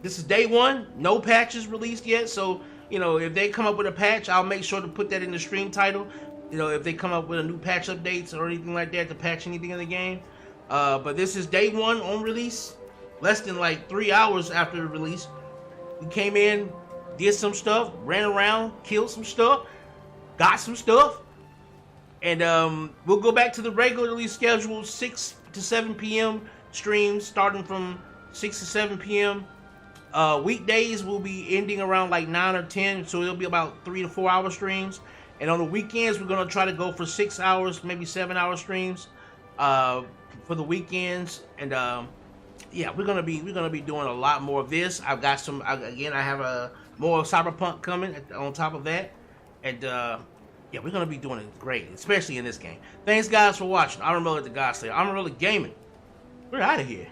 this is day one. No patches released yet. So, you know, if they come up with a patch, I'll make sure to put that in the stream title. You know, if they come up with a new patch updates or anything like that to patch anything in the game. But this is day one on release. Less than like 3 hours after the release. We came in, did some stuff, ran around, killed some stuff, got some stuff. And we'll go back to the regularly scheduled 6 to 7 p.m. streams starting from 6 to 7 p.m. Weekdays will be ending around like 9 or 10, so it'll be about 3 to 4 hour streams. And on the weekends, we're gonna try to go for 6 hours, maybe 7 hour streams for the weekends. And yeah, we're gonna be doing a lot more of this. I've got some again. I have more Cyberpunk coming on top of that, and yeah, we're gonna be doing it great, especially in this game. Thanks guys for watching. Amon-Rellik the Godslayer. Amon-Rellik Gaming. We're out of here.